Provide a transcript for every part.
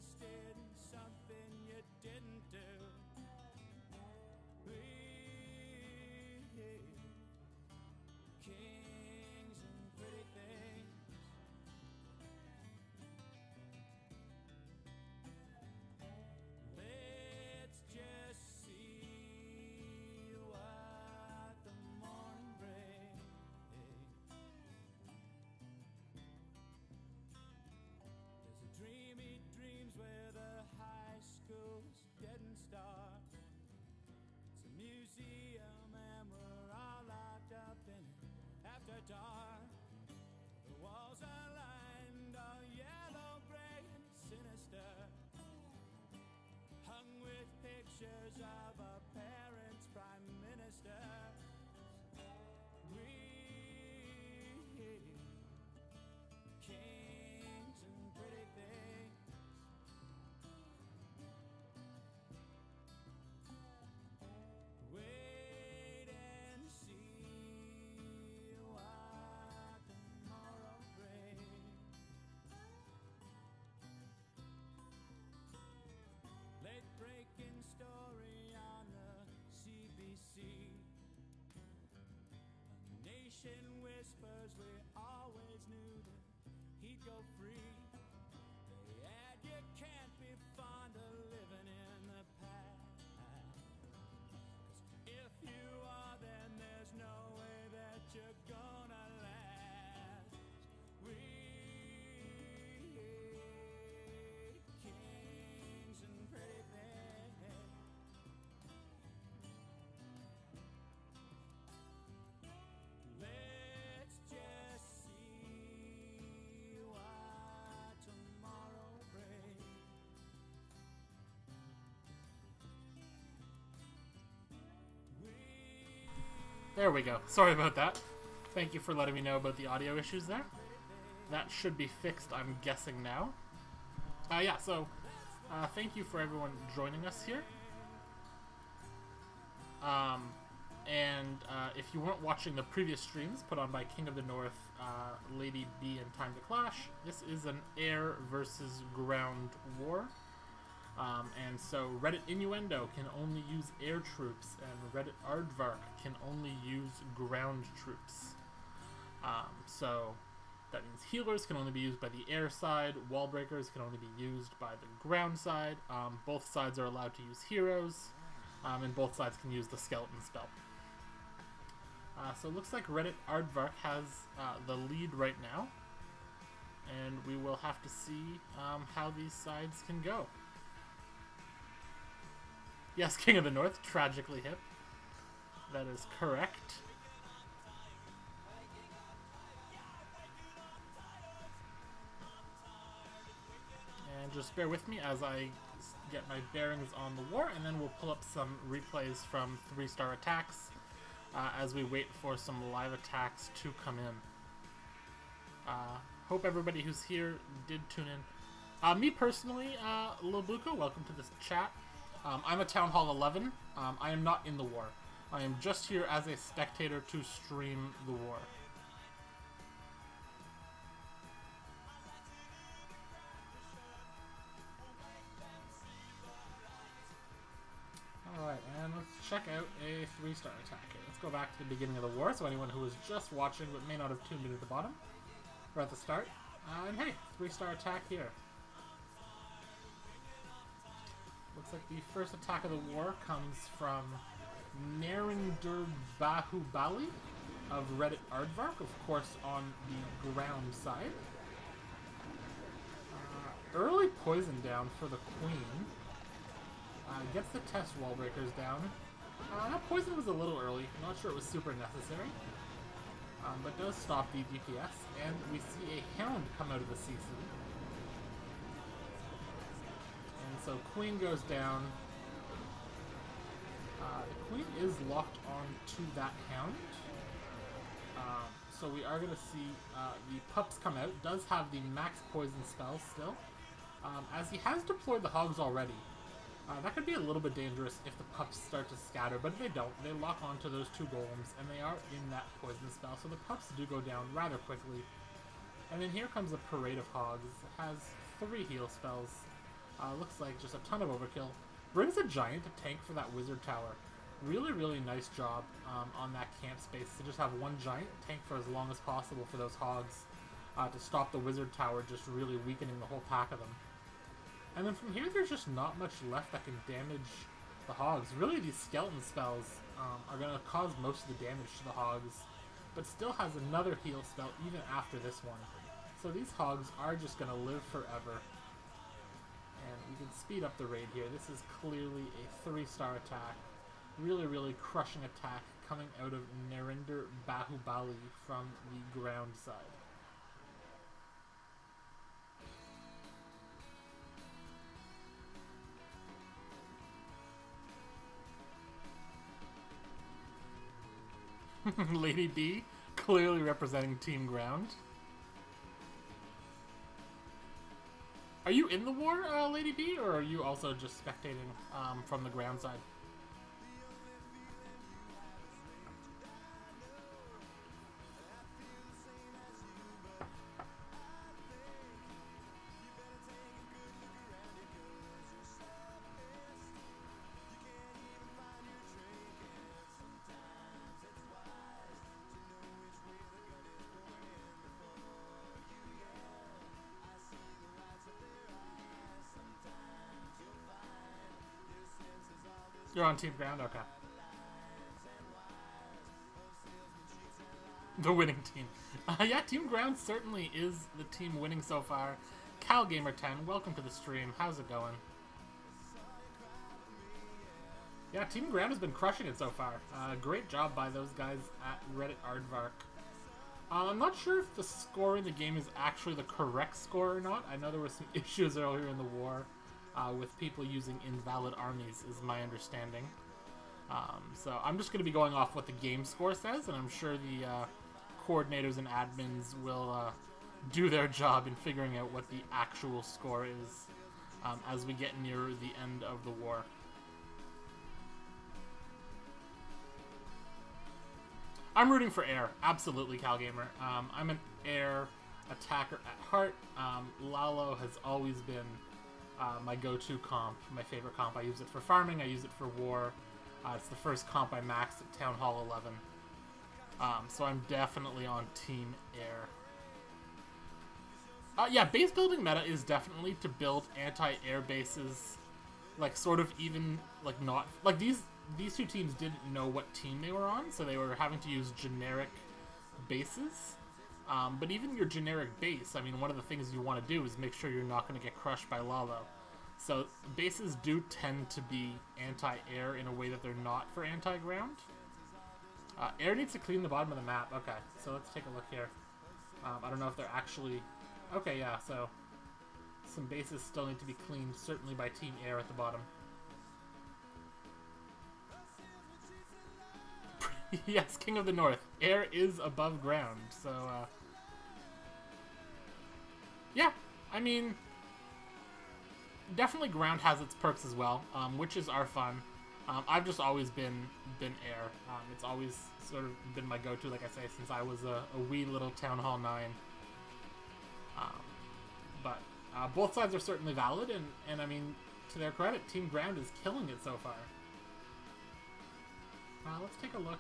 interested in something you didn't do. We, kings and pretty things, let's just see what the morning brings. There's a dream he dreams where the high school's getting start. It's a museum and we're all locked up in it after dark. The walls are lined all yellow, gray and sinister, hung with pictures of our parents' prime ministers. We, kings and pretty things, wait and see what tomorrow brings. Late breaking story on the CBC. A nation whispers we always knew that he'd go free. They add you can't be fond of living in the past. 'Cause if you are, then there's no way that you're gonna last. We, kings and pretty things, let's just see what tomorrow brings. There we go. Sorry about that. Thank you for letting me know about the audio issues there. That should be fixed, I'm guessing now. Yeah, so thank you for everyone joining us here. If you weren't watching the previous streams put on by King of the North, Lady B, and Time to Clash, this is an air versus ground war. And so Reddit Innuendo can only use air troops, and Reddit Aardvark can only use ground troops. So that means healers can only be used by the air side, wall breakers can only be used by the ground side. Both sides are allowed to use heroes, and both sides can use the skeleton spell. So it looks like Reddit Aardvark has the lead right now, and we will have to see how these sides can go. Yes, King of the North, tragically hip. That is correct. And just bear with me as I get my bearings on the war, and then we'll pull up some replays from 3-star attacks as we wait for some live attacks to come in. Hope everybody who's here did tune in. Me personally, Lobuko, welcome to this chat. I'm a Town Hall 11. I am not in the war. I am just here as a spectator to stream the war. Alright, and let's check out a 3-star attack here. Let's go back to the beginning of the war, so anyone who was just watching but may not have tuned in at the bottom, or at the start. And hey, 3-star attack here. Looks like the first attack of the war comes from Narinder Bahubali of Reddit Aardvark, of course on the ground side. Early poison down for the Queen. Gets the test wall breakers down. That poison was a little early. I'm not sure it was super necessary. But does stop the DPS. And we see a Hound come out of the CC. And so Queen goes down. The Queen is locked on to that Hound. So we are going to see the pups come out. Does have the max poison spell still. As he has deployed the hogs already. That could be a little bit dangerous if the pups start to scatter, but if they don't, they lock onto those 2 golems, and they are in that poison spell, so the pups do go down rather quickly. And then here comes a parade of hogs. It has 3 heal spells, Looks like just a ton of overkill. Brings a giant to tank for that wizard tower. Really, really nice job on that camp space to just have one giant tank for as long as possible for those hogs to stop the wizard tower just really weakening the whole pack of them. And then from here, there's just not much left that can damage the hogs. Really, these skeleton spells are going to cause most of the damage to the hogs, but still has another heal spell even after this one. So these hogs are just going to live forever. And we can speed up the raid here. This is clearly a 3-star attack. Really, really crushing attack coming out of Narinder Bahubali from the ground side. Lady B, clearly representing Team Ground. Are you in the war, Lady B, or are you also just spectating from the ground side? You're on Team Ground? Okay. The winning team. Yeah, Team Ground certainly is the team winning so far. CalGamer10, welcome to the stream. How's it going? Yeah, Team Ground has been crushing it so far. Great job by those guys at Reddit Aardvark. I'm not sure if the score in the game is actually the correct score or not. I know there were some issues earlier in the war. With people using invalid armies, is my understanding. So I'm just going to be going off what the game score says, and I'm sure the coordinators and admins will do their job in figuring out what the actual score is as we get near the end of the war. I'm rooting for air, absolutely, CalGamer. I'm an air attacker at heart. Lalo has always been my go-to comp, my favorite comp. I use it for farming, I use it for war. It's the first comp I maxed at Town Hall 11. So I'm definitely on Team Air. Yeah, base building meta is definitely to build anti-air bases, like sort of even, like not, like these two teams didn't know what team they were on, so they were having to use generic bases. But even your generic base, I mean, one of the things you want to do is make sure you're not going to get crushed by Lalo. So bases do tend to be anti-air in a way that they're not for anti-ground. Air needs to clean the bottom of the map. Okay, so let's take a look here. I don't know if they're actually... Okay, yeah, so some bases still need to be cleaned, certainly by Team Air at the bottom. Yes, King of the North. Air is above ground, so, yeah, I mean, definitely ground has its perks as well. Witches are fun. I've just always been air. It's always sort of been my go-to, like I say, since I was a wee little Town Hall 9. But both sides are certainly valid, and I mean, to their credit, Team Ground is killing it so far. Let's take a look.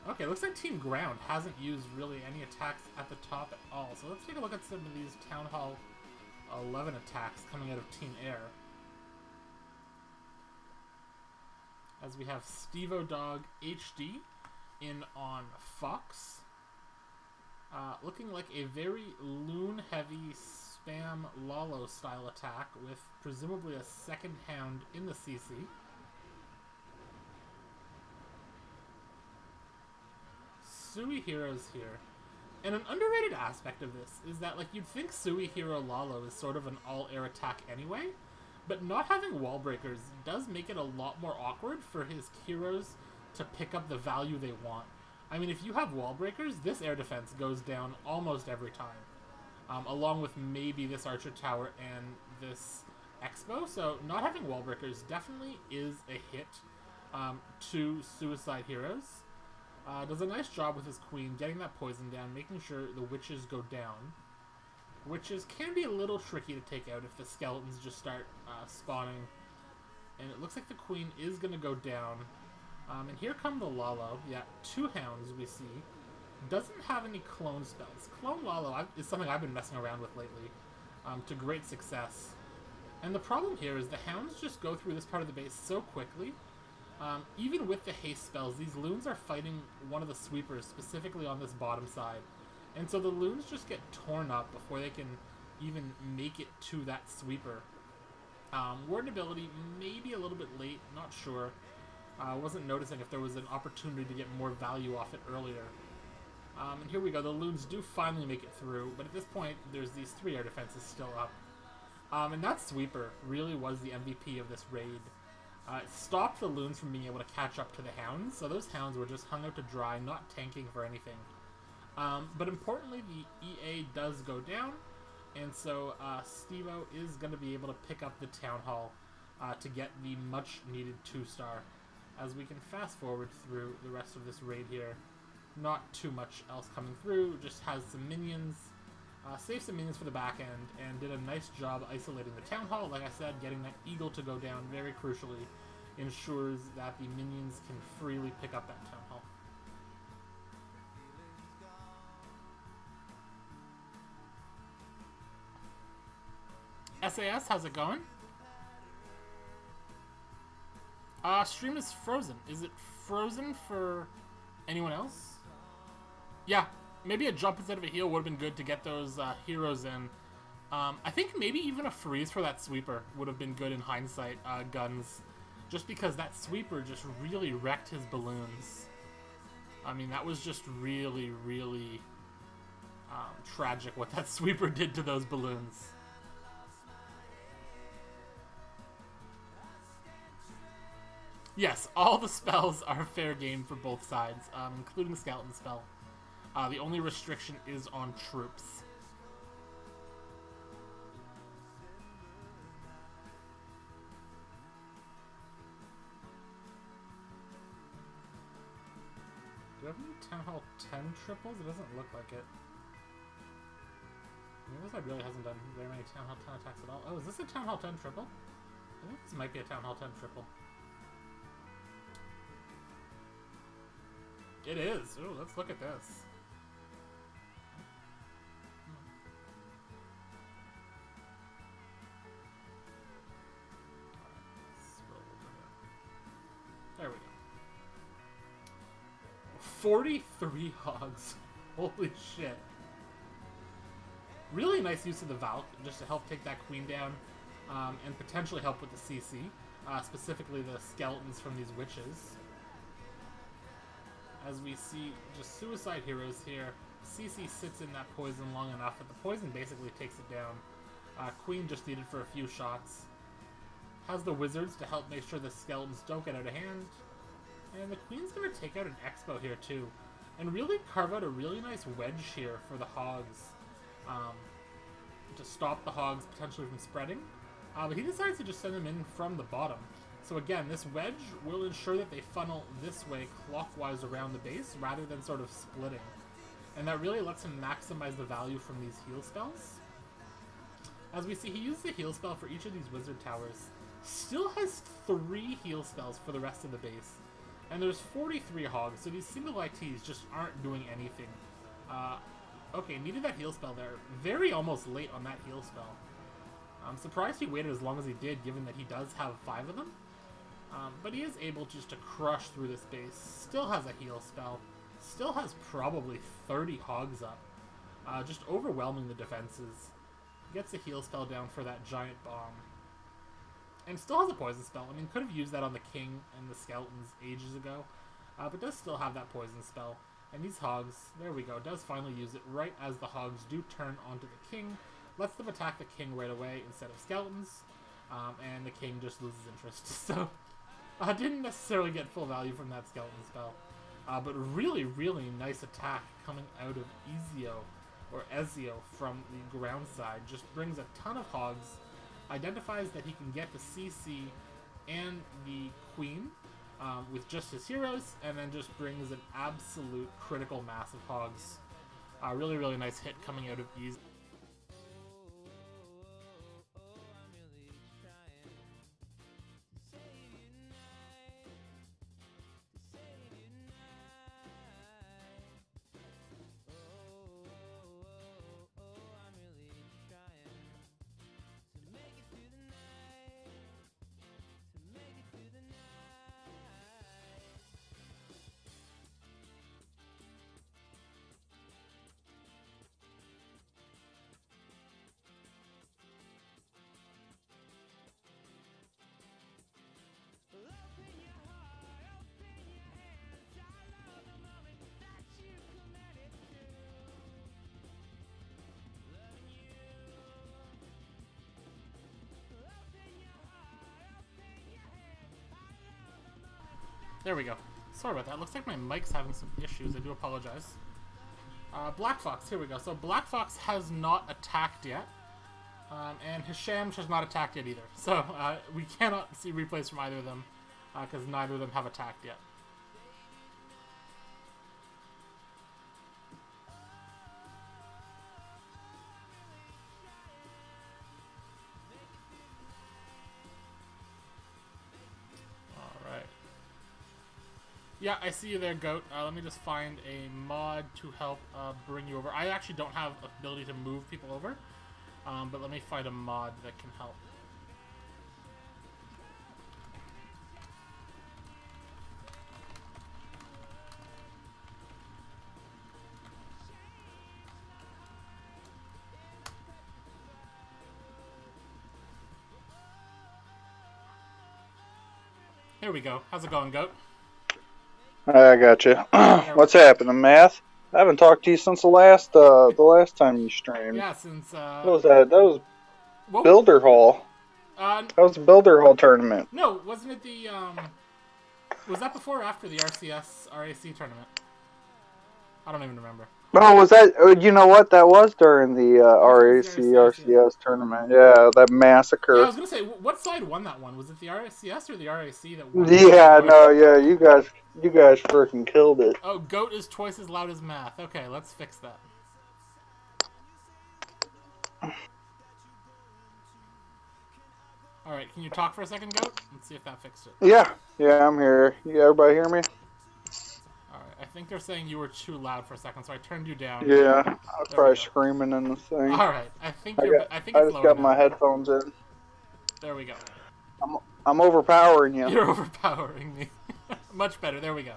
Okay, looks like Team Ground hasn't used really any attacks at the top at all. So let's take a look at some of these Town Hall 11 attacks coming out of Team Air. As we have Stevo Dog HD in on Fox. Looking like a very loon-heavy spam Lalo style attack with presumably a second hound in the CC. Sui Heroes here. And an underrated aspect of this is that, like, you'd think Sui Hero Lalo is sort of an all-air attack anyway, but not having wall breakers does make it a lot more awkward for his heroes to pick up the value they want. I mean, if you have wall breakers, this air defense goes down almost every time, along with maybe this Archer Tower and this Expo. So not having wall breakers definitely is a hit to Suicide Heroes. Does a nice job with his queen, getting that poison down, making sure the witches go down. Witches can be a little tricky to take out if the skeletons just start spawning. And it looks like the queen is going to go down. And here come the Lalo. Yeah, 2 hounds we see. Doesn't have any clone spells. Clone Lalo is something I've been messing around with lately to great success. And the problem here is the hounds just go through this part of the base so quickly. Even with the haste spells, these loons are fighting one of the sweepers, specifically on this bottom side. And so the loons just get torn up before they can even make it to that sweeper. Warden ability, maybe a little bit late, not sure. Wasn't noticing if there was an opportunity to get more value off it earlier. And here we go, the loons do finally make it through, but at this point, there's these 3 air defenses still up. And that sweeper really was the MVP of this raid. It stopped the loons from being able to catch up to the hounds, so those hounds were just hung out to dry, not tanking for anything. But importantly, the EA does go down, and so Stevo is going to be able to pick up the Town Hall to get the much-needed 2-star. As we can fast forward through the rest of this raid here, not too much else coming through, just has some minions, saved some minions for the back end, and did a nice job isolating the Town Hall. Like I said, getting that Eagle to go down very crucially ensures that the minions can freely pick up that Town Hall. SAS, how's it going? Stream is frozen. Is it frozen for anyone else? Yeah, maybe a jump instead of a heal would have been good to get those heroes in. I think maybe even a freeze for that sweeper would have been good in hindsight, Guns. Just because that sweeper just really wrecked his balloons. I mean, that was just really, really tragic what that sweeper did to those balloons. Yes, all the spells are fair game for both sides, including the skeleton spell. The only restriction is on troops. Do I have any Town Hall 10 triples? It doesn't look like it. I mean, this side really hasn't done very many Town Hall 10 attacks at all. Oh, is this a Town Hall 10 triple? I think this might be a Town Hall 10 triple. It is. Ooh, let's look at this. There we go. 43 hogs. Holy shit. Really nice use of the Valk, just to help take that queen down, and potentially help with the CC. Specifically the skeletons from these witches. As we see just suicide heroes here, CC sits in that poison long enough that the poison basically takes it down. Queen just needed for a few shots. Has the wizards to help make sure the skeletons don't get out of hand. And the queen's going to take out an expo here too. And really carve out a really nice wedge here for the hogs. To stop the hogs potentially from spreading. But he decides to just send them in from the bottom. So again, this wedge will ensure that they funnel this way clockwise around the base rather than sort of splitting. And that really lets him maximize the value from these heal spells. As we see, he uses a heal spell for each of these wizard towers. Still has 3 heal spells for the rest of the base. And there's 43 hogs, so these single ITs just aren't doing anything. Okay, needed that heal spell there. Very almost late on that heal spell. I'm surprised he waited as long as he did, given that he does have 5 of them. But he is able just to crush through this base. Still has a heal spell. Still has probably 30 hogs up. Just overwhelming the defenses. Gets a heal spell down for that giant bomb. And still has a poison spell. I mean, could have used that on the king and the skeletons ages ago. But does still have that poison spell. And these hogs, there we go, does finally use it right as the hogs do turn onto the king. Lets them attack the king right away instead of skeletons. And the king just loses interest. So, didn't necessarily get full value from that skeleton spell. But really, really nice attack coming out of Ezio from the ground side. Just brings a ton of hogs. Identifies that he can get the CC and the queen with just his heroes. And then just brings an absolute critical mass of hogs. Really, really nice hit coming out of Ezio. There we go. Sorry about that. Looks like my mic's having some issues. I do apologize. Black Fox, here we go. So Black Fox has not attacked yet. And Hisham has not attacked yet either. So we cannot see replays from either of them because neither of them have attacked yet. Yeah, I see you there, Goat. Let me just find a mod to help bring you over. I actually don't have ability to move people over, but let me find a mod that can help. Here we go. How's it going, Goat? I got you. What's happening, Math? I haven't talked to you since the last time you streamed. Yeah, since what was that? That was Builder Hall. That was the Builder Hall tournament. No, wasn't it the was that before or after the RCS RAC tournament? I don't even remember. Oh, was that? You know what? That was during the RCS tournament. Yeah, that massacre. Yeah, I was gonna say, what side won that one? Was it the RCS or the RAC that won? Yeah, no, yeah, you guys freaking killed it. Oh, Goat is twice as loud as Math. Okay, let's fix that. All right, can you talk for a second, Goat? Let's see if that fixed it. Yeah, I'm here. Everybody hear me? Alright, I think they're saying you were too loud for a second, so I turned you down. Yeah, I was probably screaming in the thing. Alright, I think I it's just got my headphones in. There we go. I'm overpowering you. You're overpowering me. Much better, there we go.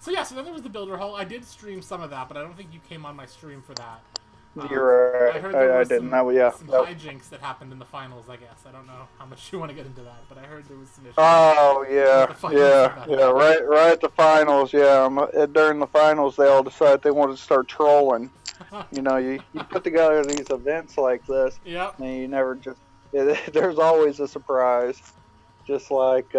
So then there was the Builder Hall. I did stream some of that, but I don't think you came on my stream for that. You're right. I heard there was didn't. some hijinks that happened in the finals, I guess. I don't know how much you want to get into that, but I heard there was some issues. Oh, yeah. Right at the finals, yeah. During the finals, they all decided they wanted to start trolling. You know, you put together these events like this, yep. And you never just... there's always a surprise. Just like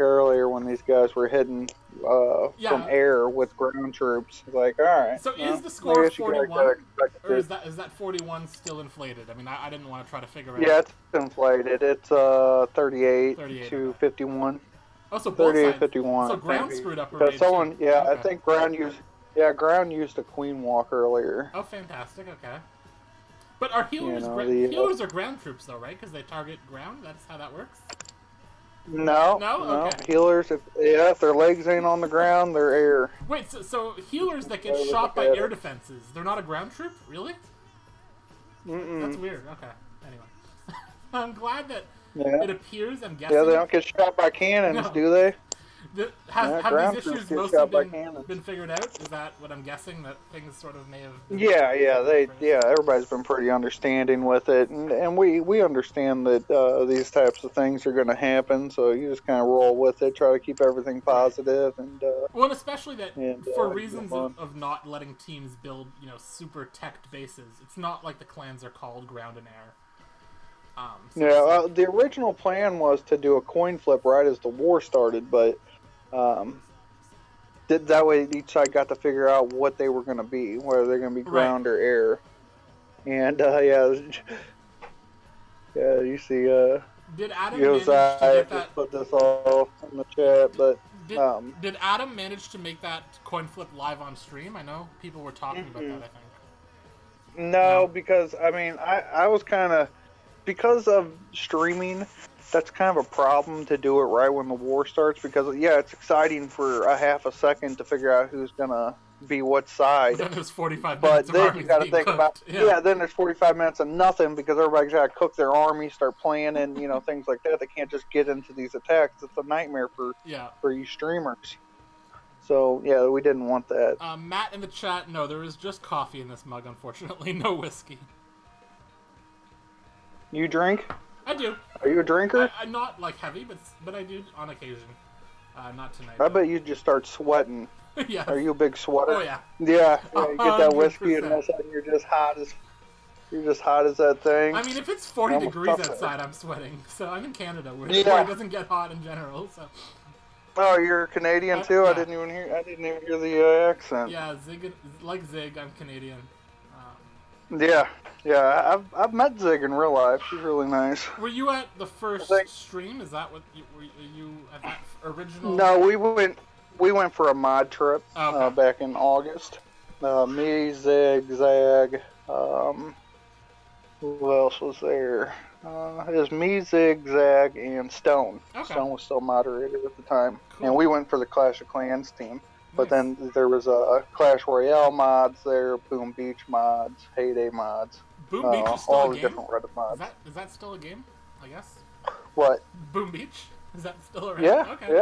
earlier when these guys were hidden from air with ground troops. It's like, all right. So is the score 41, or is that 41 still inflated? I mean, I didn't want to try to figure out. Yeah, it's inflated. It's 38 to 51. Oh, so both 38 sides. 51. So ground screwed up already. Someone, I think ground used a queen walk earlier. Oh, fantastic. Okay. But are healers healers are ground troops though, right? Because they target ground. That's how that works. No. Okay. Healers, if their legs ain't on the ground, they're air. Wait, so healers that get shot by air defenses, they're not a ground troop? Really? That's weird. Okay. Anyway. I'm glad that it appears, I'm guessing... Yeah, they don't get shot by cannons, do they? Have these issues mostly been figured out? Is that what I'm guessing? That things sort of may have... Everybody's been pretty understanding with it, and we understand that these types of things are going to happen, so you just kind of roll with it, try to keep everything positive, and... well, and especially that for reasons of not letting teams build, super teched bases, it's not like the clans are called ground and air. The original plan was to do a coin flip right as the war started, but that way each side got to figure out what they were going to be, whether they're going to be ground or air. And you see, did Adam manage to get that? Just put this all in the chat, but did Adam manage to make that coin flip live on stream? I know people were talking about that. I think. No, because I was kind of, because of streaming, that's kind of a problem to do it right when the war starts, because it's exciting for a half a second to figure out who's gonna be what side. But then there's 45 minutes. But then you got to think about then there's 45 minutes of nothing, because everybody's got to cook their army, start planning, things like that. They can't just get into these attacks. It's a nightmare for you streamers. So we didn't want that. Matt in the chat, no, there is just coffee in this mug, unfortunately, no whiskey. You drink? I do. Are you a drinker? I'm not like heavy, but I do on occasion. Not tonight. I bet you just start sweating. Yeah. Are you a big sweater? Oh yeah. Yeah. You get that whiskey and all of a sudden you're just hot as. You're just hot as that thing. I mean, if it's 40 degrees outside, I'm sweating. So I'm in Canada, where it doesn't get hot in general. So. Oh, you're Canadian too? Yeah. I didn't even hear the accent. Yeah, Zig, like Zig, I'm Canadian. Yeah. I've met Zig in real life. She's really nice. Were you at the first stream? Is that what were you at that original? No, we went for a mod trip back in August. Me, Zig, Zag. Who else was there? It was me, Zig, Zag, and Stone. Okay. Stone was still moderator at the time. Cool. And we went for the Clash of Clans team. But then there was a Clash Royale mods there, Boom Beach mods, Heyday mods. Boom Beach is still all a the game? Different Reddit mods. Is that still a game, I guess? What? Boom Beach? Is that still around? Yeah, okay.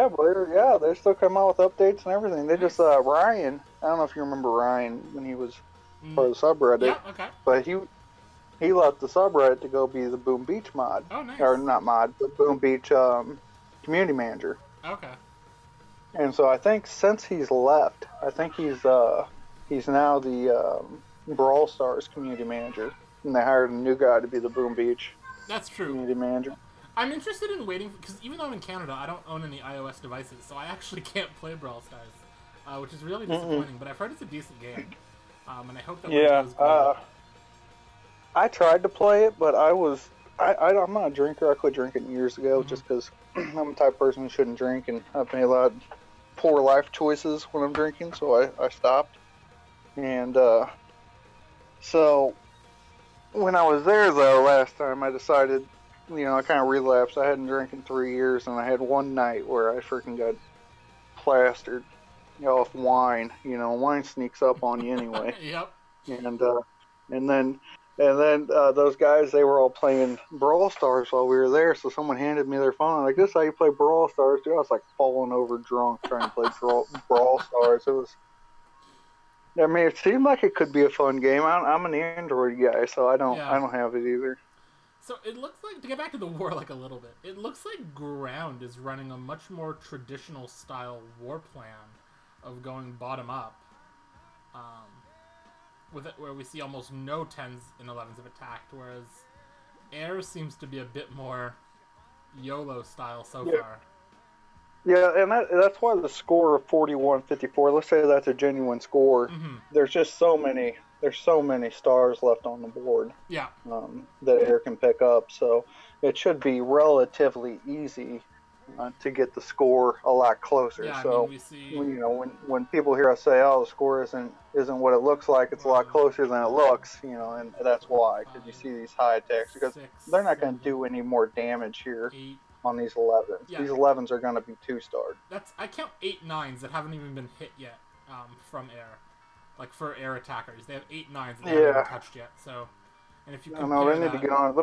yeah, they still come out with updates and everything. They just, Ryan, I don't know if you remember Ryan when he was part of the subreddit. Yeah, okay. But he left the subreddit to go be the Boom Beach mod. Oh, nice. Or not mod, but Boom Beach community manager. Okay. And so I think since he's left, I think he's now the Brawl Stars community manager. And they hired a new guy to be the Boom Beach community manager. I'm interested in waiting, because even though I'm in Canada, I don't own any iOS devices, so I actually can't play Brawl Stars, which is really disappointing. But I've heard it's a decent game, and I hope that goes good. I tried to play it, but I'm not a drinker. I quit drinking years ago just because I'm the type of person who shouldn't drink, and I've made a lot of poor life choices when I'm drinking, so I stopped. And so when I was there, though, last time, I decided, I kind of relapsed. I hadn't drank in 3 years, and I had one night where I freaking got plastered off wine. Wine sneaks up on you anyway. Yep. And then those guys, they were all playing Brawl Stars while we were there, so someone handed me their phone. Like, this is how you play Brawl Stars, dude. I was like falling over drunk trying to play Brawl Stars. It seemed like it could be a fun game. I'm an Android guy, so I don't have it either. So it looks like, to get back to the war like a little bit, it looks like Ground is running a much more traditional style war plan of going bottom up. With it, where we see almost no 10s and 11s of attacked, whereas Air seems to be a bit more YOLO style so far. Yeah, and that's why the score of 41-54, let's say that's a genuine score, there's just so many stars left on the board that Air can pick up, so it should be relatively easy to get the score a lot closer. Yeah, so we see... when people hear us say, "Oh, the score isn't what it looks like," it's a lot closer than it looks. And that's why, because you see these high attacks, because they're not going to do any more damage here on these 11s. Yeah. These 11s are going to be 2-starred. I count 8 9s that haven't even been hit yet from Air, like for Air attackers. They have 8 9s that they haven't been touched yet. So, and if you compare they need to get on.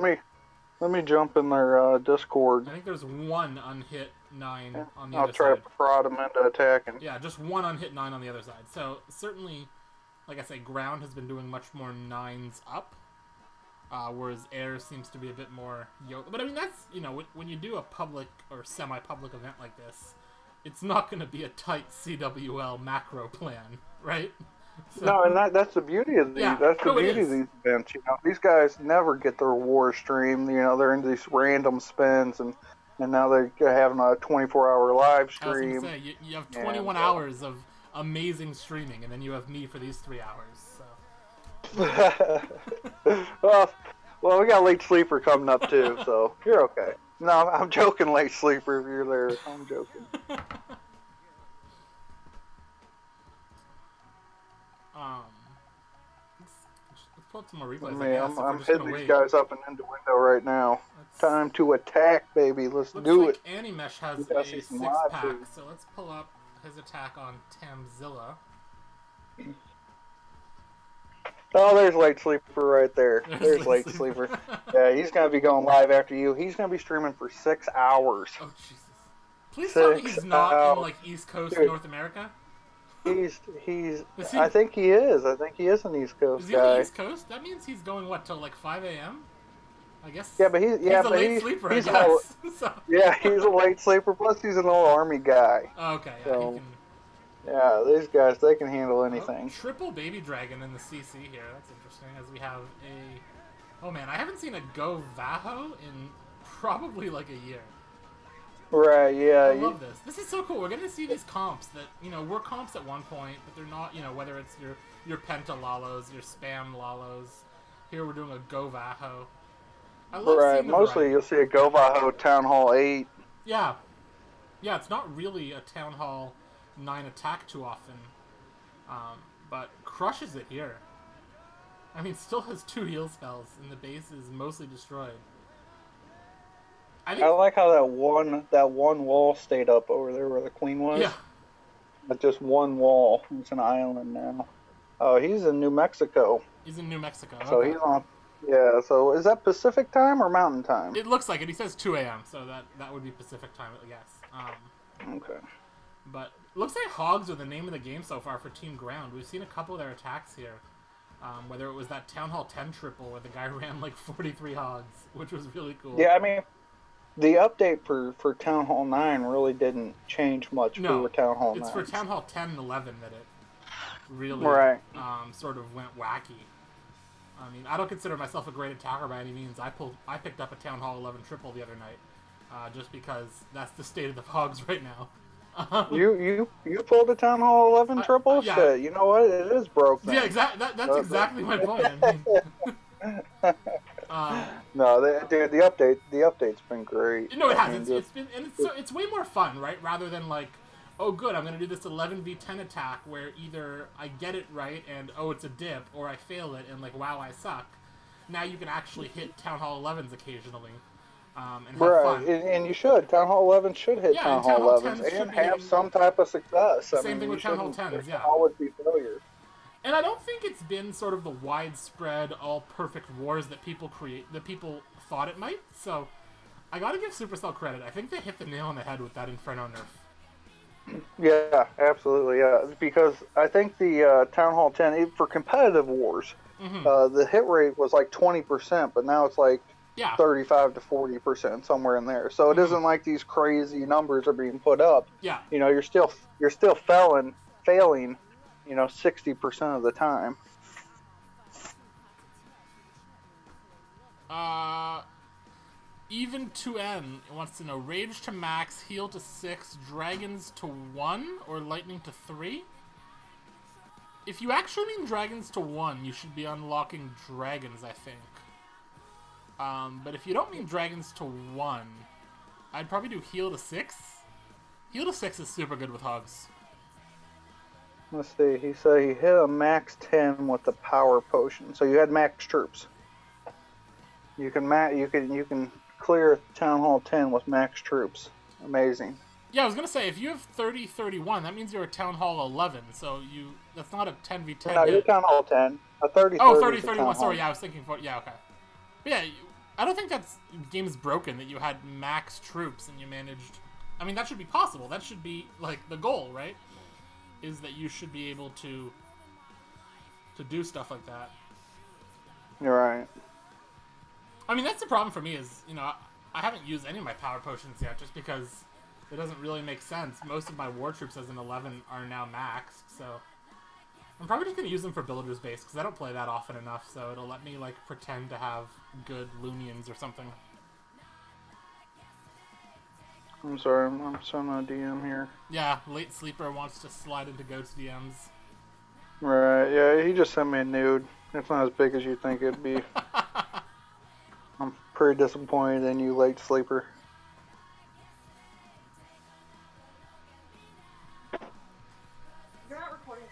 Let me jump in their Discord. I think there's one unhit 9 on the I'll other side. try to prod them into attacking. Yeah, just one unhit 9 on the other side. So certainly, like I say, Ground has been doing much more 9s up, whereas Air seems to be a bit more YOLO. But I mean, that's, when you do a public or semi-public event like this, it's not going to be a tight CWL macro plan, right? So, no, and that's the beauty of these. Yeah, that's the beauty of these events. These guys never get their war stream. They're into these random spins, and now they're having a 24-hour live stream. I was gonna say, you have 21 hours of amazing streaming, and then you have me for these 3 hours. So. well, we got Late Sleeper coming up too, so you're okay. No, I'm joking, Late Sleeper. If you're there, I'm joking. Let's pull up some more replays. I'm hitting these guys up and into window right now. Time to attack, baby. Let's do it. Animesh has a 6-pack, so let's pull up his attack on Tamzilla. Oh, there's Late Sleeper right there. There's Late Sleeper. Yeah, he's going to be going live after you. He's going to be streaming for 6 hours. Oh, Jesus. Please tell me he's not in, East Coast North America? I think he is. I think he is an East Coast guy. Is he on the East Coast? That means he's going, till 5 a.m.? I guess. Yeah, but he's a late sleeper, I guess. Yeah, he's a late sleeper, plus he's an old Army guy. Oh, okay, yeah, so, yeah, these guys, they can handle anything. Triple Baby Dragon in the CC here. That's interesting, as we have a Oh man, I haven't seen a Go Vaho in probably like a year. Right, yeah. I love this. This is so cool. We're getting to see these comps that, you know, were comps at one point, but they're not, you know, whether it's your Penta Lalos, your Spam Lalos. Here we're doing a Go Vaho. I love seeing the mostly variety. you'll see a Go Vaho Town Hall 8. Yeah. Yeah, it's not really a Town Hall 9 attack too often. But crushes it here. I mean, still has 2 heal spells, and the base is mostly destroyed. I like how that one wall stayed up over there where the queen was. Yeah. But just one wall. It's an island now. Oh, he's in New Mexico. He's in New Mexico. So okay. he's on. Yeah. So is that Pacific time or Mountain time? It looks like it. He says 2 a.m. So that would be Pacific time, I guess. Okay. But it looks like hogs are the name of the game so far for Team Ground. We've seen a couple of their attacks here. Whether it was that Town Hall 10 triple where the guy ran like 43 hogs, which was really cool. Yeah, I mean, the update for Town Hall 9 really didn't change much for Town Hall 9. It's for Town Hall 10 and 11 that it really sort of went wacky. I mean, I don't consider myself a great attacker by any means. I picked up a Town Hall 11 triple the other night, just because that's the state of the hogs right now. You pulled a Town Hall 11 triple? Yeah. Shit, you know what? It is broke then. Yeah, exactly. That's exactly my point. I mean, no, the update's been great. No, it has. It's way more fun, right? Rather than like, oh, good, I'm gonna do this 11v10 attack where either I get it right and oh, it's a dip, or I fail it and like, wow, I suck. Now you can actually hit Town Hall 11s occasionally. And have fun. And you should. Town Hall 11 should hit Town Hall 11s and have some type of success. Same thing with Town Hall 10s, yeah. Always be failure. And I don't think it's been sort of the widespread, all-perfect wars that people thought it might. So, I gotta give Supercell credit. I think they hit the nail on the head with that Inferno nerf. Yeah, absolutely, yeah. Because I think the Town Hall 10, for competitive wars, the hit rate was like 20%, but now it's like 35 to 40%, somewhere in there. So it isn't like these crazy numbers are being put up. Yeah. You know, you're still failing, you know, 60% of the time. Even 2N wants to know, Rage to max, heal to 6, Dragons to 1, or Lightning to 3? If you actually mean Dragons to 1, you should be unlocking Dragons, I think. But if you don't mean Dragons to 1, I'd probably do Heal to 6. Heal to 6 is super good with hogs. Let's see, he said he hit a max 10 with the power potion. So you had max troops. You can clear Town Hall 10 with max troops. Amazing. Yeah, I was gonna say, if you have 30-31, that means you're a Town Hall 11, so that's not a 10v10. No, you're Town Hall 10. A 30-31. Oh, 30-31, sorry, yeah, I was thinking yeah, okay. But yeah, I don't think game is broken that you had max troops and you managed... I mean, that should be possible. That should be, like, the goal, right? Is that you should be able to do stuff like that. You're right. I mean, that's the problem for me is, you know, I haven't used any of my power potions yet just because it doesn't really make sense. Most of my war troops as an 11 are now maxed, so I'm probably just going to use them for Builder's Base because I don't play that often enough, so it'll let me, like, pretend to have good Lunians or something. I'm sorry, I'm sending a DM here. Yeah, Late Sleeper wants to slide into Goat's DMs. Right, yeah, he just sent me a nude. It's not as big as you think it'd be. I'm pretty disappointed in you, Late Sleeper. You're not recording.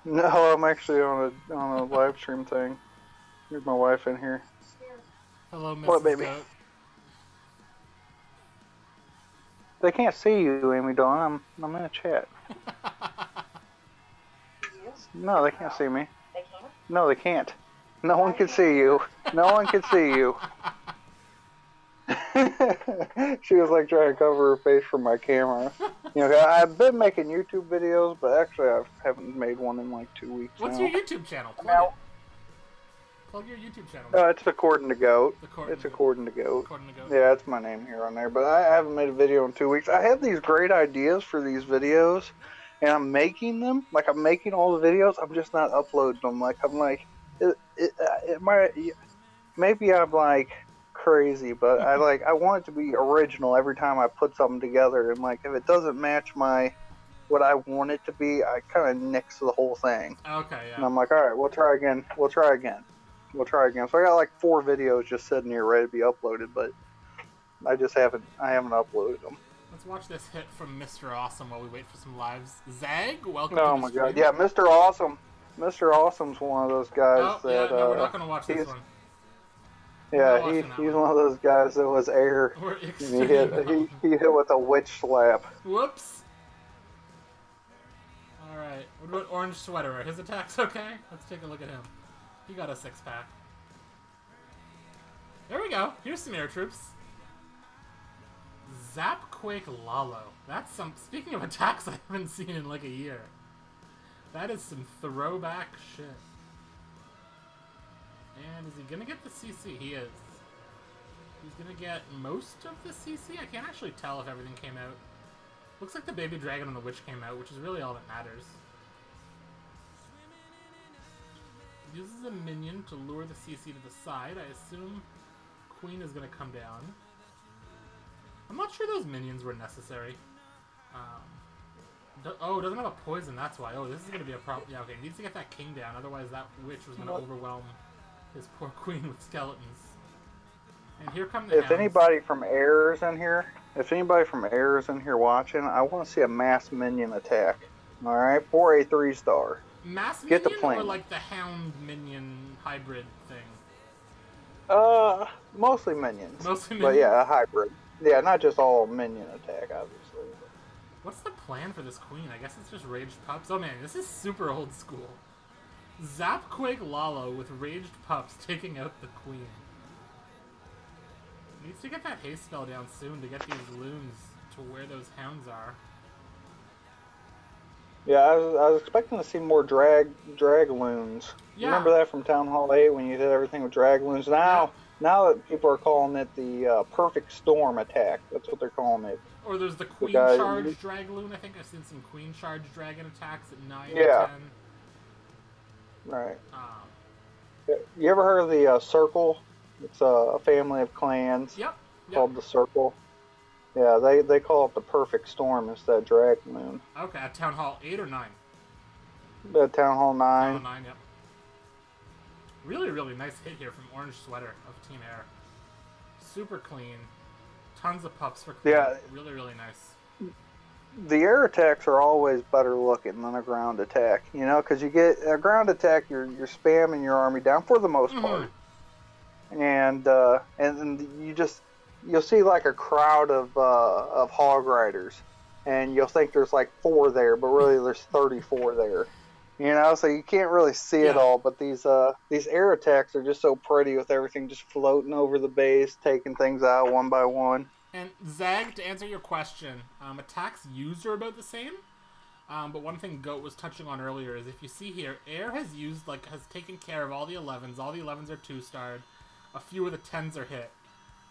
No, I'm actually on a live stream thing. Here's my wife in here. Hello, Mrs. What, baby? Goat. They can't see you, Amy Dawn. I'm in a chat. No, they can't see me. They can't? No, they can't. No one can see you. No one can see you. She was like trying to cover her face from my camera. You know, I've been making YouTube videos, but actually I haven't made one in like 2 weeks. What's now. your YouTube channel? Plug your YouTube channel. It's According to Goat. According to Goat. According to Goat. Yeah, that's my name here on there. But I haven't made a video in 2 weeks. I have these great ideas for these videos, and I'm making them. Like, I'm making all the videos. I'm just not uploading them. Like, I'm like, maybe I'm like crazy, but I want it to be original every time I put something together, and like if it doesn't match what I want it to be, I kind of nix the whole thing. Okay, yeah. And I'm like, all right, we'll try again. So I got like 4 videos just sitting here ready to be uploaded, but I haven't uploaded them. Let's watch this hit from Mr. Awesome while we wait for some lives. Zag, welcome to the stream. God, yeah, Mr. Awesome. Mr. Awesome's one of those guys that. Yeah, no, we're not gonna watch this one. Yeah, he's one of those guys that was air. He hit with a witch slap. Whoops. Alright, what about Orange Sweater? Are his attacks okay? Let's take a look at him. He got a 6-pack. There we go. Here's some air troops. Zapquake Lalo. That's some... Speaking of attacks I haven't seen in like a year. That is some throwback shit. And is he gonna get the CC? He is. He's gonna get most of the CC? I can't actually tell if everything came out. Looks like the baby dragon and the witch came out, which is really all that matters. Uses a minion to lure the CC to the side. I assume Queen is gonna come down. I'm not sure those minions were necessary. Oh, it doesn't have a poison, that's why. Oh, this is gonna be a problem. Yeah, okay, needs to get that king down, otherwise that witch was gonna overwhelm his poor queen with skeletons. And here come the hounds. If anybody from Air is in here watching, I want to see a mass minion attack. Alright, for a 3-star. Mass minion or like the hound minion hybrid thing? Mostly minions. Mostly minions? But yeah, a hybrid. Yeah, not just all minion attack, obviously. What's the plan for this queen? I guess it's just raged pups. Oh man, this is super old school. Zapquake Lalo with raged pups taking out the queen. Needs to get that haste spell down soon to get these loons to where those hounds are. Yeah, I was expecting to see more drag loons. Yeah. Remember that from Town Hall 8 when you did everything with drag loons? Now that people are calling it the perfect storm attack. That's what they're calling it. Or there's the Queen Charge Dragloon. I think I've seen some Queen Charge Dragon attacks at 9 and 10. Right. You ever heard of the Circle? It's a family of clans called the Circle. Yeah, they call it the Perfect Storm instead of Dragloon. Okay, at Town Hall 8 or 9? At Town Hall 9. Town Hall 9, yep. Really, really nice hit here from Orange Sweater of Team Air. Super clean. Tons of pups for clean. Yeah. Really, really nice. The air attacks are always better looking than a ground attack, you know, because you get a ground attack, you're spamming your army down for the most part, and you'll see like a crowd of hog riders, and you'll think there's like 4 there, but really there's 34 there, you know, so you can't really see it all. But these air attacks are just so pretty with everything just floating over the base, taking things out one by one. And Zag, to answer your question, attacks used are about the same. But one thing Goat was touching on earlier is if you see here, Air has taken care of all the 11s. All the 11s are 2-starred. A few of the 10s are hit.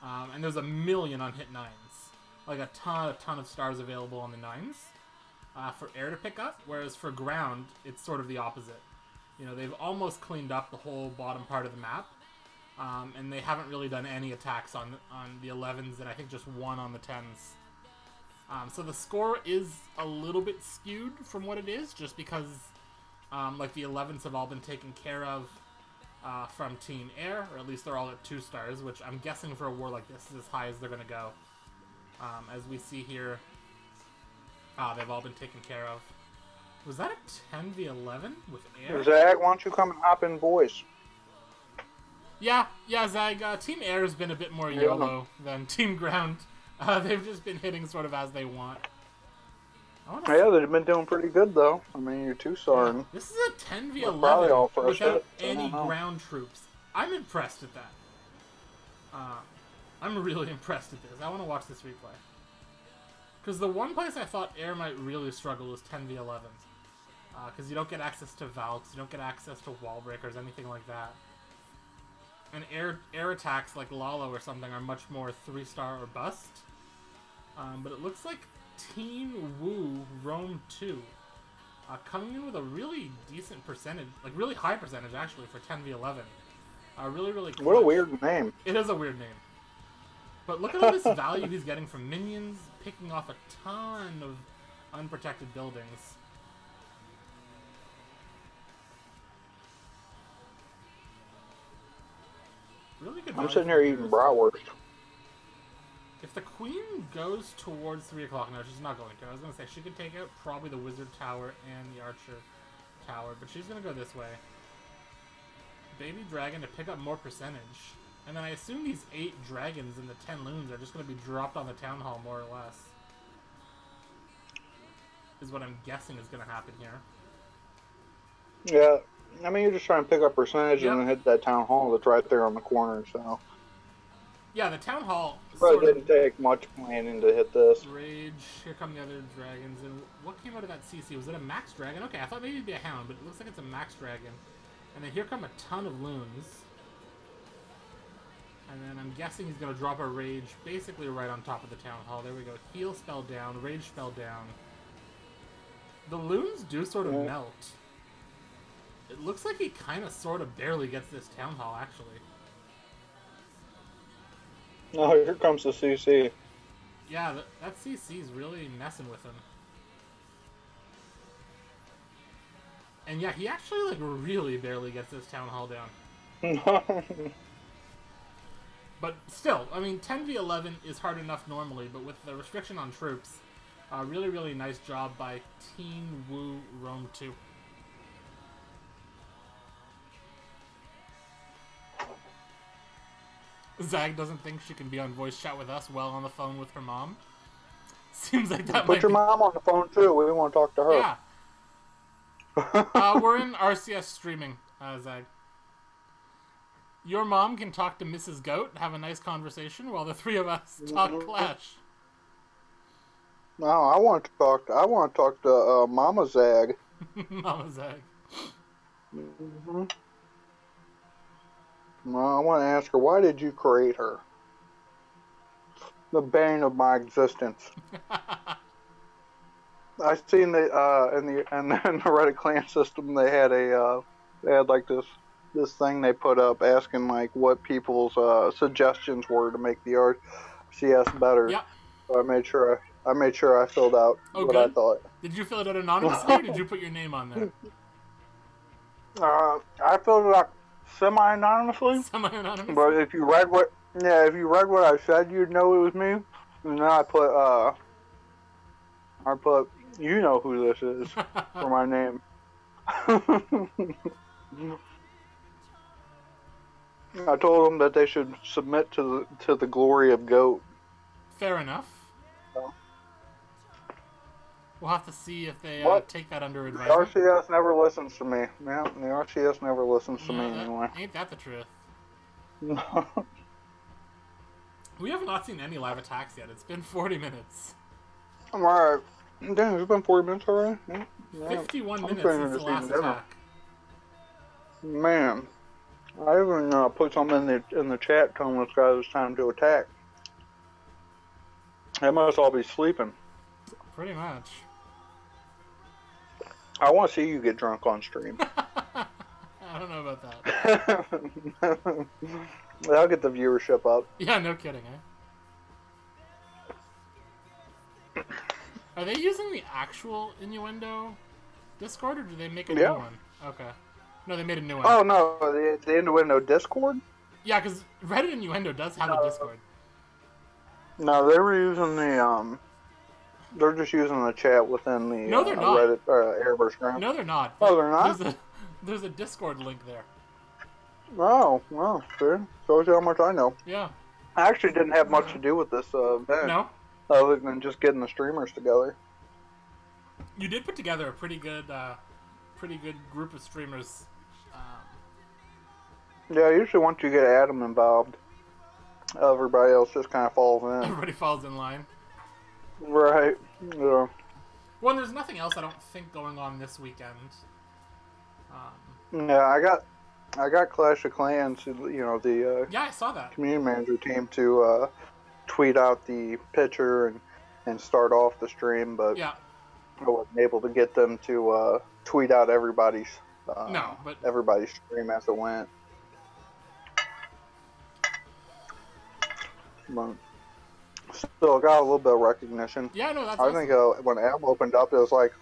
And there's a million on hit 9s. Like a ton of stars available on the 9s for Air to pick up. Whereas for ground, it's sort of the opposite. You know, they've almost cleaned up the whole bottom part of the map. And they haven't really done any attacks on the 11s, and I think just 1 on the 10s. So the score is a little bit skewed from what it is, just because like the 11s have all been taken care of from Team Air, or at least they're all at 2 stars, which I'm guessing for a war like this is as high as they're going to go. As we see here, they've all been taken care of. Was that a 10v11 with Air? Zach, why don't you come and hop in voice? Yeah, Zag, Team Air has been a bit more YOLO than Team Ground. They've just been hitting sort of as they want. Yeah, they've been doing pretty good, though. I mean, you're 2-starring. Yeah. This is a 10v11 without any ground troops. I'm impressed at that. I'm really impressed at this. I want to watch this replay. Because the one place I thought Air might really struggle is 10v11s. Because you don't get access to Valks, you don't get access to wall breakers, anything like that. And air attacks like Lalo or something are much more 3-star or bust. But it looks like Team Woo Rome 2 coming in with a really decent percentage, like really high percentage actually for 10v11. Really, really clutch. What a weird name. It is a weird name. But look at all this value he's getting from minions, picking off a ton of unprotected buildings. Really good. I'm sitting here eating bratwurst. If the queen goes towards 3 o'clock, no, she's not going to. I was going to say she could take out probably the wizard tower and the archer tower, but she's going to go this way. Baby dragon to pick up more percentage. And then I assume these 8 dragons and the 10 loons are just going to be dropped on the town hall, more or less. Is what I'm guessing is going to happen here. Yeah, I mean, you're just trying to pick up percentage and then hit that town hall that's right there on the corner, so... Yeah, the town hall... Probably didn't take much planning to hit this. Rage, here come the other dragons, and what came out of that CC? Was it a max dragon? Okay, I thought maybe it'd be a hound, but it looks like it's a max dragon. And then here come a ton of loons. And then I'm guessing he's going to drop a rage basically right on top of the town hall. There we go. Heal spell down, rage spell down. The loons do sort of melt. It looks like he kind of sort of barely gets this town hall, actually. Oh, here comes the CC. Yeah, that CC's really messing with him. And yeah, he actually, like, really barely gets this town hall down. But still, I mean, 10v11 is hard enough normally, but with the restriction on troops, really, really nice job by Teen Woo Rome 2. Zag doesn't think she can be on voice chat with us while on the phone with her mom. Seems like that Put your mom on the phone, too. We want to talk to her. Yeah. We're in RCS streaming, Zag. Your mom can talk to Mrs. Goat, have a nice conversation, while the 3 of us talk Clash. No, I want to talk to Mama Zag. Mama Zag. Mm-hmm. No, I want to ask her, why did you create her? The bane of my existence. I seen that in the Reddit clan system they had like this thing they put up asking like what people's suggestions were to make the RCS better. Yep. So I made sure I filled out what I thought. Did you fill it out anonymously or did you put your name on there? I filled it out semi-anonymously. Semi-anonymously. But if you read what I said, you'd know it was me. And then I put you know who this is for my name. I told them that they should submit to the glory of Goat. Fair enough. So. We'll have to see if they take that under advisement. The RCS never listens to me. Yeah, the RCS never listens to me anyway. Ain't that the truth? We have not seen any live attacks yet. It's been 40 minutes. I'm alright. Damn, it's been 40 minutes already? Yeah. 51 minutes since the last attack. Man. I even put something in the chat telling this guy it was time to attack. They must all be sleeping. Pretty much. I want to see you get drunk on stream. I don't know about that. That'll get the viewership up. Yeah, no kidding, eh? Are they using the actual Innuendo Discord, or do they make a new one? Okay. No, they made a new one. Oh, no, the Innuendo Discord? Yeah, because Reddit Innuendo does have a Discord. No, they were using the, they're just using the chat within the no, they're not. Reddit, Airburst ground. No, they're not. Oh, they're not? There's a Discord link there. Oh, well, sure. Shows you how much I know. Yeah. I actually didn't have much to do with this event. No? Other than just getting the streamers together. You did put together a pretty good group of streamers. Yeah, usually once you get Adam involved, everybody else just kind of falls in. Everybody falls in line. Right. Yeah. Well, there's nothing else I don't think going on this weekend. Yeah, I got Clash of Clans, the yeah, I saw that community manager team to tweet out the picture and start off the stream, but yeah. I wasn't able to get them to tweet out everybody's no, but everybody's stream as it went. But still got a little bit of recognition. Yeah, no, that's I awesome. think when Am opened up, it was like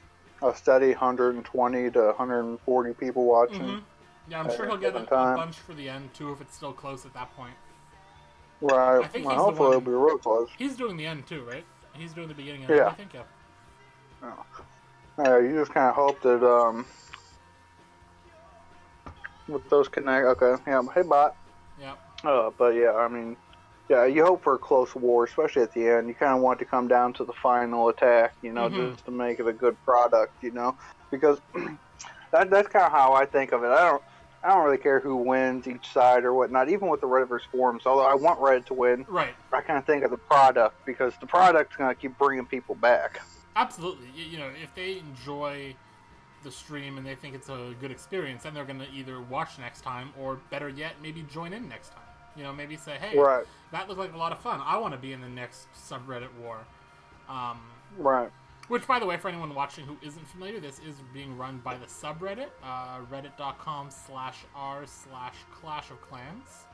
a steady 120 to 140 people watching. Mm-hmm. Yeah, I'm sure he'll get a bunch for the end, too, if it's still close at that point. Right. I think well, hopefully it'll be real close. He's doing the end, too, right? He's doing the beginning and end, I think, yeah. Yeah, you just kind of hope that, with those connect... Okay, yeah, hey, bot. Yeah. But, yeah, I mean... Yeah, you hope for a close war, especially at the end. You kind of want it to come down to the final attack, you know, just to make it a good product, you know? Because that's kind of how I think of it. I don't really care who wins each side or whatnot, even with the Reddiverse forums. Although I want Reddit to win, right? I kind of think of the product because the product's going to keep bringing people back. Absolutely. You know, if they enjoy the stream and they think it's a good experience, then they're going to either watch next time or, better yet, maybe join in next time. You know, maybe say, hey, that looked like a lot of fun. I want to be in the next subreddit war. Right. Which, by the way, for anyone watching who isn't familiar, this is being run by the subreddit, reddit.com/r/Clash of Clans.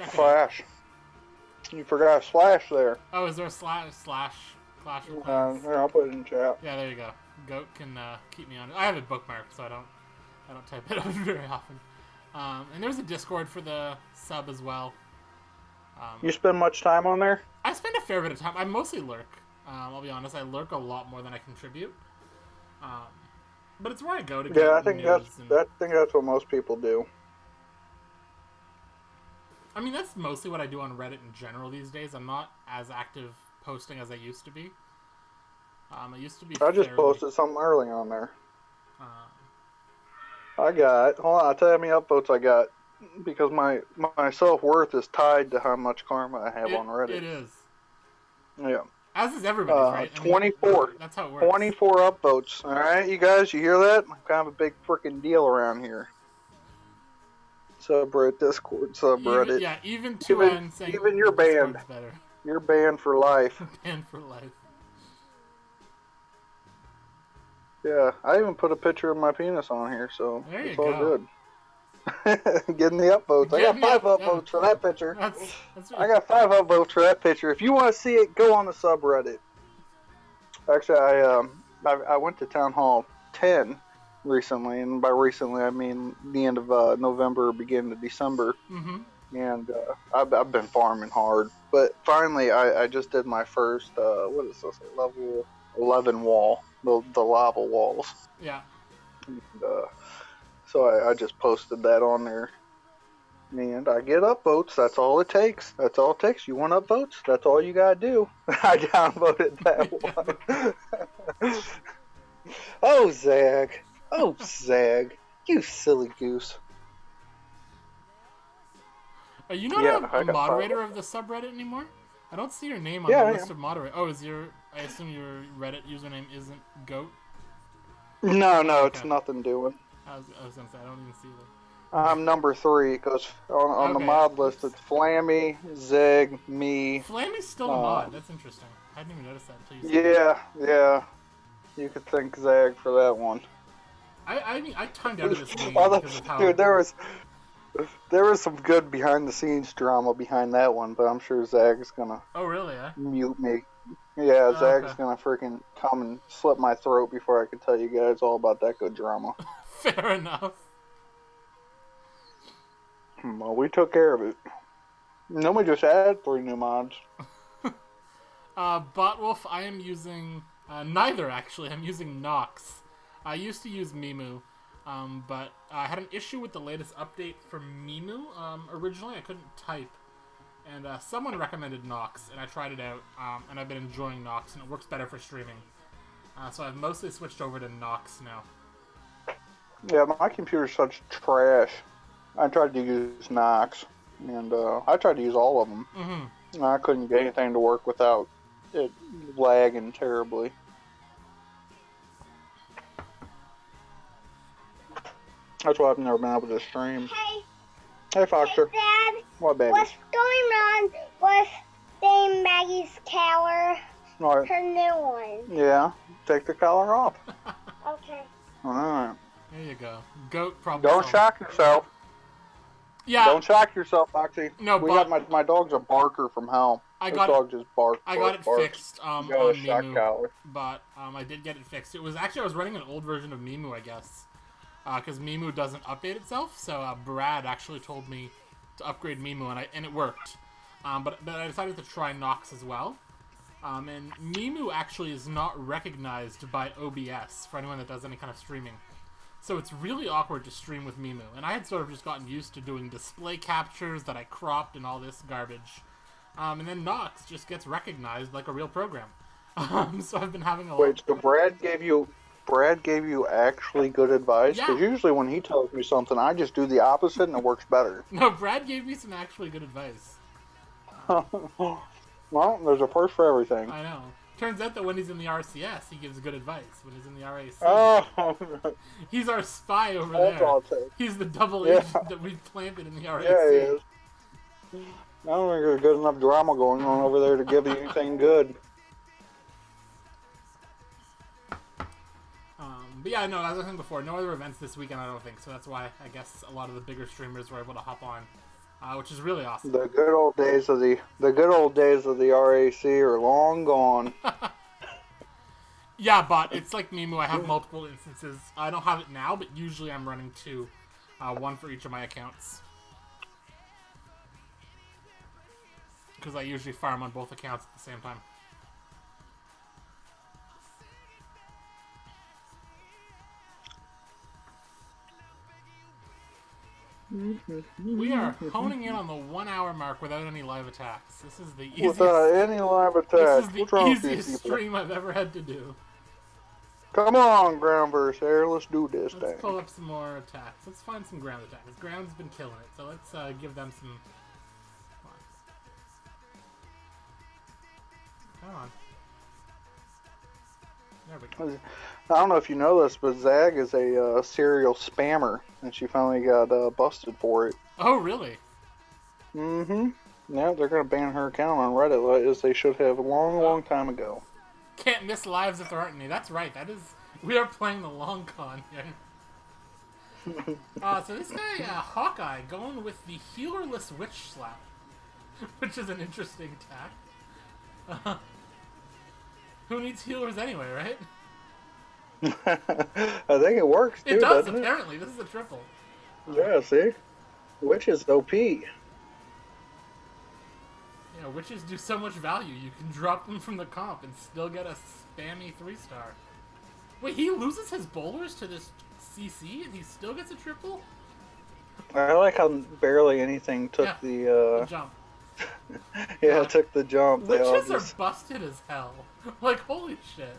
Slash. You forgot a slash there. Oh, is there a slash Clash of Clans? Here, I'll put it in chat. Yeah, there you go. Goat can keep me on it. I have it bookmarked, so I don't type it out very often. And there's a Discord for the sub as well. You spend much time on there? I spend a fair bit of time. I mostly lurk. I'll be honest. I lurk a lot more than I contribute. But it's where I go to get I think that's what most people do. I mean, that's mostly what I do on Reddit in general these days. I'm not as active posting as I used to be. I used to be. I just posted something early on there. Hold on, I'll tell you how many upvotes I got. Because my self-worth is tied to how much karma I have on Reddit. It is. Yeah. As is everybody's, right? 24. That's how it works. 24 upvotes. Alright, you guys, you hear that? I'm kind of a big freaking deal around here. Subreddit, Discord, subreddit. Even saying even you're banned. Better. You're banned for life. Banned for life. Yeah, I even put a picture of my penis on here, so it's all good. Getting the upvotes. I got 5 upvotes for that picture. That's I got 5 upvotes for that picture. If you want to see it, go on the subreddit. Actually, I went to Town Hall 10 recently, and by recently I mean the end of November, beginning of December. And I've been farming hard, but finally I just did my first what is this, level 11 wall, the lava walls. Yeah. And, so I just posted that on there, and I get upvotes. That's all it takes. That's all it takes. You want upvotes? That's all you gotta do. I downvoted that one. Oh, Zag. Oh, Zag. You silly goose. Are you not a moderator of the subreddit anymore? I don't see your name on the list of moderators. Oh, I assume your Reddit username isn't Goat? No, it's nothing doing. I was gonna say, I don't even see them. I'm number 3, because on the mod list it's Flammy, Zig, me. Flammy's still a mod. That's interesting. I didn't even notice that until you said that. Yeah. You could thank Zag for that one. I timed out of this game because of how... Dude, there was some good behind-the-scenes drama behind that one, but I'm sure Zag's gonna... Oh, really, mute me. Yeah, Zag's gonna freaking come and slit my throat before I can tell you guys all about that good drama. Fair enough. Well, we took care of it. Then we just added 3 new mods. Botwolf, I am using... neither, actually. I'm using Nox. I used to use Mimu, but I had an issue with the latest update for Mimu. Originally, I couldn't type. And someone recommended Nox, and I tried it out, and I've been enjoying Nox, and it works better for streaming. So I've mostly switched over to Nox now. Yeah, my computer's such trash. I tried to use Nox, and I tried to use all of them. I couldn't get anything to work without it lagging terribly. That's why I've never been able to stream. Hey, Foxter. Hey, Dad. What, baby? What's going on with Dame Maggie's collar? Right. Her new one. Yeah, take the collar off. Okay. Alright. There you go. Goat probably. Don't shock yourself. Yeah. Don't shock yourself, Foxy. No, we got my dog's a barker from hell. This dog just barks. I got it fixed on Mimu, but I did get it fixed. It was actually I was running an old version of Mimu, I guess, because Mimu doesn't update itself. So Brad actually told me to upgrade Mimu, and it worked. But I decided to try Nox as well. And Mimu actually is not recognized by OBS for anyone that does any kind of streaming. So it's really awkward to stream with Mimu. And I had sort of just gotten used to doing display captures that I cropped and all this garbage. And then Nox just gets recognized like a real program. So I've been having a lot. Wait, so Brad gave you actually good advice? Because usually when he tells me something, I just do the opposite and it works better. No, Brad gave me some actually good advice. Well, there's a first for everything. I know. Turns out that when he's in the RCS, he gives good advice. When he's in the RAC, he's our spy over there. He's the double agent that we've planted in the RAC. Yeah, he is. I don't think there's good enough drama going on over there to give you anything good. But yeah, no, as I was saying before, no other events this weekend, I don't think. So that's why I guess a lot of the bigger streamers were able to hop on, which is really awesome. The good old days of the RAC are long gone. Yeah, but it's like Mimu. I have multiple instances. I don't have it now, but usually I'm running two, one for each of my accounts. Because I usually farm on both accounts at the same time. We are honing in on the 1 hour mark without any live attacks. This is the easiest. Without any live attacks. This is the easiest stream I've ever had to do. Come on, ground versus air. Let's do this thing. Let's pull up some more attacks. Let's find some ground attacks. Ground's been killing it, so let's give them some. Come on. There we go. I don't know if you know this, but Zag is a serial spammer, and she finally got busted for it. Oh, really? Mm-hmm. Yeah, they're going to ban her account on Reddit, as they should have a long time ago. Can't miss lives if there aren't any. That's right. That is. We are playing the long con here. So this guy, Hawkeye, going with the healerless witch slap, which is an interesting attack. Who needs healers anyway, right? I think it works, too, It does, doesn't apparently. This is a triple. Yeah, see? Witches OP. Yeah, witches do so much value. You can drop them from the comp and still get a spammy 3-star. Wait, he loses his bowlers to this CC and he still gets a triple? I like how barely anything took the jump. Yeah, it took the jump. Witches are busted as hell. Like, holy shit.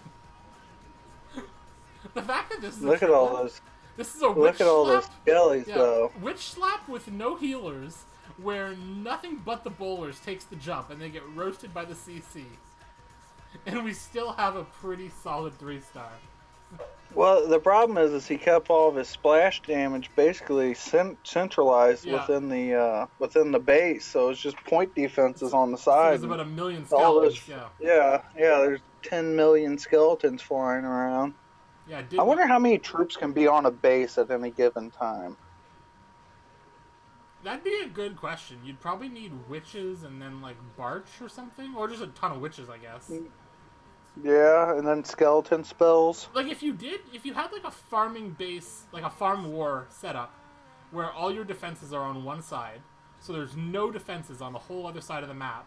The fact that this is look at all those. This is a witch look at all slap. those skellies, though. Witch slap with no healers, where nothing but the bowlers takes the jump, and they get roasted by the CC. And we still have a pretty solid 3-star. Well, the problem is he kept all of his splash damage basically centralized within the base, so it's just point defenses on the side. There's about 1 million skeletons. Yeah. There's 10 million skeletons flying around. Yeah, I wonder how many troops can be on a base at any given time. That'd be a good question. You'd probably need witches and then like Barch or something, or just a ton of witches, I guess. Yeah, and then skeleton spells. Like if you had like a farming base, like a farm war setup, where all your defenses are on one side, so there's no defenses on the whole other side of the map,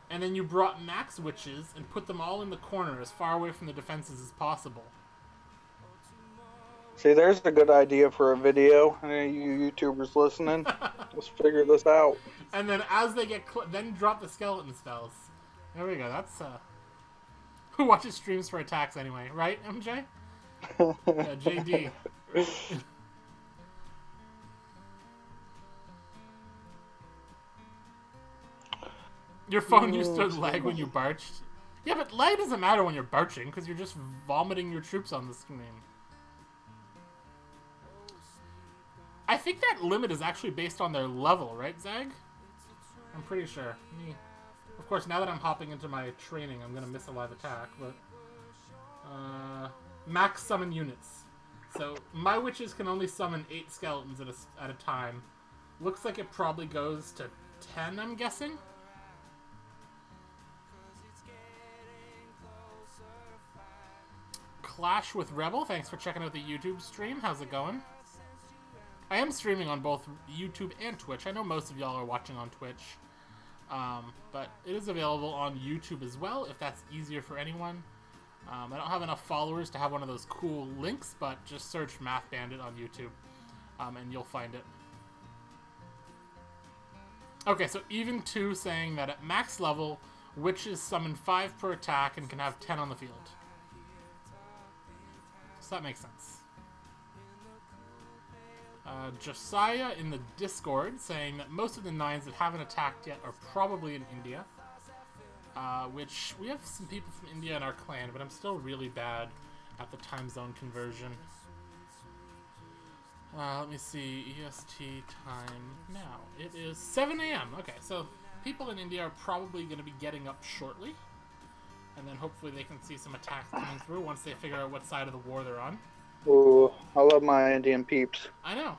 and then you brought max witches and put them all in the corner as far away from the defenses as possible. See, there's a good idea for a video. Any you YouTubers listening, let's figure this out. And then as they get then drop the skeleton spells. There we go. That's who watches streams for attacks anyway, right, MJ? Yeah, JD. Your phone used to lag when you barched. Yeah, but lag doesn't matter when you're barching because you're just vomiting your troops on the screen. I think that limit is actually based on their level, right, Zag? I'm pretty sure. Of course, now that I'm hopping into my training, I'm going to miss a live attack, but... max summon units. So, my witches can only summon 8 skeletons at a time, Looks like it probably goes to 10, I'm guessing. Clash with Rebel, thanks for checking out the YouTube stream. How's it going? I am streaming on both YouTube and Twitch. I know most of y'all are watching on Twitch. But it is available on YouTube as well, if that's easier for anyone. I don't have enough followers to have one of those cool links, but just search Math Bandit on YouTube, and you'll find it. Okay, so Even 2 saying that at max level, witches summon 5 per attack and can have 10 on the field. So that makes sense. Josiah in the Discord saying that most of the 9s that haven't attacked yet are probably in India. Which, we have some people from India in our clan, but I'm still really bad at the time zone conversion. Let me see, EST time now. It is 7 a.m. Okay, so people in India are probably going to be getting up shortly. And then hopefully they can see some attacks coming through once they figure out what side of the war they're on. Ooh, I love my Indian peeps. I know.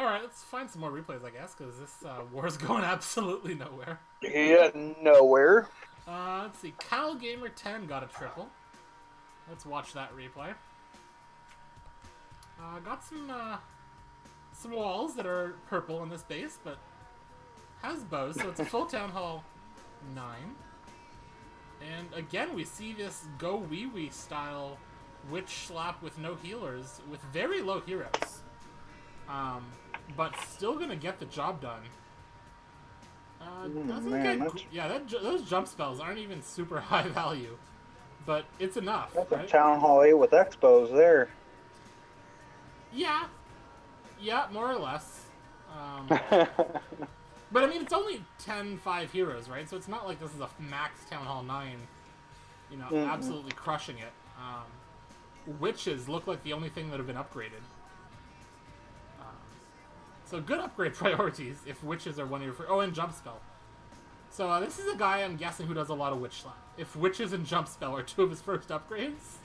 Alright, let's find some more replays, I guess, because this war's going absolutely nowhere. Yeah, nowhere. Let's see. CalGamer10 got a triple. Let's watch that replay. Got some walls that are purple on this base, but has bows, so it's a full Town Hall 9. And again, we see this Go Wee Wee style witch slap with no healers, with very low heroes. But still gonna get the job done. Those jump spells aren't even super high value, but it's enough. That's right? a Town Hall 8 with expos there. Yeah, more or less. But I mean, it's only 10-5 heroes, right? So it's not like this is a max Town Hall 9, you know, absolutely crushing it. Witches look like the only thing that have been upgraded. So good upgrade priorities if witches are one of your first... Oh, and jump spell. So this is a guy, I'm guessing, who does a lot of witch slap. If witches and jump spell are 2 of his first upgrades...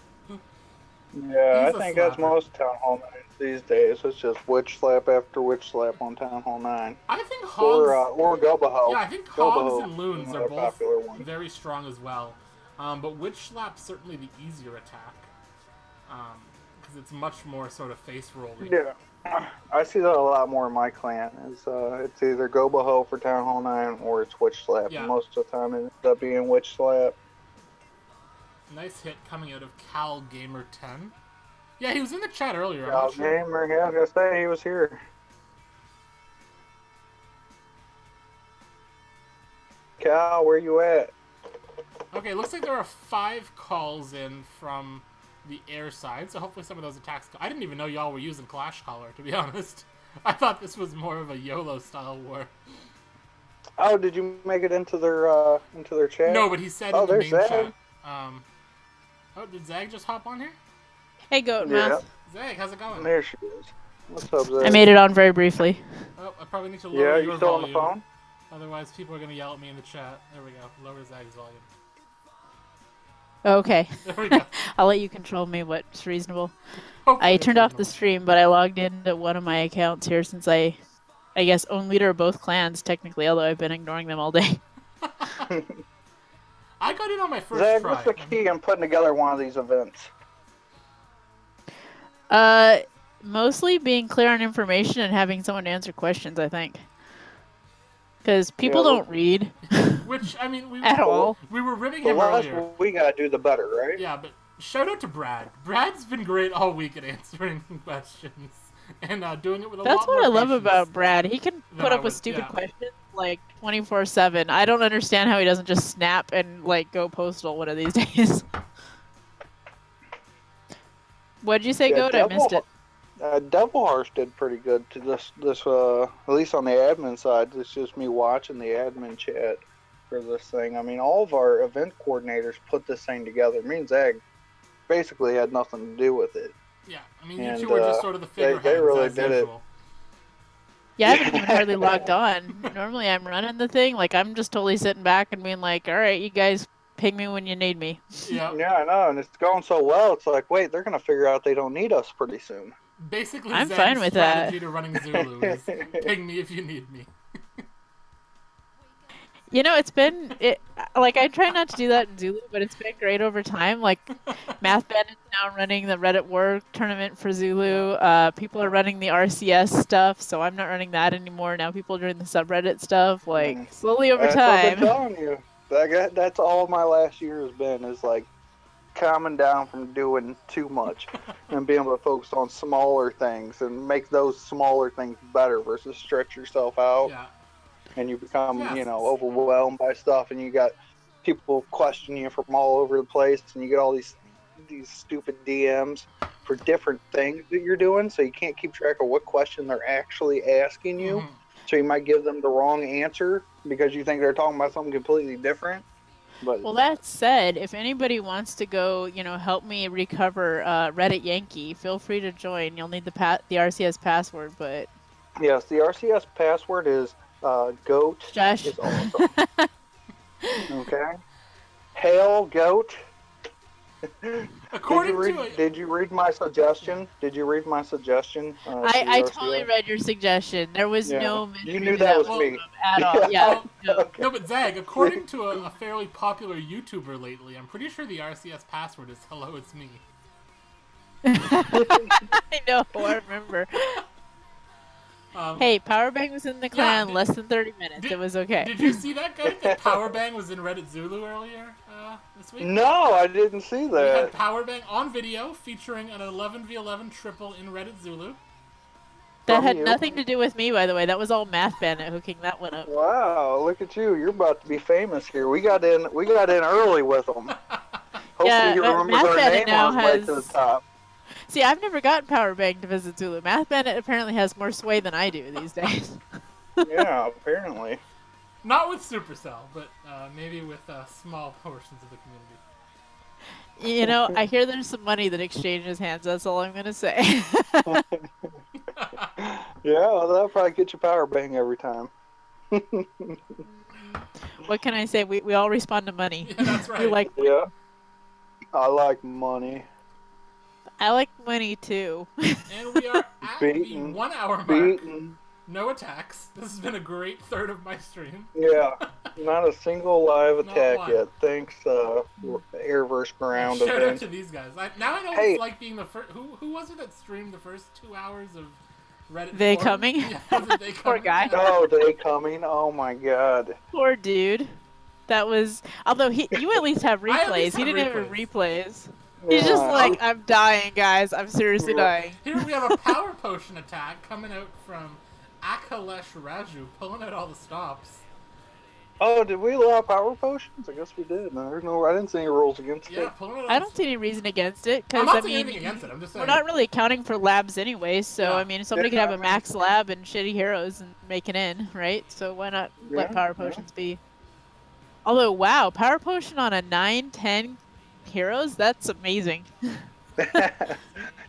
Yeah, I think that's most Town Hall 9s these days. It's just witch slap after witch slap on Town Hall 9. I think Hogs... Or Gobaho. Yeah, I think Hogs and Loons are both very strong as well. But witch slap's certainly the easier attack. Because it's much more sort of face rolling. Yeah. I see that a lot more in my clan. It's either Gobaho for Town Hall 9 or it's Witch Slap. Yeah. Most of the time it ends up being Witch Slap. Nice hit coming out of CalGamer10. Yeah, he was in the chat earlier. CalGamer, yeah, I was going to say he was here. Cal, where you at? Okay, looks like there are 5 calls in from the air side, so hopefully some of those attacks... I didn't even know y'all were using Clash Caller, to be honest. I thought this was more of a YOLO-style war. Oh, did you make it into their chat? No, but he said in the main chat. Oh, did Zag just hop on here? Hey, Goat Math. Zag, how's it going? There she is. What's up, Zag? I made it on very briefly. Oh, I probably need to lower your volume. Yeah, you still on the phone? Otherwise, people are going to yell at me in the chat. There we go. Lower Zag's volume. Okay. There we go. I'll let you control me what's reasonable. Hopefully I turned off the stream, but I logged into one of my accounts here since I guess, own leader of both clans, technically, although I've been ignoring them all day. I got in on my first Zach, try. what's the key in putting together one of these events? Mostly being clear on information and having someone to answer questions, I think. Because people don't read. Which, I mean, at all. We were ribbing him earlier. The less we gotta do, the better, right? Yeah, but shout out to Brad. Brad's been great all week at answering questions and doing it with a lot more That's what I love about Brad. He can put up with stupid questions like 24/7. I don't understand how he doesn't just snap and like go postal one of these days. What did you say, Goat? I missed it. Devil Harsh did pretty good to this at least on the admin side. It's just me watching the admin chat for this thing. I mean, all of our event coordinators put this thing together. Me and Zach basically had nothing to do with it. Yeah, I mean, you two were just sort of the figureheads. They really did it. Yeah, I haven't even hardly logged on. Normally I'm running the thing. Like, I'm just totally sitting back and being like, all right, you guys ping me when you need me. Yeah. Yeah, I know, and it's going so well. It's like, wait, they're going to figure out they don't need us pretty soon. Basically, I'm Zag's fine with strategy that. to running Zulu is ping me if you need me. You know, like I try not to do that in Zulu, but it's been great over time. Like Math Bandit's now running the Reddit War tournament for Zulu. People are running the RCS stuff, so I'm not running that anymore. Now people are doing the subreddit stuff. Like slowly over That's time. What I've been telling you. That's all my last year has been, is like calming down from doing too much and being able to focus on smaller things and make those smaller things better versus stretch yourself out. Yeah. And you become, overwhelmed by stuff, and you got people questioning you from all over the place, and you get all these stupid DMs for different things that you're doing, so you can't keep track of what question they're actually asking you. So you might give them the wrong answer because you think they're talking about something completely different. But well, that said, if anybody wants to go, help me recover Reddit Yankee, feel free to join. You'll need the RCS password, but yes, the RCS password is goat. Josh. Is awesome. Okay. Hail goat. Did you read my suggestion? I totally read your suggestion. There was no mystery. You knew that was me at all. Yeah. No, but Zag, according to a fairly popular YouTuber lately, I'm pretty sure the RCS password is "Hello, it's me." I know. I remember. Hey, Powerbang was in the clan less than 30 minutes. It was okay. Did you see that guy? That Powerbang was in Reddit Zulu earlier this week? No, I didn't see that. We had Powerbang on video featuring an 11v11 triple in Reddit Zulu. That had nothing to do with me, by the way. That was all Math Bandit hooking that one up. Wow, look at you. You're about to be famous here. We got in early with them. Hopefully he remembers our name on his way to the top. See, I've never gotten Powerbang to visit Zulu. Math Bandit apparently has more sway than I do these days. Yeah, apparently. Not with Supercell, but maybe with small portions of the community. I hear there's some money that exchanges hands. That's all I'm going to say. Yeah, well, that'll probably get you Powerbang every time. What can I say? We all respond to money. Yeah, that's right. Yeah. I like money. I like money too. And we are at the 1 hour mark. No attacks. This has been a great third of my stream. Yeah, not a single live attack yet. Thanks, Air vs. Ground event. Shout out to these guys. Now I know what it's like being the first. Who was it that streamed the first 2 hours of Reddit? They coming? Yeah, they Poor guy. Oh, they coming? Oh my god. Poor dude. That was. Although you at least have replays. He didn't have replays. He's just like, I'm dying, guys. I'm seriously dying. Here we have a power potion attack coming out from Akalesh Raju, pulling out all the stops. Oh, did we allow power potions? I guess we did. I didn't see any rules against it. I don't see any reason against it. I'm not saying anything against it. I'm just saying. We're not really accounting for labs anyway, so I mean, somebody could have a max lab and shitty heroes and make it in, right? So why not let power potions be? Although, wow, power potion on a 9-10 heroes? That's amazing.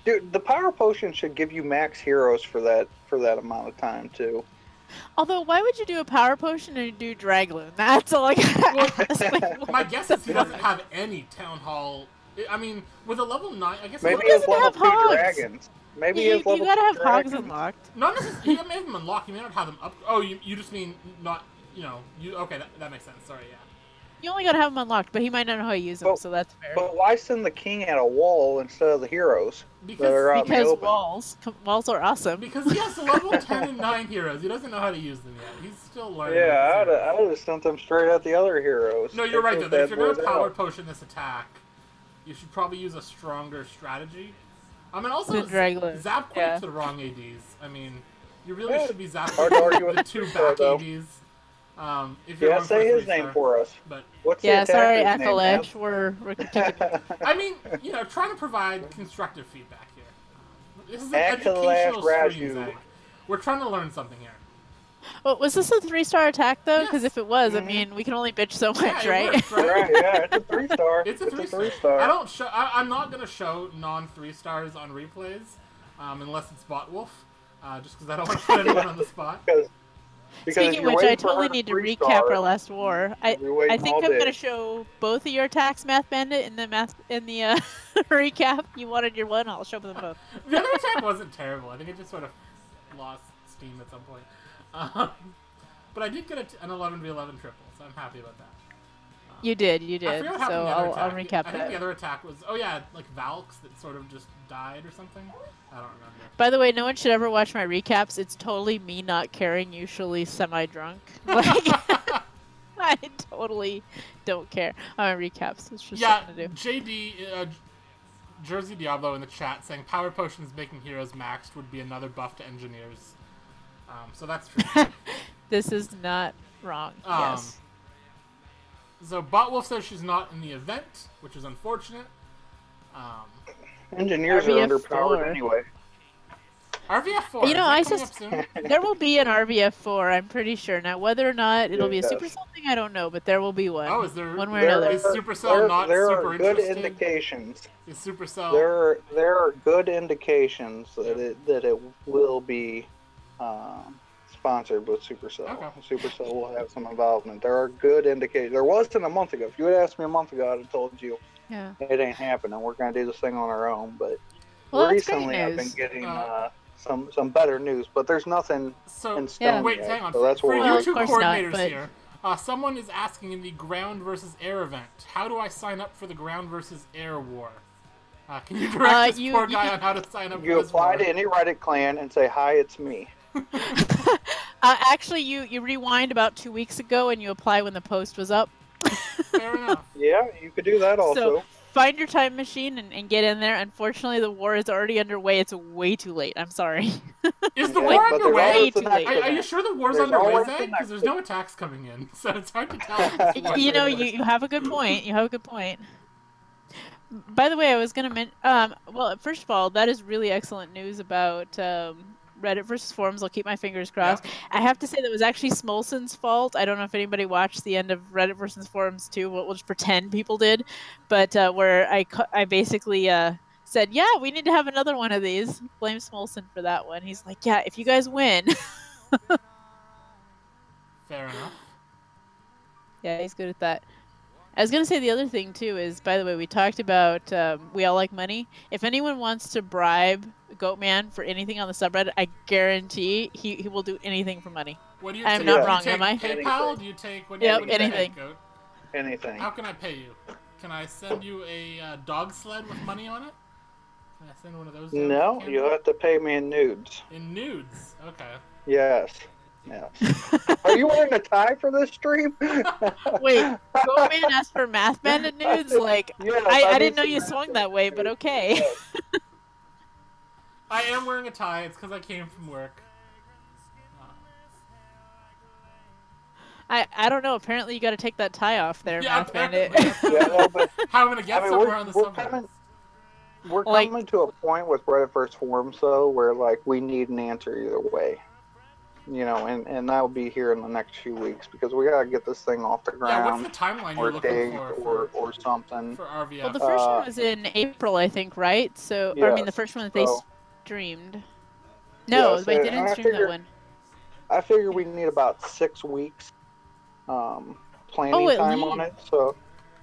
Dude, the power potion should give you max heroes for that amount of time too. Although, why would you do a power potion and do Dragloon? That's all I got. My guess is he doesn't have any town hall. I mean, with a level 9, I guess maybe he has level 2 dragons. Maybe you gotta have hogs unlocked. Not necessarily. He may have them unlocked. You may not have them up. Oh, you just mean not. Okay, that makes sense. Sorry, yeah. You only gotta have them unlocked, but he might not know how to use them, so that's fair. But why send the king at a wall instead of the heroes? Because walls are awesome. Because he has level 10 and 9 heroes. He doesn't know how to use them yet. He's still learning. Yeah, I would have sent them straight at the other heroes. No, you're right, though. If you're going to power potion this attack, you should probably use a stronger strategy. I mean, also, zap quick to the wrong ADs. I mean, you really should be zapping the 2 back ADs. If you're say his name for us. But what's sorry, Akalesh. We're I mean, trying to provide constructive feedback here. This is an educational stream, Zach. We're trying to learn something here. Well, was this a 3-star attack though? Because if it was, I mean, we can only bitch so much, right? Works, right? Right, yeah, it's a 3-star. It's a 3-star. I'm not gonna show non-3 stars on replays, unless it's Bot Wolf, just because I don't want to put anyone on the spot. Speaking of which, I totally need to recap our last war. I think I'm gonna show both of your attacks, Math Bandit, in the recap. You wanted your one, I'll show them both. The other attack wasn't terrible. I think it just sort of lost steam at some point. But I did get an 11v11 triple, so I'm happy about that. You did. I forgot what happened So I'll recap that. I think the other attack was, like Valks that sort of just died or something. I don't remember. By the way, no one should ever watch my recaps. It's totally me not caring, usually semi-drunk. Like, I totally don't care. On my recaps, it's just something to do. JD, Jersey Diablo in the chat saying power potions making heroes maxed would be another buff to engineers. So that's true. This is not wrong. Yes. So Botwolf says she's not in the event, which is unfortunate. Engineers are underpowered anyway. RVF4. You know, I just there will be an RVF4. I'm pretty sure. Now, whether or not it'll be a Supercell thing, I don't know, but there will be one. Oh, is there one way or another? Is Supercell not super interested? There are good indications. Is Supercell? There are good indications that it will be sponsored with Supercell. Okay. Supercell will have some involvement. There are good indicators. There wasn't a month ago. If you had asked me a month ago, I'd have told you it ain't happening. We're going to do this thing on our own. But recently I've been getting some better news. But there's nothing in stone wait, yet. Hang on. So that's for what you two coordinators here, someone is asking in the ground versus air event, how do I sign up for the ground versus air war? Can you direct this poor guy on how to sign up for this war? You apply to any Reddit clan and say, hi, it's me. Actually, you rewind about 2 weeks ago and you apply when the post was up. Fair enough. Yeah, you could do that also. So find your time machine and get in there. Unfortunately, the war is already underway. It's way too late. I'm sorry. Is the war underway? Are you sure the war's underway, Zach? Because there's no attacks coming in, so it's hard to tell. You have a good point. You have a good point. By the way, I was going to mention... well, first of all, that is really excellent news about... Reddit versus forums. I'll keep my fingers crossed. Yeah. I have to say that was actually Smolson's fault. I don't know if anybody watched the end of Reddit versus forums too. We'll just pretend people did, but where I basically said, yeah, we need to have another one of these. Blame Smolson for that one. He's like, yeah, if you guys win. Fair enough. Yeah, he's good at that. I was going to say the other thing, too, is, by the way, we talked about we all like money. If anyone wants to bribe Goatman for anything on the subreddit, I guarantee he will do anything for money. What do you I'm not wrong, am I? PayPal? Do you take... What yep, do you anything. Take, Goat? Anything. How can I pay you? Can I send you a dog sled with money on it? Can I send one of those? No, you'll have to pay me in nudes. In nudes? Okay. Yes. Yes. Are you wearing a tie for this stream? Wait, Goatman asked for Math Bandit nudes? Like, yes, I didn't know you swung that way, but okay. Yes. I am wearing a tie. It's because I came from work. I don't know. Apparently, you got to take that tie off there, Math Bandit. How am I going to get somewhere on the subreddit? We're coming to a point with Reddit versus forums, though, where we need an answer either way. You know, and that'll be here in the next few weeks because we gotta get this thing off the ground. Yeah, what's the timeline you're looking for? Or something. For RVF. Well, the first one was in April, I think, right? So, yes, I mean, the first one that they streamed. No, yes, they didn't stream that one. I figure we need about 6 weeks planning time on it. So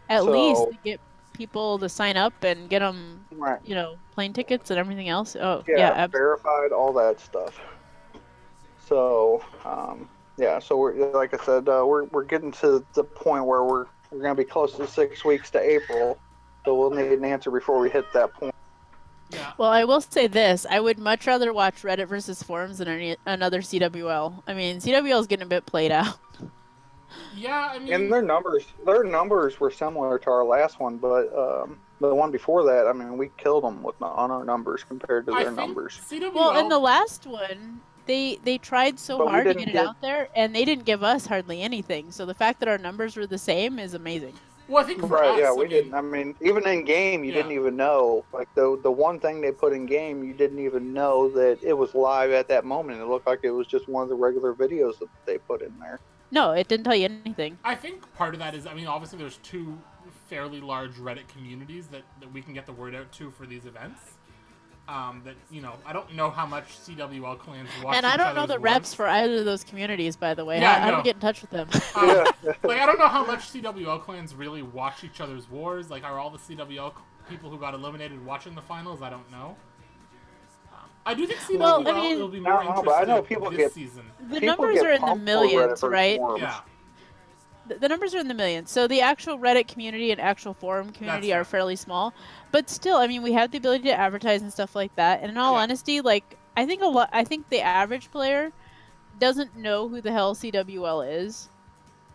at least to get people to sign up and get them, you know, plane tickets and everything else. Oh, yeah, verified, all that stuff. So, so we're, like I said, we're getting to the point where we're going to be close to 6 weeks to April, so we'll need an answer before we hit that point. Yeah. Well, I will say this. I would much rather watch Reddit versus forums than another CWL. I mean, CWL is getting a bit played out. Yeah, I mean... And their numbers were similar to our last one, but the one before that, I mean, we killed them on our numbers compared to their numbers. CWL... Well, in the last one... They tried so hard to get it out there, and they didn't give us hardly anything. So the fact that our numbers were the same is amazing. Well, I think for us, we didn't. I mean, even in game, you didn't even know. Like the one thing they put in game, you didn't even know that it was live at that moment. It looked like it was just one of the regular videos that they put in there. No, it didn't tell you anything. I think part of that is, I mean, obviously there's two fairly large Reddit communities that we can get the word out to for these events. That I don't know how much CWL clans watch. And I don't know the reps for either of those communities, by the way. How do we get in touch with them? Like I don't know how much CWL clans really watch each other's wars. Like, are all the CWL people who got eliminated watching the finals? I don't know. I do think CWL will be more interested I know people this season. The numbers are in the millions, right? Yeah. The numbers are in the millions. So the actual Reddit community and actual forum community are fairly small. But still, I mean, we have the ability to advertise and stuff like that. And in all honesty, like, I think the average player doesn't know who the hell CWL is.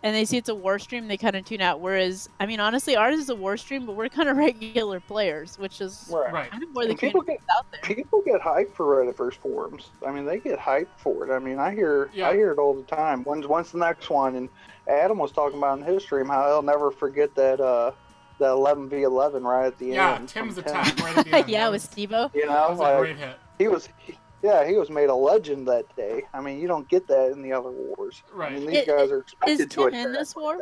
And they see it's a war stream, they kind of tune out. Whereas, I mean, honestly, ours is a war stream, but we're kind of regular players, which is kind of more the community out there. People get hyped for Reddit versus forums. I mean, they get hyped for it. I mean, I hear it all the time. When's the next one? And Adam was talking about in his stream how he'll never forget that 11v11 right at the end. Yeah, Tim's attack right at the end. Yeah, with Steve-O. You know, that was a great hit. He was made a legend that day. I mean, you don't get that in the other wars. Right. I mean, these guys are expected to. Is Tim in this war?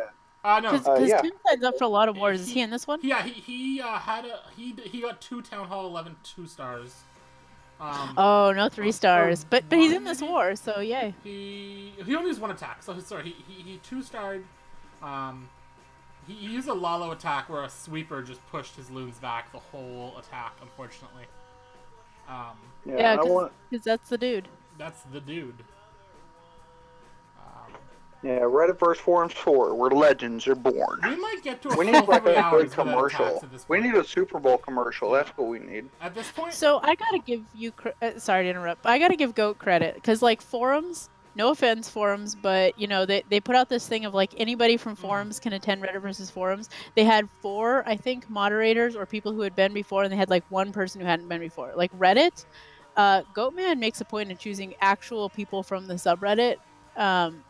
No. Because Tim signs up for a lot of wars. Is he in this one? Yeah, he got 2 Town Hall 11 2-stars. No 3 stars. But he's in this war, so yay. He only has 1 attack. So sorry, he 2-starred. He used a Lalo attack where a sweeper just pushed his loons back the whole attack, unfortunately. Yeah, because that's the dude. That's the dude. Reddit versus Forums 4, where legends are born. We might get to a We need like a good commercial. We need a Super Bowl commercial. That's what we need. At this point. So I gotta give you, sorry to interrupt, but I gotta give Goat credit because like forums. No offense, forums, but they put out this thing of like anybody from forums can attend Reddit versus forums. They had 4, I think, moderators or people who had been before, and they had like 1 person who hadn't been before. Like Reddit, Goatman makes a point of choosing actual people from the subreddit.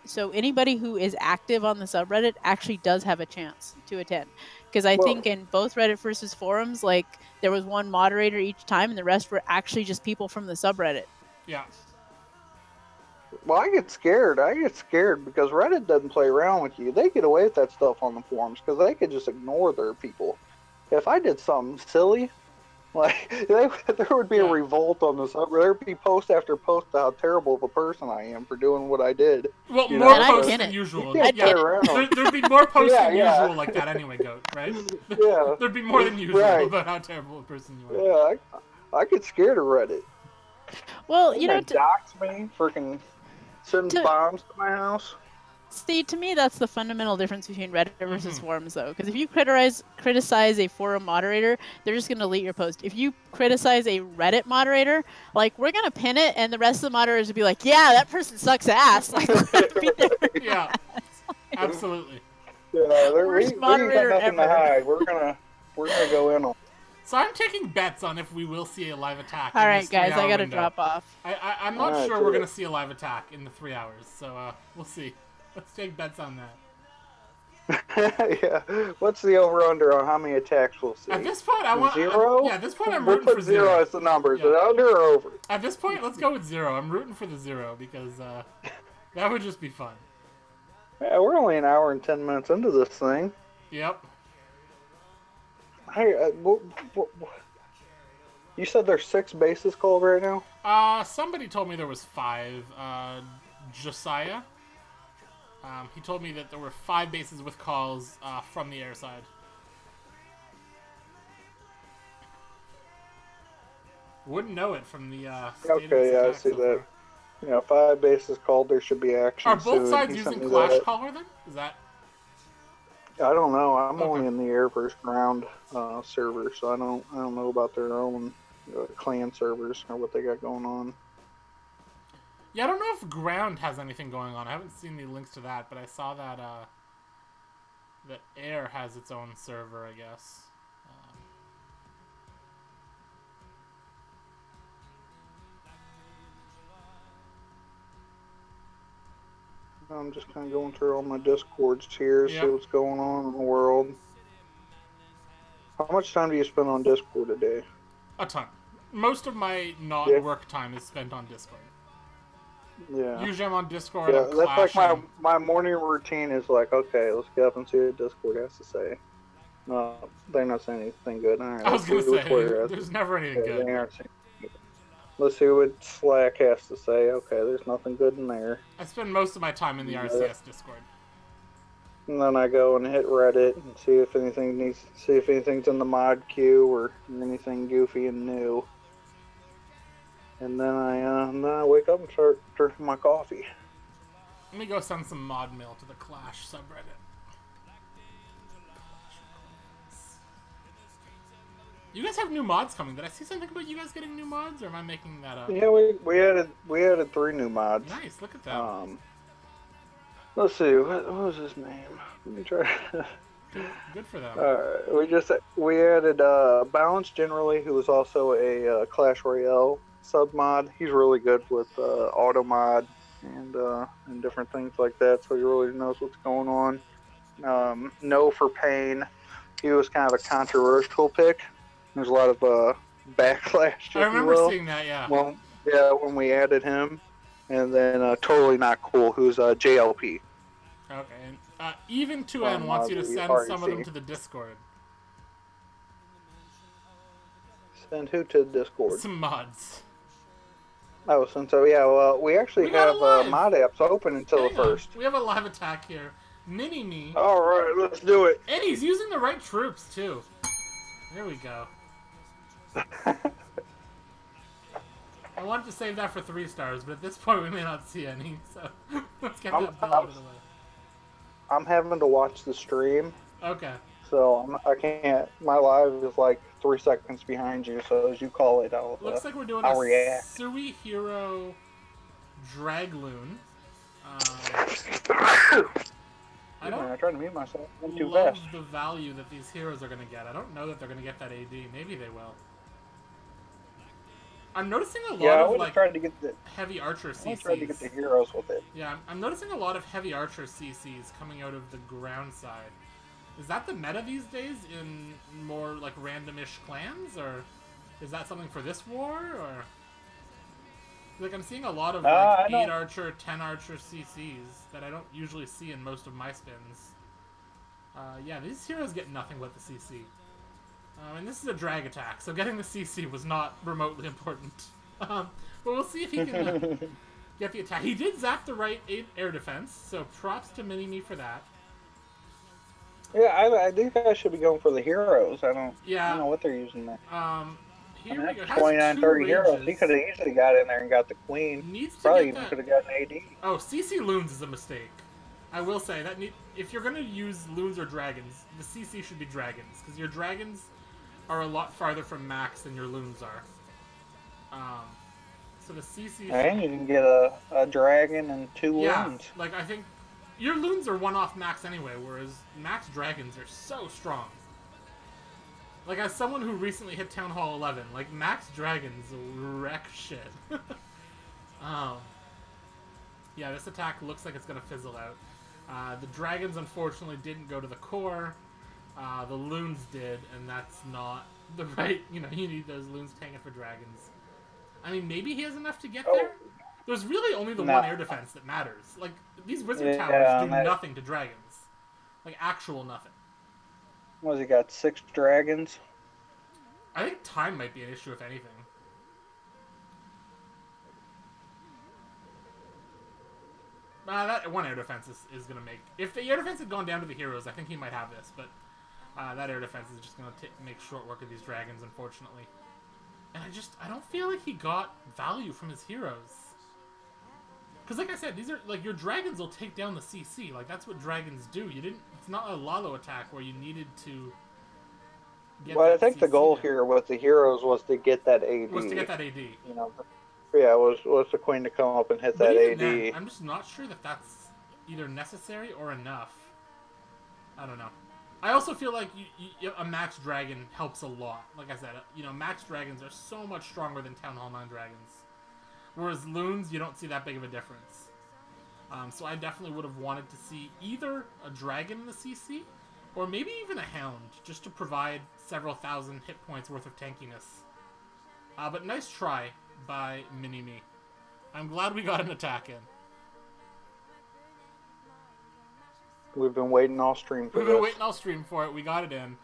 So anybody who is active on the subreddit actually does have a chance to attend. Because I think in both Reddit versus forums, like there was 1 moderator each time, and the rest were actually just people from the subreddit. Yeah. Well, I get scared because Reddit doesn't play around with you. They get away with that stuff on the forums because they could just ignore their people. If I did something silly, like there would be a revolt on the subreddit. There would be post after post how terrible of a person I am for doing what I did. Well, more posts than usual. There'd be more posts than usual like that anyway, Goat, right? Yeah. There'd be more than usual about how terrible a person you are. Yeah, I get scared of Reddit. Well, dox me, freaking sending bombs to my house. See, to me, that's the fundamental difference between Reddit versus forums, though. Because if you criticize a forum moderator, they're just going to delete your post. If you criticize a Reddit moderator, like, we're going to pin it, and the rest of the moderators will be like, yeah, that person sucks ass. Like, yeah, absolutely. Yeah, we ain't got nothing to hide. We're gonna go in on. So I'm taking bets on if we will see a live attack. All right, guys, I gotta drop off. I'm not sure we're gonna see a live attack in the 3 hours, so we'll see. Let's take bets on that. Yeah. What's the over/under on how many attacks we'll see? At this point, I want 0. At this point, I'm rooting for 0. 0 as the number. Is it under or over? At this point, let's go with 0. I'm rooting for the 0 because that would just be fun. Yeah, we're only an hour and 10 minutes into this thing. Yep. Hey, you said there's 6 bases called right now? Somebody told me there was 5. Josiah. He told me that there were 5 bases with calls from the air side. Wouldn't know it from the okay, yeah, I see that. Yeah, 5 bases called. There should be action. Are both sides using Clash Caller then? Is that? I don't know. I'm only in the air versus ground server, so I don't know about their own clan servers or what they got going on. Yeah, I don't know if ground has anything going on. I haven't seen the links to that, but I saw that that air has its own server, I guess. I'm just kind of going through all my Discords here, see what's going on in the world. How much time do you spend on Discord a day? A ton. Most of my not-work time is spent on Discord. Yeah. Usually I'm on Discord. Yeah, that's like my morning routine is like, okay, let's get up and see what Discord has to say. No, they're not saying anything good. All right, I was going to say, there's never anything good. They aren't saying anything. Let's see what Slack has to say. Okay, there's nothing good in there. I spend most of my time in the RCS Discord. And then I go and hit Reddit and see if anything's in the mod queue or anything goofy and new. And then I wake up and start drinking my coffee. Let me go send some mod mail to the Clash subreddit. You guys have new mods coming. Did I see something about you guys getting new mods, or am I making that up? Yeah, we added 3 new mods. Nice, look at that. Let's see, what was his name? Let me try. Good for them. We added Balance Generally, who is also a Clash Royale sub mod. He's really good with auto mod and different things like that, so he really knows what's going on. No for Pain. He was kind of a controversial pick. There's a lot of backlash. I remember seeing that, yeah. Well, yeah, when we added him. And then Totally Not Cool, who's JLP. Okay, and Even 2N wants you to send some of them to the Discord. Send who to the Discord? Some mods. Oh, yeah, well, we actually have mod apps open until the 1st. We have a live attack here. Mini-Me. Alright, let's do it. And he's using the right troops, too. There we go. I wanted to save that for 3 stars, but at this point we may not see any, so let's get that build out of the way. I'm having to watch the stream. Okay. So I can't. My live is like 3 seconds behind you, so as you call it, Looks like we're doing I'll react. Sui Hero Dragloon. I don't. I'm trying to mute myself. I'm too love fast. the value that these heroes are going to get. I don't know that they're going to get that AD. Maybe they will. I'm noticing a lot of like tried to get the heavy archer CCs. I tried to get the heroes with it. Yeah, I'm noticing a lot of heavy archer CCs coming out of the ground side. Is that the meta these days in more like randomish clans, or is that something for this war? Or like I'm seeing a lot of like 8 archer, 10 archer CCs that I don't usually see in most of my spins. Yeah, these heroes get nothing but the CC. And this is a drag attack, so getting the CC was not remotely important. But we'll see if he can get the attack. He did zap the right air defense, so props to Mini-Me for that. Yeah, I think I should be going for the heroes. I don't know what they're using there. Here we go. 29, 30 heroes. He could have easily got in there and got the queen. Probably even could have gotten AD. Oh, CC Loons is a mistake. I will say that if you're going to use Loons or Dragons, the CC should be Dragons, because your Dragons are a lot farther from max than your Loons are. So the CC... And you can get a Dragon and 2 Loons. Like I think your Loons are one-off max anyway, whereas max Dragons are so strong. Like, as someone who recently hit Town Hall 11, like, max Dragons wreck shit. Yeah, this attack looks like it's going to fizzle out. The Dragons, unfortunately, didn't go to the core. The Loons did, and that's not the right... You know, you need those Loons tanking for Dragons. I mean, maybe he has enough to get there? There's really only the one air defense that matters. Like, these Wizard Towers do nothing to Dragons. Like, actual nothing. What has he got, 6 dragons? I think time might be an issue, if anything. That one air defense is going to make... If the air defense had gone down to the heroes, I think he might have this, but that air defense is just going to make short work of these dragons, unfortunately. And I don't feel like he got value from his heroes. Because like I said, these are, like, your dragons will take down the CC. Like, that's what dragons do. It's not a Lalo attack where you needed to get I think CC the goal down. here with the heroes was to get that AD. Was to get that AD. You know, yeah, was the queen to come up and hit that AD. Then, I'm just not sure that that's either necessary or enough. I don't know. I also feel like a max dragon helps a lot. Like I said, you know, max dragons are so much stronger than Town Hall 9 dragons. Whereas Loons, you don't see that big of a difference. So I definitely would have wanted to see either a dragon in the CC, or maybe even a hound, just to provide several thousand hit points worth of tankiness. But nice try by Mini-Me. I'm glad we got an attack in. We've been waiting all stream for this. We've been waiting all stream for it. We got it in.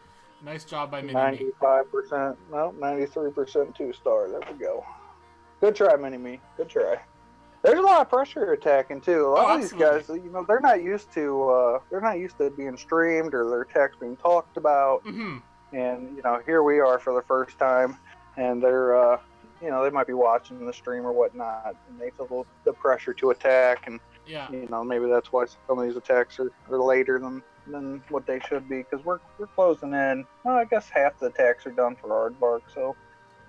Nice job by Mini-Me. 95%, no, 93% 2-star. There we go. Good try, Mini-Me. Good try. There's a lot of pressure attacking too. A lot of these guys, you know, they're not used to being streamed or their attacks being talked about. Mm-hmm. And you know, here we are for the first time, and they're you know, they might be watching the stream or whatnot, and they feel the pressure to attack, and you know, maybe that's why some of these attacks are later than what they should be, because we're closing in. Well, I guess half the attacks are done for Aardvark, so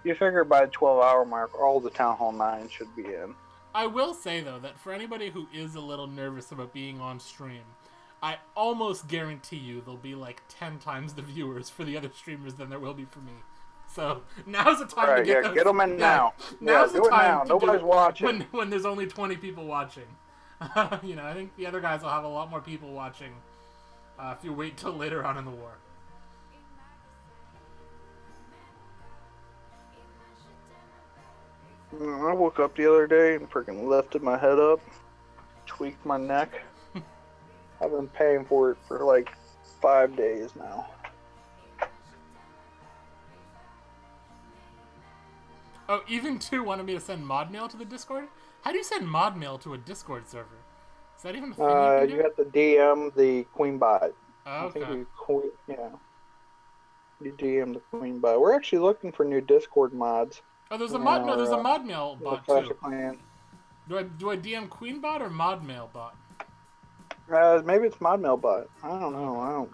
you figure by the 12-hour mark, all the Town Hall 9 should be in. I will say, though, that for anybody who is a little nervous about being on stream, I almost guarantee you there'll be like 10 times the viewers for the other streamers than there will be for me. So now's the time to get those. Get them in now. Now's the time. Nobody's watching. When there's only 20 people watching. You know, I think the other guys will have a lot more people watching if you wait till later on in the war. I woke up the other day and freaking lifted my head up, tweaked my neck. I've been paying for it for like 5 days now. Oh, even 2 wanted me to send mod mail to the Discord? How do you send mod mail to a Discord server? Is that even a thing you have to DM the Queen bot. Oh, okay. I think you DM the Queen bot. We're actually looking for new Discord mods. Oh, there's a mod. No, there's a mod mail bot too. Clan. Do I DM Queen bot or mod mail bot? Maybe it's mod mail bot. I don't know.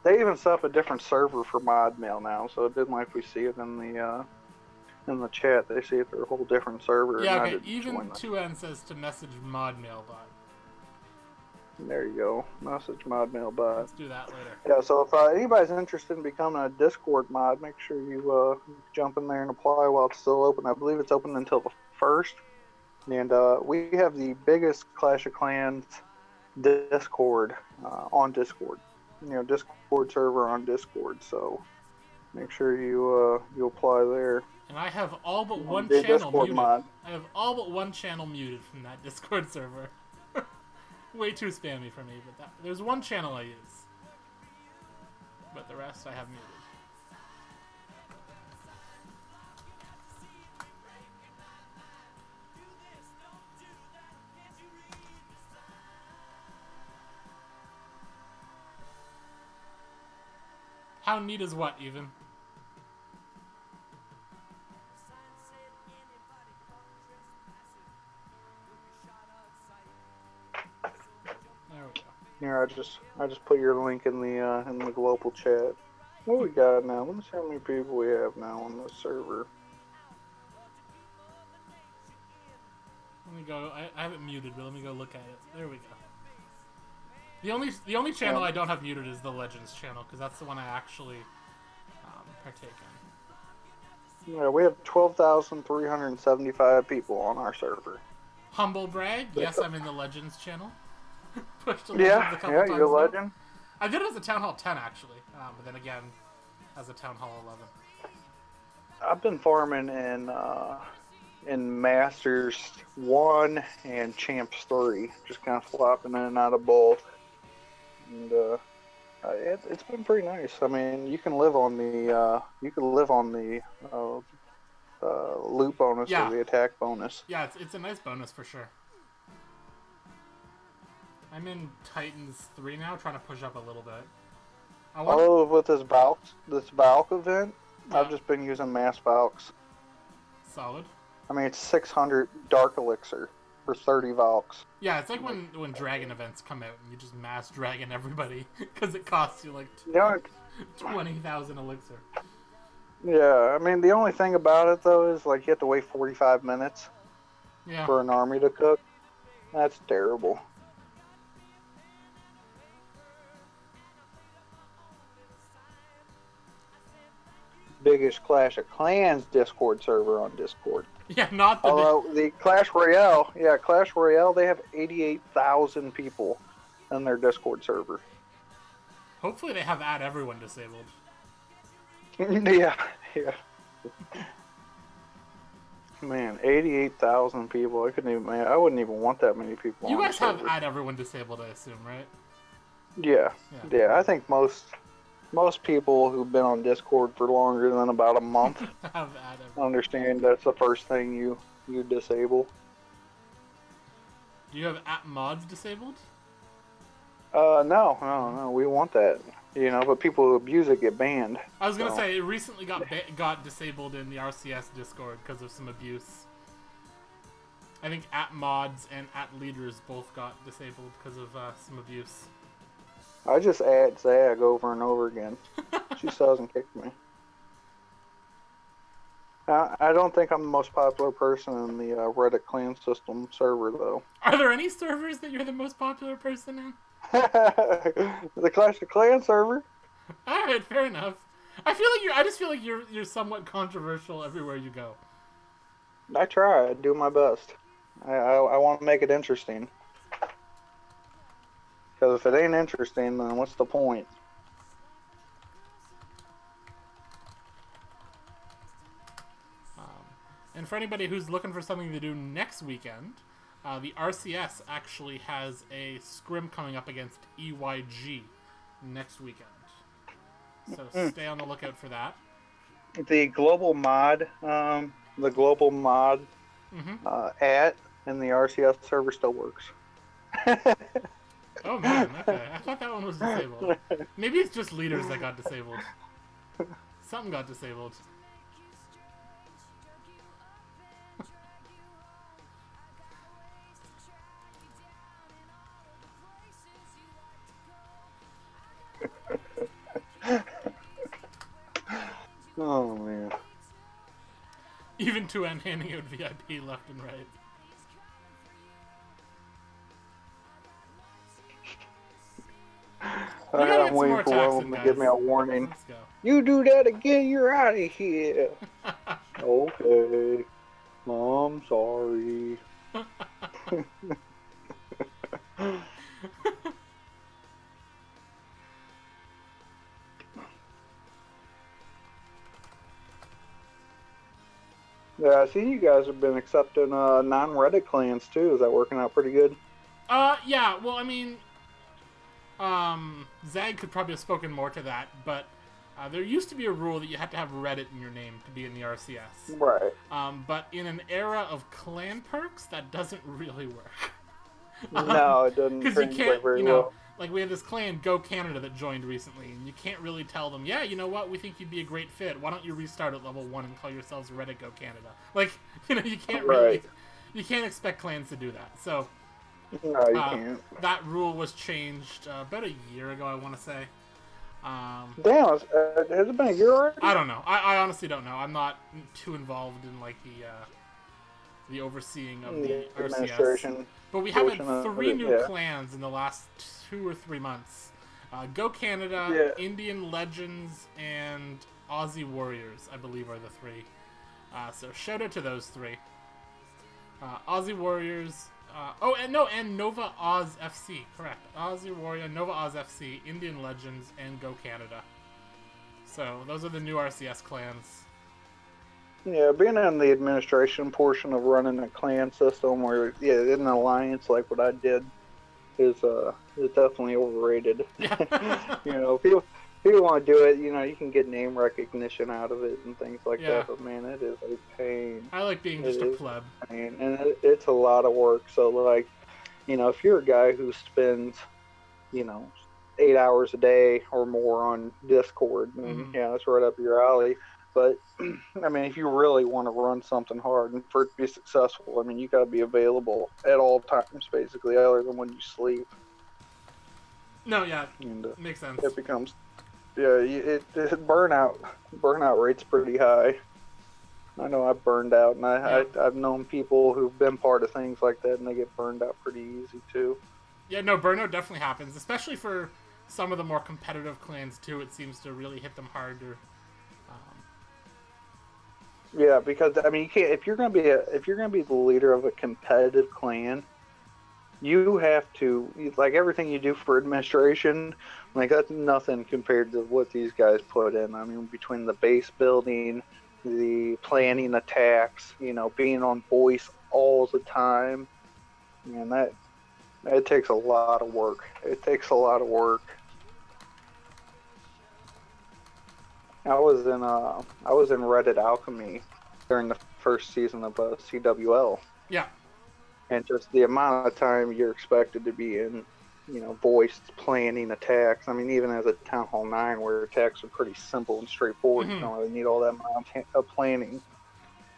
They even set up a different server for mod mail now, so it didn't like we see it in the chat. They see it through a whole different server. Yeah, okay. Even 2N says to message mod mail bot. There you go. Message mod mail bot. Let's do that later. Yeah, so if anybody's interested in becoming a Discord mod, make sure you jump in there and apply while it's still open. I believe it's open until the 1st. And we have the biggest Clash of Clans Discord on Discord. You know, Discord server on Discord. So make sure you apply there. And I have all but one channel Discord muted. Mod. I have all but one channel muted from that Discord server. Way too spammy for me, but there's one channel I use. But the rest I have muted. How neat is what, even? Here, I just put your link in the global chat. What we got now? Let me see how many people we have now on this server. Let me go. I have it muted, but let me go look at it. There we go. The only channel I don't have muted is the Legends channel, because that's the one I actually partake in. Yeah, we have 12,375 people on our server. Humble brag. Yes, I'm in the Legends channel. Pushed a yeah, times you're a legend. I did it as a Town Hall 10 actually, but then again, as a Town Hall 11. I've been farming in Masters 1 and Champs 3, just kind of flopping in and out of both. And it's been pretty nice. I mean, you can live on the loot bonus or the attack bonus. Yeah, it's a nice bonus for sure. I'm in Titans 3 now, trying to push up a little bit. With this Valk event, I've just been using mass Valks. Solid. I mean, it's 600 Dark Elixir for 30 Valks. Yeah, it's like when Dragon events come out and you just mass Dragon everybody because it costs you like 20,000 Elixir. Yeah, I mean, the only thing about it, though, is like you have to wait 45 minutes for an army to cook. That's terrible. Biggest Clash of Clans Discord server on Discord. Yeah, not the... Although the Clash Royale, they have 88,000 people in their Discord server. Hopefully they have add everyone disabled. yeah. Man, 88,000 people. I wouldn't even want that many people. You guys have add everyone disabled, I assume, right? Yeah. I think most people who've been on Discord for longer than about a month understand that's the first thing you you disable. Do you have @mods disabled? No. We want that. You know, but people who abuse it get banned. I was gonna say it recently got disabled in the RCS Discord because of some abuse. I think @mods and @leaders both got disabled because of some abuse. I just add Zag over and over again. She still hasn't kicked me. I don't think I'm the most popular person in the Reddit clan system server, though. Are there any servers that you're the most popular person in? The Clash of Clans server. All right, fair enough. I just feel like you're somewhat controversial everywhere you go. I try. I do my best. I want to make it interesting. Because if it ain't interesting, then what's the point? And for anybody who's looking for something to do next weekend, the RCS actually has a scrim coming up against EYG next weekend. So stay on the lookout for that. The global mod, in the RCS server still works. Oh man, okay. I thought that one was disabled. Maybe it's just leaders that got disabled. Something got disabled. Oh man. Even 2N handing out VIP left and right. I'm waiting for one of them to give me a warning. Let's go. You do that again, you're out of here. Okay. I'm sorry. Yeah, I see you guys have been accepting non-Reddit clans too. Is that working out pretty good? Yeah. Well, I mean, Zag could probably have spoken more to that, but there used to be a rule that you had to have Reddit in your name to be in the RCS. Right. But in an era of clan perks, that doesn't really work. No, it doesn't. Because you can't, well. Like we have this clan, Go Canada, that joined recently, and you can't really tell them, yeah, you know what, we think you'd be a great fit. Why don't you restart at level 1 and call yourselves Reddit Go Canada? Like, you can't really, you can't expect clans to do that. So, no, you can't. That rule was changed about a year ago, I want to say. Damn, has it been a year already? I don't know. I honestly don't know. I'm not too involved in like the overseeing of the RCS. But we have had 3 new clans in the last 2 or 3 months. Go Canada, Indian Legends, and Aussie Warriors, I believe, are the 3. So shout out to those 3. Aussie Warriors. And Nova Oz FC, correct. Aussie Warrior, Nova Oz FC, Indian Legends, and Go Canada. So those are the new RCS clans. Yeah, being in the administration portion of running a clan system where, in an alliance like what I did is definitely overrated. People want to do it, you can get name recognition out of it and things like that, but man, it is a pain. I like being just a pleb. And it's a lot of work, so like, if you're a guy who spends, 8 hours a day or more on Discord, then that's right up your alley. But, I mean, if you really want to run something hard and for it to be successful, I mean, you got to be available at all times, basically, other than when you sleep. No, yeah, makes sense. It becomes, burnout rate's pretty high. I know I've burned out, and I've known people who've been part of things like that, and they get burned out pretty easy, too. Yeah, no, burnout definitely happens, especially for some of the more competitive clans, too. It seems to really hit them harder. Yeah, because I mean, you can't if you're gonna be the leader of a competitive clan, you have to like everything you do for administration. Like that's nothing compared to what these guys put in. I mean, between the base building, the planning attacks, being on voice all the time, man, that takes a lot of work. It takes a lot of work. I was in Reddit Alchemy during the first season of CWL. Yeah. And just the amount of time you're expected to be in, voiced planning attacks. I mean, even as a Town Hall 9, where attacks are pretty simple and straightforward, you don't really need all that amount of planning.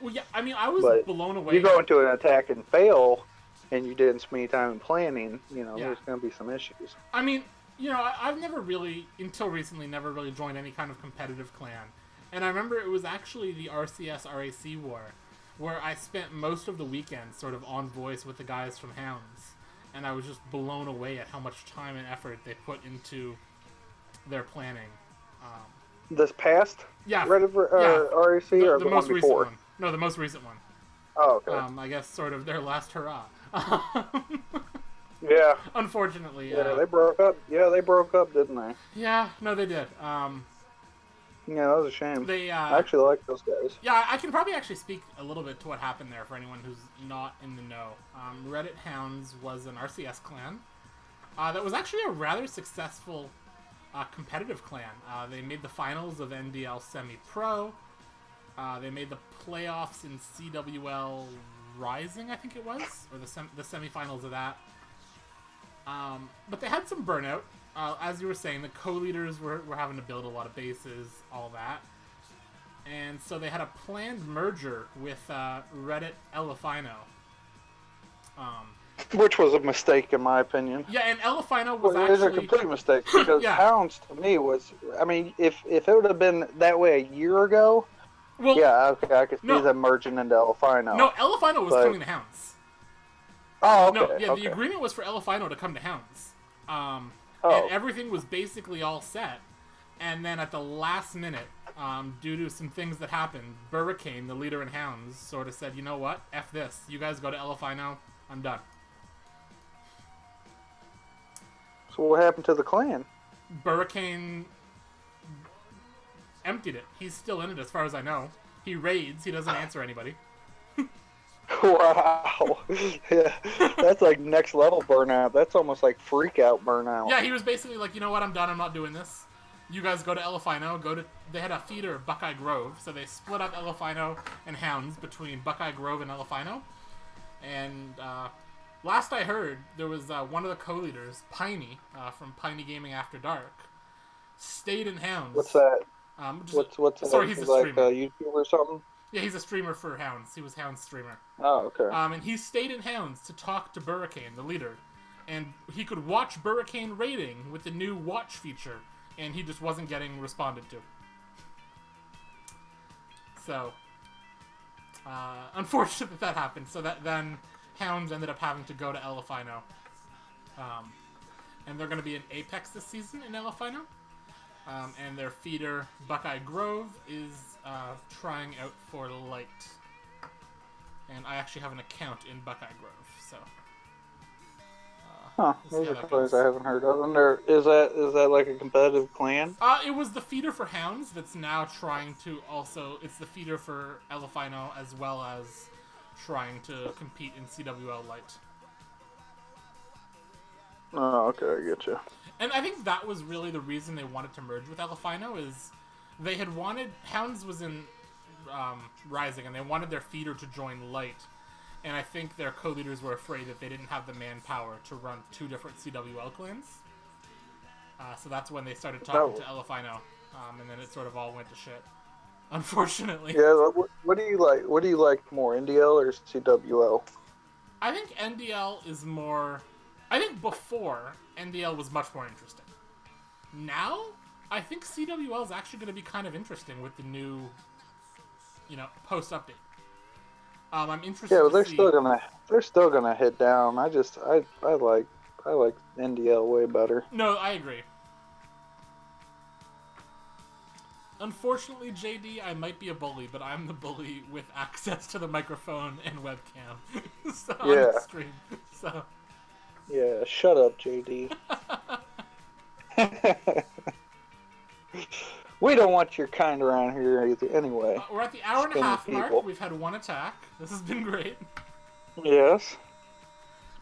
Well, yeah, I mean, I was blown away. You go into an attack and fail, and you didn't spend any time in planning, there's going to be some issues. I mean, I've never really, until recently, never really joined any kind of competitive clan. And I remember it was actually the RCS-RAC war, where I spent most of the weekend sort of on voice with the guys from Hounds. And I was just blown away at how much time and effort they put into their planning. This past? Yeah. RAC or the most one before? Recent one. No, the most recent one. Oh, okay. I guess sort of their last hurrah. Yeah. Unfortunately. Yeah, they broke up. Yeah, they broke up, didn't they? Yeah, no, they did. Yeah, that was a shame. I actually like those guys. Yeah, I can probably actually speak a little bit to what happened there for anyone who's not in the know. Reddit Hounds was an RCS clan that was actually a rather successful competitive clan. They made the finals of NDL Semi-Pro. They made the playoffs in CWL Rising, I think it was, or the semifinals of that. But they had some burnout. As you were saying, the co-leaders were having to build a lot of bases, all that. And so they had a planned merger with Reddit Elefino. Which was a mistake, in my opinion. Yeah, and Elefino was actually... It was a complete mistake, because Hounds, to me, was... I mean, if it would have been that way a year ago, I could see them merging into Elefino. No, Elefino was coming to Hounds. Oh, okay. No, the agreement was for Elefino to come to Hounds. And everything was basically all set. And then at the last minute, due to some things that happened, Hurricane, the leader in Hounds, sort of said, you know what? F this. You guys go to Elefino. I'm done. So what happened to the clan? Hurricane emptied it. He's still in it as far as I know. He raids. He doesn't answer anybody. Wow. Yeah, that's like next level burnout. That's almost like freak out burnout. Yeah, he was basically like, you know what, I'm done, I'm not doing this. You guys go to Elefino, they had a feeder of Buckeye Grove, so they split up Elefino and Hounds between Buckeye Grove and Elefino. And last I heard, there was one of the co-leaders, Piney, from Piney Gaming After Dark, stayed in Hounds. What's that? What's that? Sorry, he's a streamer. Like YouTube or something? Yeah, he's a streamer for Hounds. He was Hounds streamer. Oh, okay. And he stayed in Hounds to talk to Hurricane, the leader. And he could watch Hurricane raiding with the new watch feature, and he just wasn't getting responded to. So, unfortunate that happened. So then Hounds ended up having to go to Elefino. And they're going to be in Apex this season in Elefino. And their feeder, Buckeye Grove, is trying out for Light. And I actually have an account in Buckeye Grove, so... those are colors I haven't heard of. And is that like a competitive clan? It was the feeder for Hounds that's now trying to also... It's the feeder for Elefino as well as trying to compete in CWL Light. Oh, okay, I get you. And I think that was really the reason they wanted to merge with Elefino, is they had wanted... Hounds was in Rising, and they wanted their feeder to join Light. And I think their co-leaders were afraid that they didn't have the manpower to run two different CWL clans. So that's when they started talking to Elefino, and then it sort of all went to shit. Unfortunately. Yeah, what do you like? What do you like more, NDL or CWL? I think NDL is more... I think before, NDL was much more interesting. Now, I think CWL is actually going to be kind of interesting with the new, post-update. I'm interested. Yeah, but they're still gonna hit down. I like NDL way better. No, I agree. Unfortunately, JD, I might be a bully, but I'm the bully with access to the microphone and webcam. On the stream. So. Yeah, shut up, JD. We don't want your kind around here either, anyway. We're at the hour and a half mark. We've had one attack. This has been great. Yes.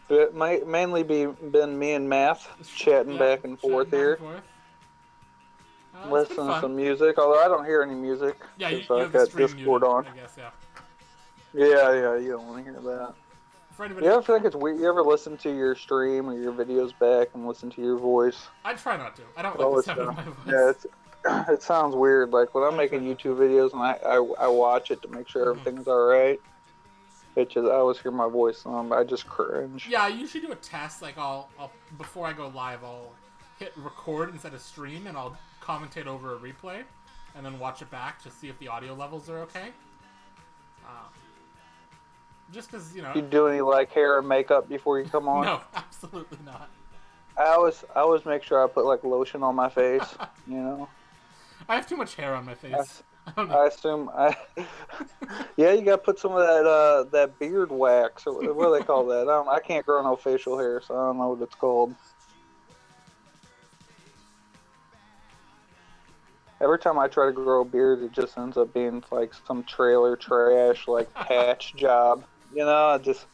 It might mainly been me and Math chatting back and forth here. Listening to some music, although I don't hear any music. Yeah, you I've have the got stream Discord muted, on. I guess, yeah. Yeah, you don't want to hear that. For anybody, you ever think it's weird? You ever listen to your stream or your videos back and listen to your voice? I try not to. I don't like the sound of my voice. Yeah, it sounds weird. Like when I'm making YouTube videos and I watch it to make sure everything's alright. I always hear my voice I just cringe. Yeah, I usually do a test. Like I'll before I go live, I'll hit record instead of stream, and I'll commentate over a replay, and then watch it back to see if the audio levels are okay. Just because, you know. You do any like hair and makeup before you come on? No, absolutely not. I always make sure I put like lotion on my face. You know. I have too much hair on my face. I assume yeah, you gotta put some of that beard wax or what do they call that? I can't grow no facial hair, so I don't know what it's called. Every time I try to grow a beard, it just ends up being like some trailer trash, like patch job. You know, I just.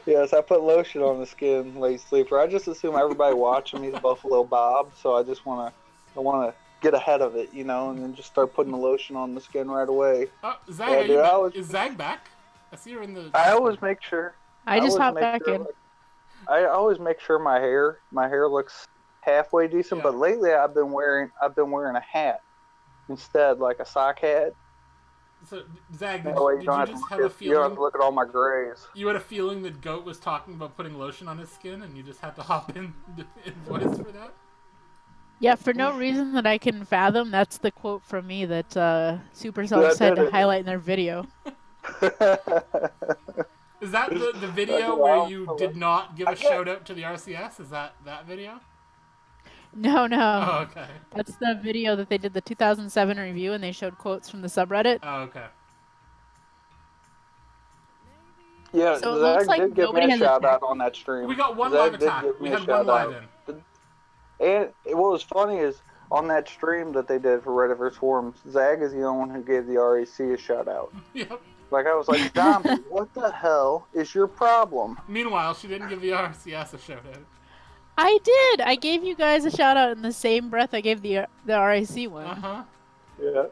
Yes, I put lotion on the skin, late sleeper. I just assume everybody watching me is Buffalo Bob, so I just want to get ahead of it, you know, and then just start putting the lotion on the skin right away. Zag, is Zag back? I see her in the. I always make sure. I just hopped back in. I always make sure my hair looks halfway decent, but lately I've been wearing a hat instead, like a sock hat. So, Zag, did you just have a feeling? You don't have to look at all my grays. You had a feeling that Goat was talking about putting lotion on his skin, and you just had to hop in voice for that? Yeah, for no reason that I can fathom. That's the quote from me that Supercell said to highlight in their video. Is that the video where you did not give a shout out to the RCS? Is that video? No. Oh, okay. That's the video that they did the 2007 review, and they showed quotes from the subreddit. Oh, okay. Yeah, so Zag did give me a shout out on that stream. We got one live attack. We had one live in. And what was funny is, on that stream that they did for Reddit vs. Forums, Zag is the only one who gave the RAC a shout out. Yep. Like, I was like, Zombie, what the hell is your problem? Meanwhile, she didn't give the RCS a shout out. I did. I gave you guys a shout out in the same breath I gave the RAC one. Yeah.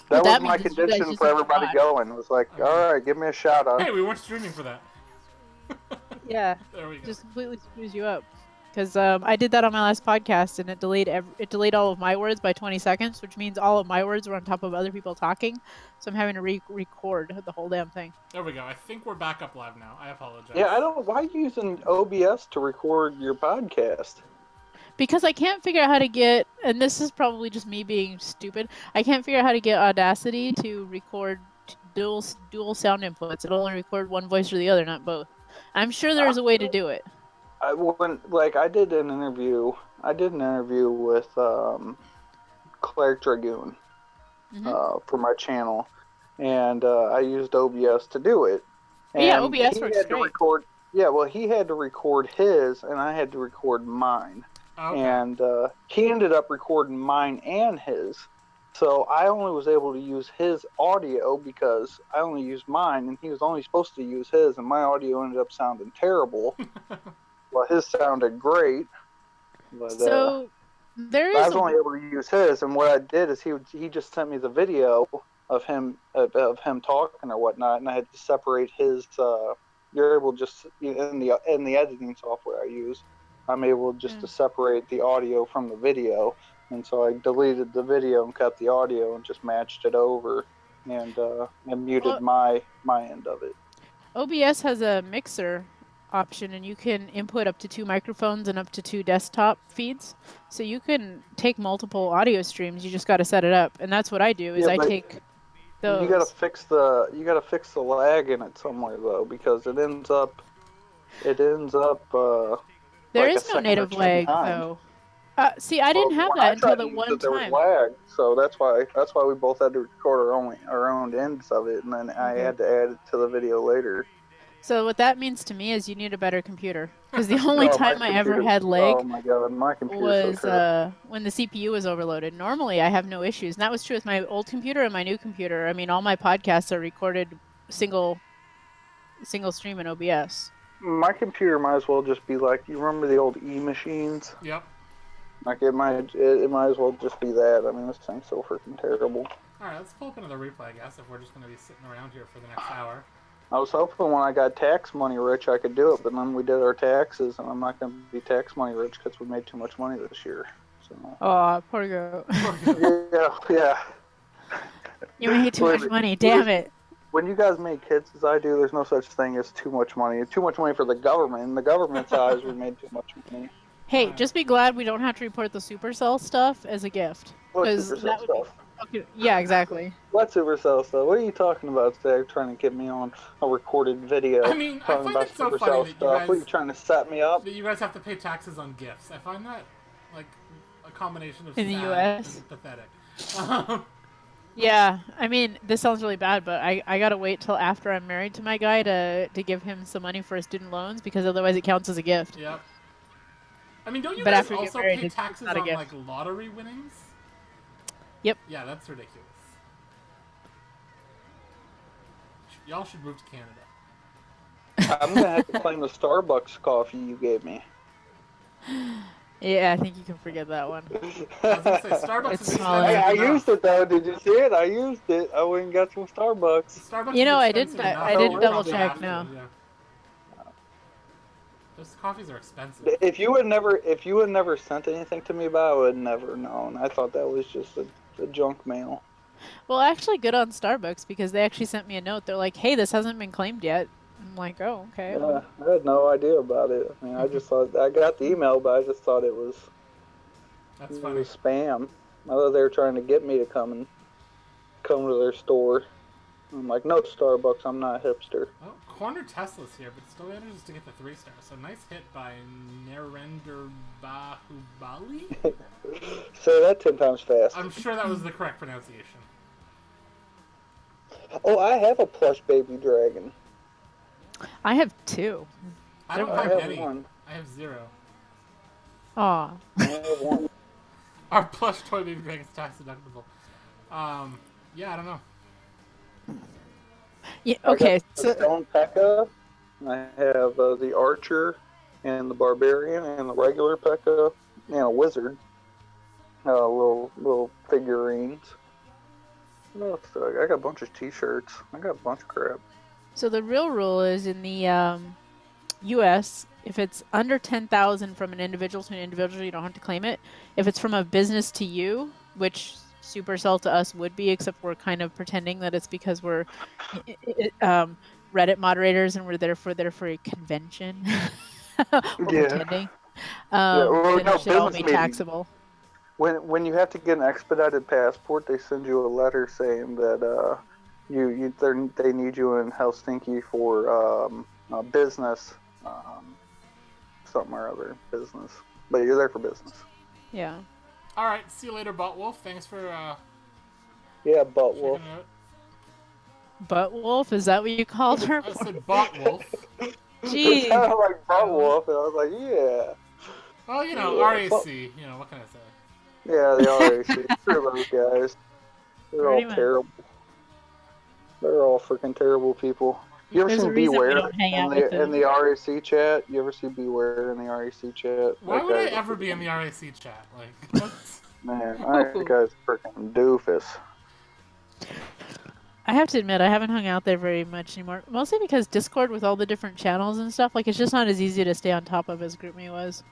That was my condition for everybody going. It was like, all right, give me a shout out. Hey, we weren't streaming for that. Yeah. There we go. Just completely screws you up. Because I did that on my last podcast, and it delayed all of my words by 20 seconds, which means all of my words were on top of other people talking. So I'm having to record the whole damn thing. There we go. I think we're back up live now. I apologize. Yeah, why are you using OBS to record your podcast? Because I can't figure out how to get, and this is probably just me being stupid, I can't figure out how to get Audacity to record dual sound inputs. It'll only record one voice or the other, not both. I'm sure there's a way to do it. I did an interview with Claire Dragoon for my channel, and I used OBS to do it. And yeah, OBS works great. He had to record his, and I had to record mine. Okay. And he ended up recording mine and his. So I only was able to use his audio because I only used mine, and he was only supposed to use his, and my audio ended up sounding terrible. Well, his sounded great. But, so there is. I was only able to use his, and what I did is he just sent me the video of him talking or whatnot, and I had to separate his. You're able just in the editing software I use, I'm able just to separate the audio from the video, and so I deleted the video and kept the audio and just matched it over, and muted my end of it. OBS has a mixer option, and you can input up to 2 microphones and up to 2 desktop feeds, so you can take multiple audio streams. You just got to set it up, and that's what I do. I take those. You got to fix the lag in it somewhere though, because it ends up. There is no native lag though. See, I didn't have that until the one there time. Was lag, so that's why we both had to record our own ends of it, and then I had to add it to the video later. So what that means to me is you need a better computer, because the only time I ever had lag was when the CPU was overloaded. Normally I have no issues, and that was true with my old computer and my new computer. I mean, all my podcasts are recorded single stream in OBS. My computer might as well just be like, you remember the old E-machines? Yep. Like, it might as well just be that. I mean, this thing's so freaking terrible. Alright, let's pull up another replay, I guess, if we're just going to be sitting around here for the next hour. I was hoping when I got tax money rich I could do it, but then we did our taxes, and I'm not going to be tax money rich because we made too much money this year. So. Oh, poor girl. Yeah. You made too much money, damn it. When you guys make kids as I do, there's no such thing as too much money. Too much money for the government. In the government's eyes, we made too much money. Hey, just be glad we don't have to report the Supercell stuff as a gift. What Supercell stuff? Yeah, exactly. What Supercell stuff? What are you talking about today? Trying to get me on a recorded video. I mean, I find it so funny that you guys... What are you trying to set me up? That you guys have to pay taxes on gifts. I find that, like, a combination of in the U.S. and pathetic. Yeah, I mean, this sounds really bad, but I gotta wait till after I'm married to my guy to give him some money for his student loans, because otherwise it counts as a gift. Yep. I mean, don't you guys also pay taxes on, like, lottery winnings? Yep. Yeah, that's ridiculous. Y'all should move to Canada. I'm gonna have to claim the Starbucks coffee you gave me. Yeah, I think you can forget that one. I was gonna say, Starbucks is I used it though. Did you see it? I used it. I went and got some Starbucks. You know, I didn't double check. No. Yeah. Those coffees are expensive. If you had never sent anything to me about it, I would have never known. I thought that was just a junk mail. Well, actually, good on Starbucks, because they actually sent me a note. They're like, "Hey, this hasn't been claimed yet." I'm like, "Oh, okay." Yeah, I had no idea about it. I mean, I just thought I got the email, but I just thought it was spam. I thought they were trying to get me to come to their store. I'm like, no, Starbucks, I'm not a hipster. Oh, Corner Tesla's here, but still manages to get the 3 stars. So nice hit by Narendra Bahubali? Say that 10 times fast. I'm sure that was the correct pronunciation. Oh, I have a plush baby dragon. I have 2. I don't have any. 1. I have 0. Aw. I have 1. Our plush toy baby dragon's tax deductible. Yeah, I don't know. Yeah, okay. I got the Stone P.E.K.K.A. I have the Archer and the Barbarian and the regular P.E.K.K.A. and a Wizard. Little figurines. I got a bunch of T-shirts. I got a bunch of crap. So the real rule is in the U.S., if it's under 10,000 from an individual to an individual, you don't have to claim it. If it's from a business to you, which Supercell to us would be, except we're kind of pretending that it's because we're Reddit moderators and we're there for a convention. Pretending. Then it should all be taxable. When you have to get an expedited passport, they send you a letter saying that they need you in Helsinki for business, something or other business. But you're there for business. Yeah. All right. See you later, Buttwolf. Thanks for. Yeah, Buttwolf. Buttwolf? Is that what you called her? I said Buttwolf. Jeez. It sounded like Buttwolf, and I was like, yeah. Well, you know, RAC. You know, what can I say? Yeah, the RAC. Screw those guys. They're all terrible. They're all freaking terrible people. You ever seen Beware in the RAC chat? You ever see Beware in the RAC chat? Why would I ever be in the RAC chat? Like, what? Man, that guy's freaking doofus. I have to admit, I haven't hung out there very much anymore. Mostly because Discord with all the different channels and stuff, like, it's just not as easy to stay on top of as GroupMe was.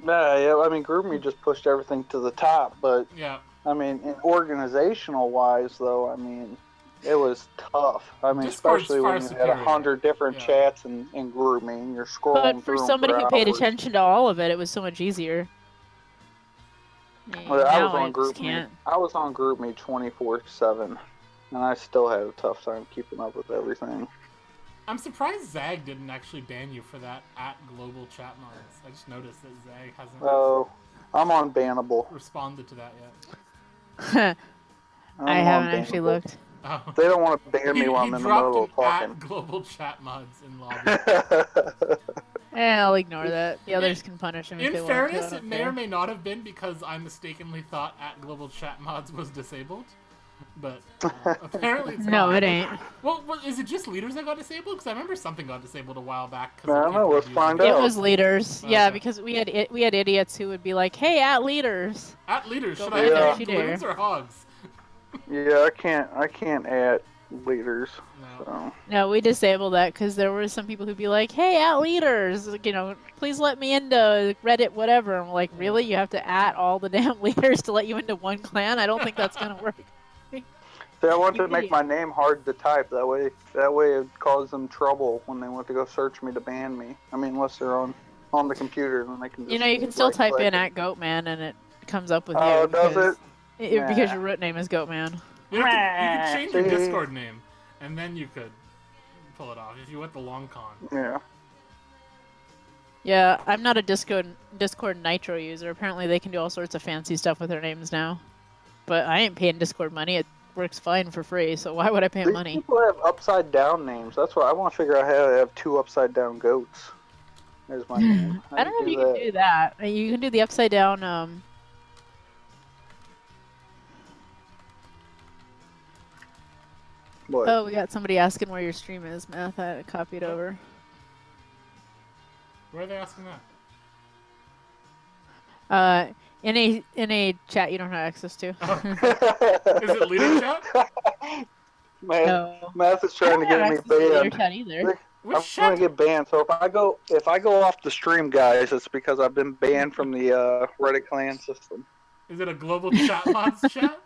Yeah, I mean, GroupMe just pushed everything to the top, but, yeah. I mean, organizational-wise, though, I mean, it was tough. I mean, Discord's especially when you had 100 different chats in GroupMe, and you're scrolling But for somebody who paid attention to all of it, it was so much easier. Well, I was on GroupMe. I was on GroupMe 24/7, and I still had a tough time keeping up with everything. I'm surprised Zag didn't actually ban you for that at Global Chat Mods. I just noticed that Zag hasn't. Oh, I'm unbannable. Responded to that yet. I haven't actually looked. Oh. They don't want to ban me while I'm in the middle of talking. At Global Chat Mods in lobby. I'll ignore that. The others can punish him if they want to. In fairness, it may or may not have been because I mistakenly thought at Global Chat Mods was disabled. But apparently it's no, not. it ain't. Well, is it just leaders that got disabled? Because I remember something got disabled a while back. I don't know. Let's find out. It was leaders. Okay. Yeah, because we had idiots who would be like, "Hey, at leaders." At leaders, should back I there, add she balloons dare. or hogs? Yeah, I can't add leaders. No. So. No, we disabled that because there were some people who'd be like, "Hey, at leaders, please let me into Reddit, whatever." And we're like, "Really? You have to at all the damn leaders to let you into one clan? I don't think that's gonna work." See, I want to make my name hard to type. That way it causes them trouble when they want to go search me to ban me. I mean, unless they're on the computer, then they can just... you can still type in at Goatman and it comes up with you. Oh, does it? Because your root name is Goatman. You could change your Discord name, and then you could pull it off if you went the long con. Yeah. Yeah, I'm not a Discord Nitro user. Apparently they can do all sorts of fancy stuff with their names now. But I ain't paying Discord money. It works fine for free, so why would I pay money? People have upside down names. That's why I want to figure out how to have 2 upside down goats. There's my name. I don't know if you can do that. You can do the upside down. What? Oh, we got somebody asking where your stream is, Math. I copied over. Where are they asking that? In a chat you don't have access to. Oh. Is it leader chat? Man, No. Math is trying to get me banned. Chat either. I'm going to get banned. So if I go off the stream, guys, it's because I've been banned from the Reddit clan system. Is it a global chat mods chat?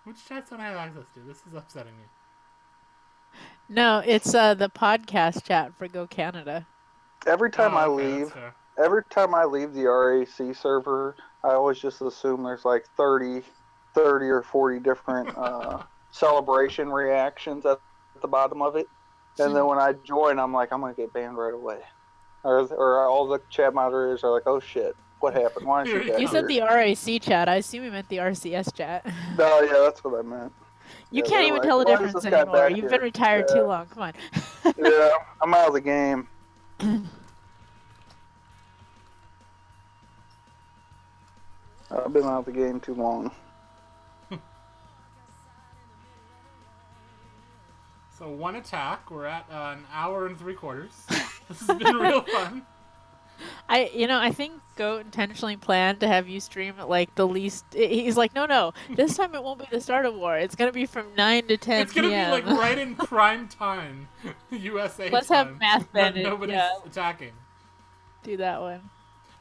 Which chats don't I have access to? This is upsetting me. No, it's the podcast chat for Go Canada. Every time I okay, leave the RAC server, I always just assume there's like 30 or 40 different celebration reactions at the bottom of it. And then when I join, I'm like, I'm going to get banned right away. Or all the chat moderators are like, oh shit, what happened? Why is she You said the RAC chat. I assume you meant the RCS chat. No, yeah, that's what I meant. You can't even tell the difference anymore. You've been retired too long. Come on. Yeah, I'm out of the game. I've been out of the game too long. So 1 attack. We're at an hour and 3/4. This has been real fun. I think Goat intentionally planned to have you stream at like the least. He's like, no, this time it won't be the start of war. It's gonna be from 9 to 10 It's gonna p.m. be like right in prime time, USA. Let's time, have Math Bandit. Nobody's attacking. Do that one.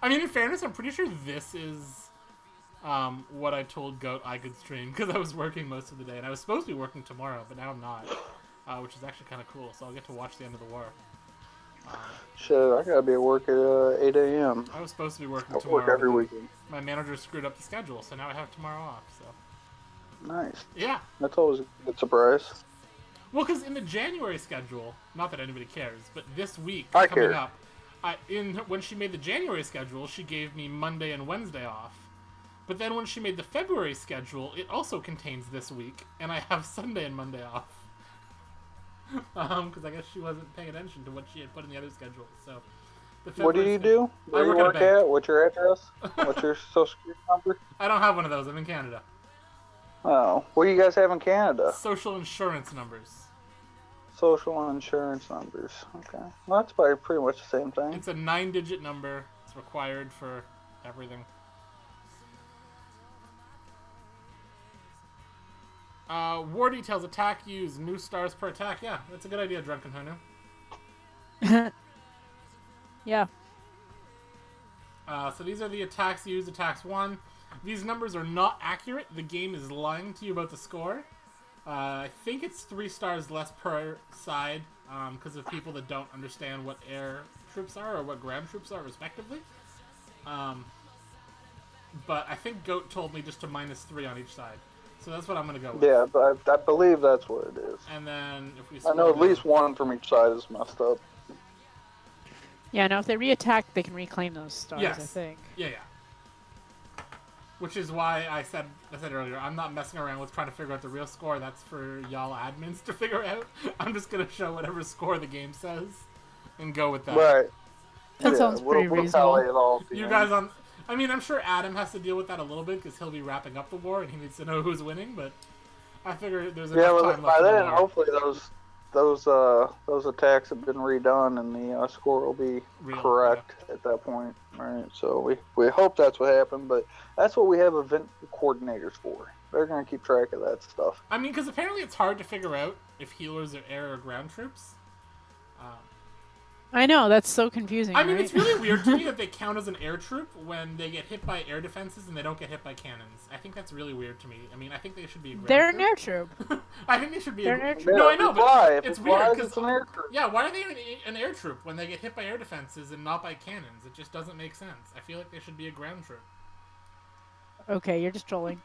I mean, in fairness, I'm pretty sure this is what I told Goat I could stream because I was working most of the day, and I was supposed to be working tomorrow, but now I'm not, which is actually kind of cool. So I'll get to watch the end of the war. Shit, I gotta be at work at 8 a.m. I was supposed to be working I tomorrow. work every weekend. My manager screwed up the schedule, so now I have tomorrow off. So Nice. yeah. That's always a good surprise. Well, because in the January schedule, not that anybody cares, but this week I coming care. up, when she made the January schedule, she gave me Monday and Wednesday off. But then when she made the February schedule, it also contains this week, and I have Sunday and Monday off. Because I guess she wasn't paying attention to what she had put in the other schedule. So, What do you do? Where do you work at? What's your address? What's your social security number? I don't have one of those. I'm in Canada. Oh, what do you guys have in Canada? Social insurance numbers. Social insurance numbers. Okay. Well, that's probably pretty much the same thing. It's a 9-digit number. It's required for everything. War details, attack use, new stars per attack. Yeah, that's a good idea, Drunken Hunu. Yeah. So these are the attacks used, attacks won. These numbers are not accurate. The game is lying to you about the score. I think it's 3 stars less per side because of people that don't understand what air troops are or what ground troops are, respectively. But I think Goat told me just to -3 on each side. So that's what I'm going to go with. Yeah, but I believe that's what it is. And then if we... I know at least one from each side is messed up. Yeah, no, if they re-attack, they can reclaim those stars, yes. I think. Yeah. Which is why I said earlier, I'm not messing around with trying to figure out the real score. That's for y'all admins to figure out. I'm just going to show whatever score the game says and go with that. Right. That sounds pretty reasonable. You guys I mean, I'm sure Adam has to deal with that a little bit because he'll be wrapping up the war and he needs to know who's winning. But I figure there's enough time left. By then, hopefully those attacks have been redone and the score will be correct at that point, right? So we hope that's what happened, but that's what we have event coordinators for. They're gonna keep track of that stuff. I mean, because apparently it's hard to figure out if healers are air or ground troops. I know, that's so confusing. I mean, right? it's really weird to me that they count as an air troop when they get hit by air defenses and they don't get hit by cannons. I think that's really weird to me. I mean, I think they should be a ground They're an air troop. I think they should be They're an air troop. No, I know, but why? It's weird because... Yeah, why are they an air troop when they get hit by air defenses and not by cannons? It just doesn't make sense. I feel like they should be a ground troop. Okay, you're just trolling.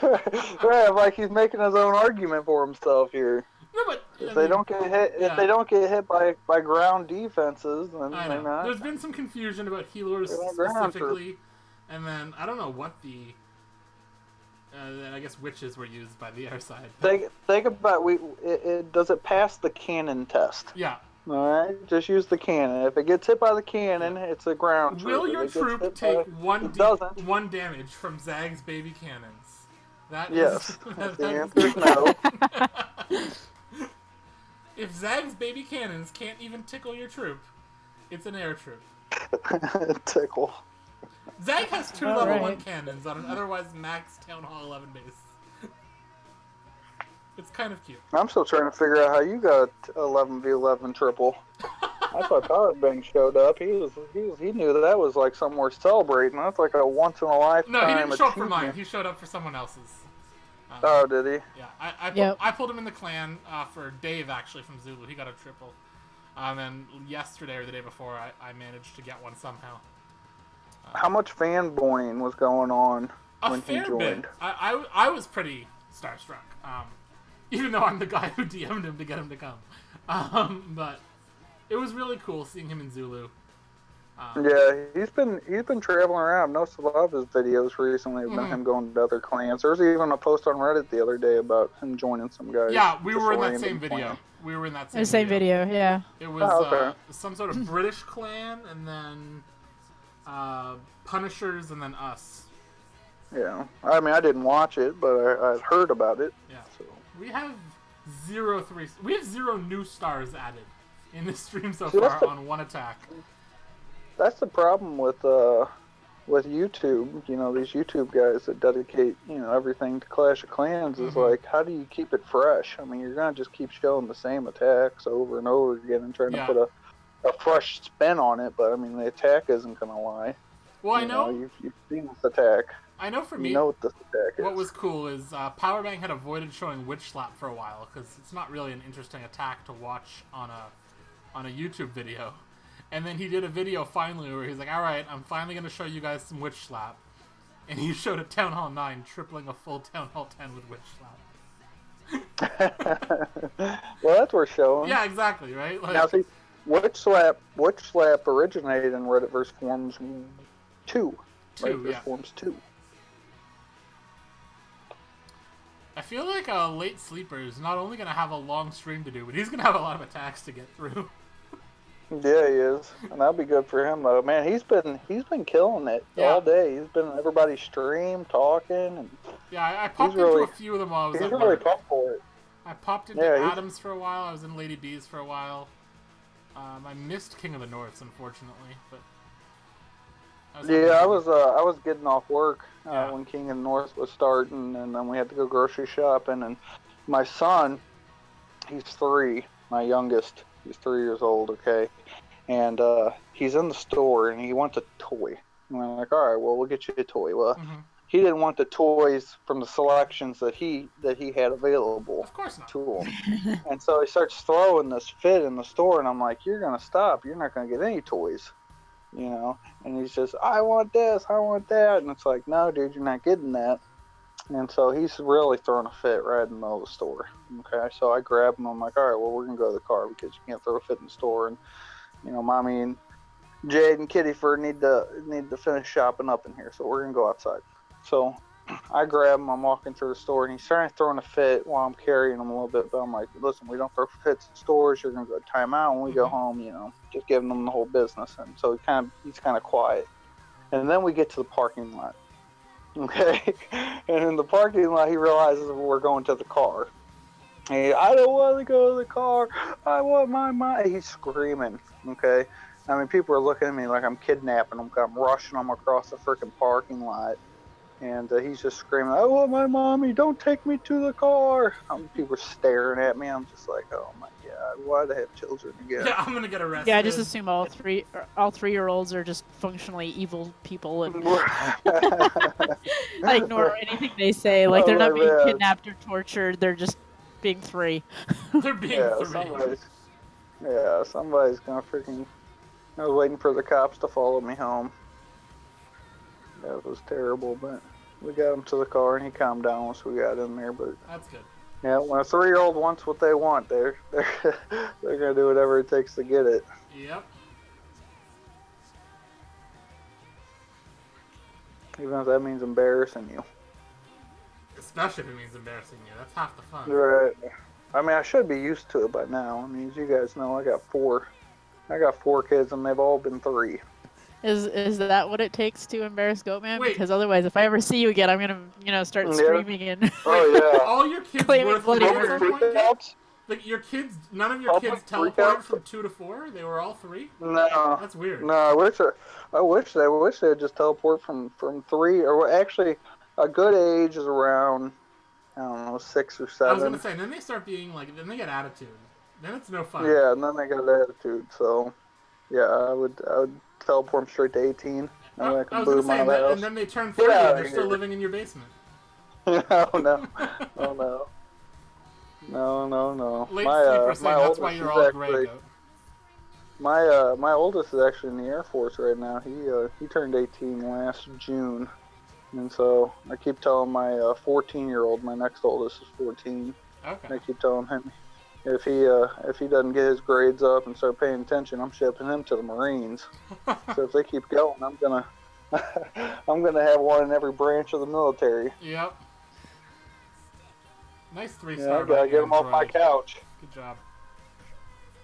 Right, like he's making his own argument for himself here. No, but if they don't get hit by ground defenses, then they're not. There's been some confusion about healers specifically, and then I don't know what the I guess witches were used by the air side. Think about does it pass the cannon test? Yeah. All right, just use the cannon. If it gets hit by the cannon, it's a ground troop. Will your troop take one damage from Zag's baby cannons? Yes. The answer is no. If Zag's baby cannons can't even tickle your troop, it's an air troop. Tickle. Zag has 2 level 1 cannons on an otherwise max Town Hall 11 base. It's kind of cute. I'm still trying to figure out how you got 11v11 triple. I thought Powerbang showed up. He knew that was like something worth celebrating. That's like a once in a lifetime. No, he didn't show up for mine. He showed up for someone else's. Oh, did he? Yeah, I pulled him in the clan for Dave, actually, from Zulu. He got a triple. And yesterday or the day before, I managed to get one somehow. How much fanboying was going on when he joined? I was pretty starstruck, even though I'm the guy who DM'd him to get him to come. But it was really cool seeing him in Zulu. Yeah, he's been traveling around. I've noticed a lot of his videos recently have been him going to other clans. There was even a post on Reddit the other day about him joining some guys. Yeah, we were in that same video. We were in that same video. Yeah. It was some sort of British clan, and then Punishers, and then us. Yeah, I mean, I didn't watch it, but I've heard about it. Yeah. So. We have 0 new stars added in this stream so far on one attack. That's the problem with YouTube. You know, these YouTube guys that dedicate, everything to Clash of Clans is like, how do you keep it fresh? I mean, you're gonna just keep showing the same attacks over and over again and trying to put a fresh spin on it. But I mean, the attack isn't gonna lie. Well, I know you've seen this attack. I know for me, what this attack is. What was cool is Powerbang had avoided showing Witch Slap for a while because it's not really an interesting attack to watch on a YouTube video. And then he did a video finally where he's like, alright, I'm finally going to show you guys some Witch Slap. And he showed a Town Hall 9 tripling a full Town Hall 10 with Witch Slap. Well, that's worth showing. Yeah, exactly, right? Now, see, Witch Slap originated in Redditverse Forums 2. Redditverse Forums 2. I feel like a late sleeper is not only going to have a long stream to do, but he's going to have a lot of attacks to get through. Yeah, he is, and that'll be good for him though. Man, he's been killing it all day. He's been on everybody's stream talking, and I popped into a few of them while I was at work. He's really pumped for it. I popped into Adams for a while. I was in Lady B's for a while. I missed King of the Norths, unfortunately, but I was getting off work when King of the North was starting, and then we had to go grocery shopping. And my son, he's 3, my youngest. He's 3 years old, okay? And he's in the store, and he wants a toy. And we're like, all right, well, we'll get you a toy. Well, he didn't want the toys from the selections that he had available. Of course not. To him. And so he starts throwing this fit in the store, and I'm like, you're going to stop. You're not going to get any toys, And he says, I want this, I want that. And it's like, no, dude, you're not getting that. And so he's really throwing a fit right in the middle of the store. Okay, so I grab him. I'm like, all right, well, we're going to go to the car because you can't throw a fit in the store. And, Mommy and Jade and Kittyford need to finish shopping up in here. So we're going to go outside. So I grab him. I'm walking through the store, and he's trying to throw a fit while I'm carrying him a little bit. But I'm like, listen, we don't throw fits in stores. You're going to go time out when we go home, just giving him the whole business. And so he's kind of quiet. And then we get to the parking lot. Okay? And in the parking lot, he realizes we're going to the car. Hey, I don't want to go to the car. I want my money. He's screaming. Okay? I mean, people are looking at me like I'm kidnapping them. I'm rushing them across the freaking parking lot. And he's just screaming, I want my mommy. Don't take me to the car. People are staring at me. I'm just like, oh, my God. Why do they have children again? Yeah, I'm going to get arrested. Yeah, I just assume all 3-year-olds are just functionally evil people and I ignore anything they say. Like, they're not being kidnapped or tortured. They're just being 3. They're being 3. Somebody's going to freaking... I was waiting for the cops to follow me home. That was terrible, but we got him to the car and he calmed down once we got in there. But that's good. Yeah, when a 3-year-old wants what they want, they're gonna do whatever it takes to get it. Yep. Even if that means embarrassing you. Especially if it means embarrassing you. That's half the fun. Right. I mean, I should be used to it by now. I mean, as you guys know, I got 4 kids and they've all been 3. Is that what it takes to embarrass Goatman? Wait. Because otherwise, if I ever see you again, I'm gonna start screaming and. Oh yeah. All your kids were bloody like your kids, none of your kids teleported from 2 to 4. They were all 3. No, that's weird. No, I wish they would just teleport from 3, or actually, a good age is around, I don't know, 6 or 7. I was gonna say, then they start being like, then they get attitude. Then it's no fun. Yeah, and then they got attitude. So, yeah, I would teleport them straight to 18. I was gonna say, and then they turn 3 and they're still living in your basement. No. Late sleeper saying that's why you're all gray. My oldest is actually in the Air Force right now. He turned 18 last June, and so I keep telling my 14-year-old, my next oldest is 14. Okay. And I keep telling him if he doesn't get his grades up and start paying attention, I'm shipping him to the Marines. So if they keep going, I'm gonna have one in every branch of the military. Yep. Nice 3-star. I gotta get him off my couch. Good job.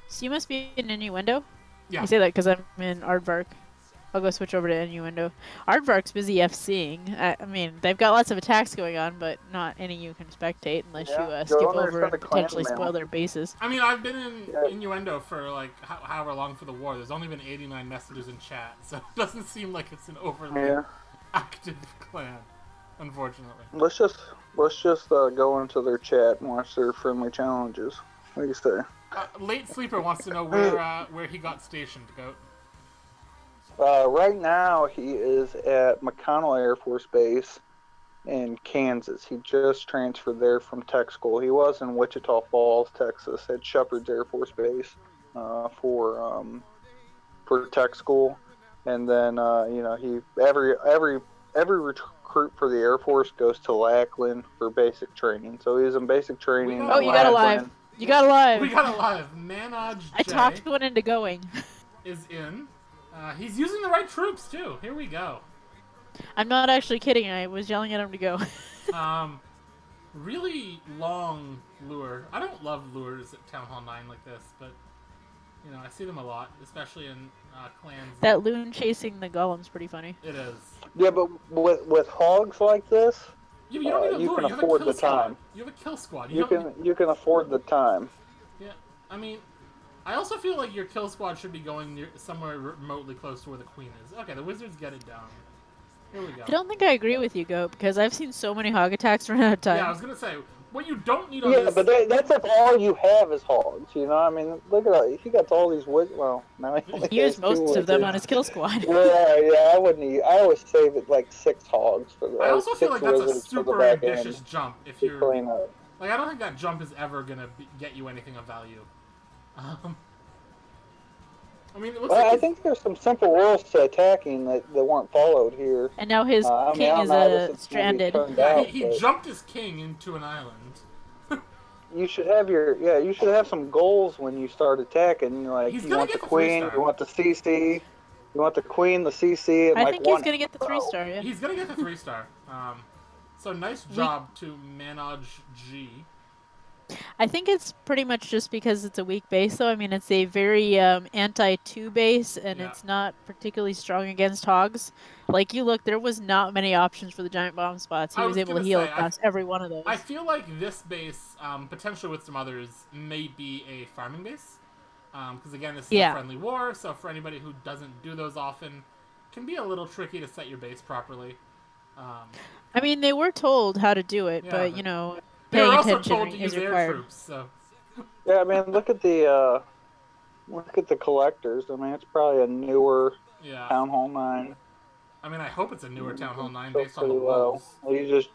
So you must be in Innuendo? Yeah. I say that because I'm in Aardvark. I'll go switch over to Innuendo. Aardvark's busy FCing. I mean, they've got lots of attacks going on, but not any you can spectate unless you skip over and potentially spoil their bases. I mean, I've been in Innuendo for like however long for the war. There's only been 89 messages in chat, so it doesn't seem like it's an overly active clan, unfortunately. Let's just go into their chat and watch their friendly challenges. What do you say? Late Sleeper wants to know where he got stationed, Goat. Right now, he is at McConnell Air Force Base in Kansas. He just transferred there from tech school. He was in Wichita Falls, Texas, at Shepherd's Air Force Base for tech school. And then, he every recruit for the Air Force goes to Lackland for basic training. So he's in basic training. Oh, you got a live. You got a live. We got a live. Manoj J I talked one into going. Is in. He's using the right troops, too. Here we go. I'm not actually kidding. I was yelling at him to go. Really long lure. I don't love lures at Town Hall 9 like this, but, I see them a lot, especially in clans. That loon chasing the golem's pretty funny. It is. Yeah, but with hogs like this, you don't need a lure. You can afford the time. You have a kill squad. You can afford the time. Yeah, I mean... I also feel like your kill squad should be going somewhere remotely close to where the queen is. Okay, the wizards get it down. Here we go. I don't think I agree with you, Goat, because I've seen so many hog attacks run out of time. Yeah, I was gonna say, what you don't need on this... Yeah, but that's if all you have is hogs, I mean, look at that. He got all these wizards. Well, now he used most of them on his kill squad. Yeah, I wouldn't eat. I always save it like 6 hogs for the. I also feel like that's a super ambitious jump if you're... Like, I don't think that jump is ever gonna get you anything of value. I mean, it looks like I think there's some simple rules to attacking that weren't followed here. And now his king is stranded. Yeah, he jumped his king into an island. You should have some goals when you start attacking. Like, you want the queen, you want the CC, you want the queen, the CC, and I think he's gonna get the 3-star. Yeah. He's gonna get the 3-star. So nice job to Manoj G. I think it's pretty much just because it's a weak base, though. I mean, it's a very anti-2 base, and it's not particularly strong against hogs. Like, you look, there was not many options for the giant bomb spots. He was able to heal across every one of those. I feel like this base, potentially with some others, may be a farming base. Because, again, this is a friendly war, so for anybody who doesn't do those often, it can be a little tricky to set your base properly. I mean, they were told how to do it, but, you know... They were also told to use air troops, so... Yeah, I mean, look at the collectors. I mean, it's probably a newer Town Hall 9. I mean, I hope it's a newer Town Hall 9 based on the walls. Well, you just,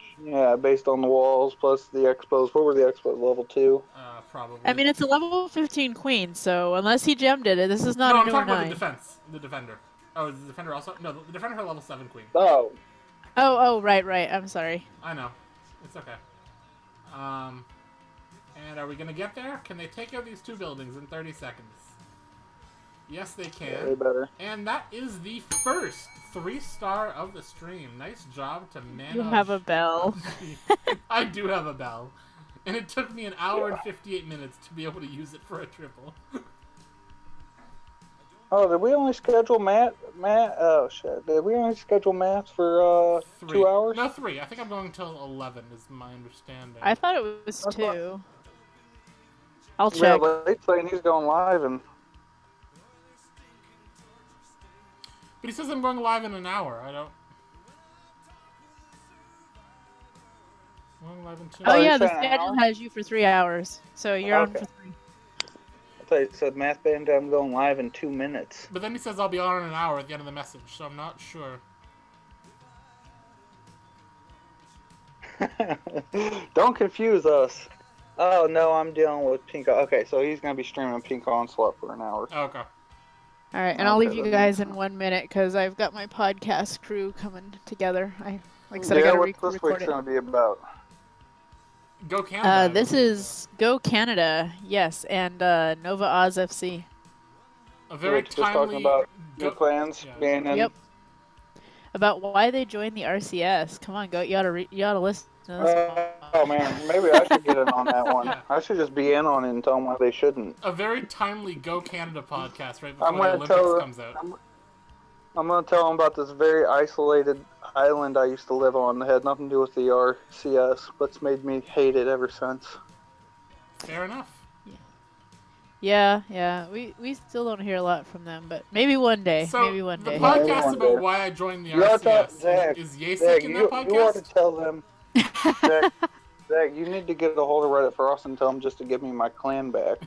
based on the walls, plus the expos. What were the expos, level 2? Probably. I mean, it's a level 15 queen, so unless he gemmed it, this is not a newer 9. No, I'm talking about the Defender. Oh, is the Defender also? No, the Defender had level 7 queen. Oh, right. I'm sorry. I know. It's okay. And are we going to get there? Can they take out these 2 buildings in 30 seconds? Yes, they can. Yeah, they better. And that is the first 3-star of the stream. Nice job to manage. You have a bell. I do have a bell. And it took me an hour and 58 minutes to be able to use it for a triple. Oh, did we only schedule Matt? Oh, shit. Did we only schedule Matt for 2 hours? No, 3. I think I'm going till 11 is my understanding. I thought it was 2. I'll check. Yeah, Late's saying he's going live and... But he says I'm going live in an hour. I don't... I'm going live in 2 hours. Oh, yeah, the schedule has you for 3 hours. So you're on for 3. I thought it said Math Band, I'm going live in 2 minutes. But then he says I'll be on in an hour at the end of the message, so I'm not sure. Don't confuse us. Oh, no, I'm dealing with Pink. Okay, so he's going to be streaming Pink Onslaught for an hour. Okay. Alright, and I'll leave you guys in 1 minute, because I've got my podcast crew coming together. Like I said, I got to record it. What's this week's going to be about? Go Canada. This is Go Canada, yes, and Nova Oz FC. A very just talking about new plans being in. Yep. About why they joined the RCS. Come on, Go. You oughta listen to this. Oh man, maybe I should get in on that one. I should just be in on it and tell them why they shouldn't. A very timely Go Canada podcast right before the Olympics comes out. I'm going to tell them about this very isolated island I used to live on that had nothing to do with the RCS, but it's made me hate it ever since. Fair enough. Yeah. We still don't hear a lot from them, but maybe one day. So maybe one day. The podcast about why I joined the RCS is Yasek in that podcast? You ought to tell them, Zach, you need to get a hold of Reddit for us and tell them just to give me my clan back,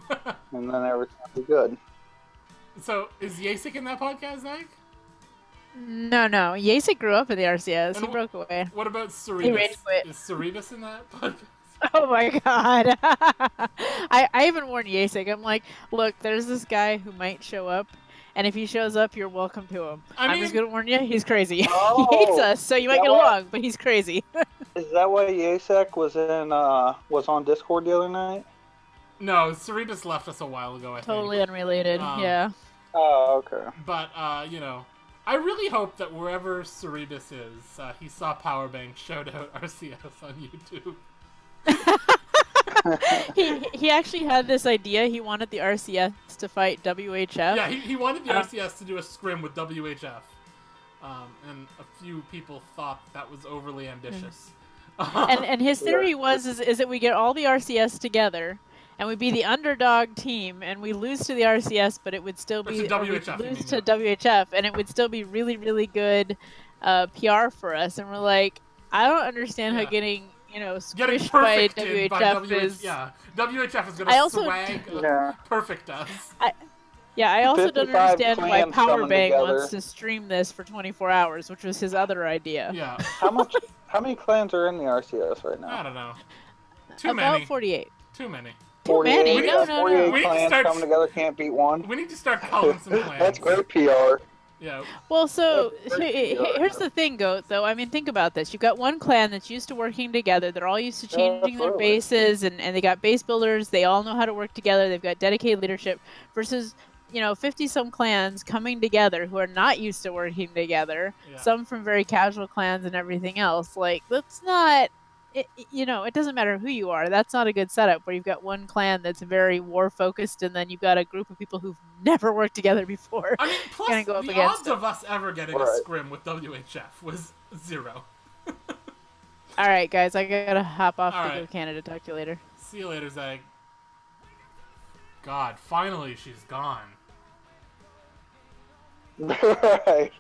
and then everything will be good. So, is Yasek in that podcast, Zach? No. Yasek grew up in the RCS. He broke away. What about Cerebus? Is Cerebus in that podcast? Oh my god. I even warned Yasek. I'm like, look, there's this guy who might show up, and if he shows up, you're welcome to him. I'm just going to warn you, he's crazy. He hates us, so you might get along, but he's crazy. Is that why Yasek was on Discord the other night? No, Cerebus left us a while ago, I think. Totally unrelated, yeah. Oh, okay. But, I really hope that wherever Cerebus is, he saw Powerbank shout out RCS on YouTube. he actually had this idea. He wanted the RCS to fight WHF. Yeah, he wanted the RCS to do a scrim with WHF. And a few people thought that was overly ambitious. And his theory is that we get all the RCS together, and we'd be the underdog team, and we lose to the RCS, but it would still be WHF, and it would still be really, really good PR for us. And we're like, I don't understand how getting squished by WHF is... Yeah, WHF is going to swag perfect us. I also don't understand why Powerbang wants to stream this for 24 hours, which was his other idea. Yeah. How many clans are in the RCS right now? I don't know. Too many. About 48. Too many. 48, no. 48 clans coming together can't beat one. We need to start calling some clans. That's great PR. Yeah. Well, so here's the thing, Goat, though. I mean, think about this. You've got one clan that's used to working together. They're all used to changing their bases, and they got base builders. They all know how to work together. They've got dedicated leadership versus, 50-some clans coming together who are not used to working together. Yeah. Some from very casual clans and everything else. Like, that's not it doesn't matter who you are. That's not a good setup where you've got one clan that's very war focused, and then you've got a group of people who've never worked together before. I mean, plus go up the against odds of us ever getting a scrim with WHF was 0. All right, guys, I gotta hop off All to right. go to Canada. Talk to you later. See you later, Zeg. God, finally she's gone. Right.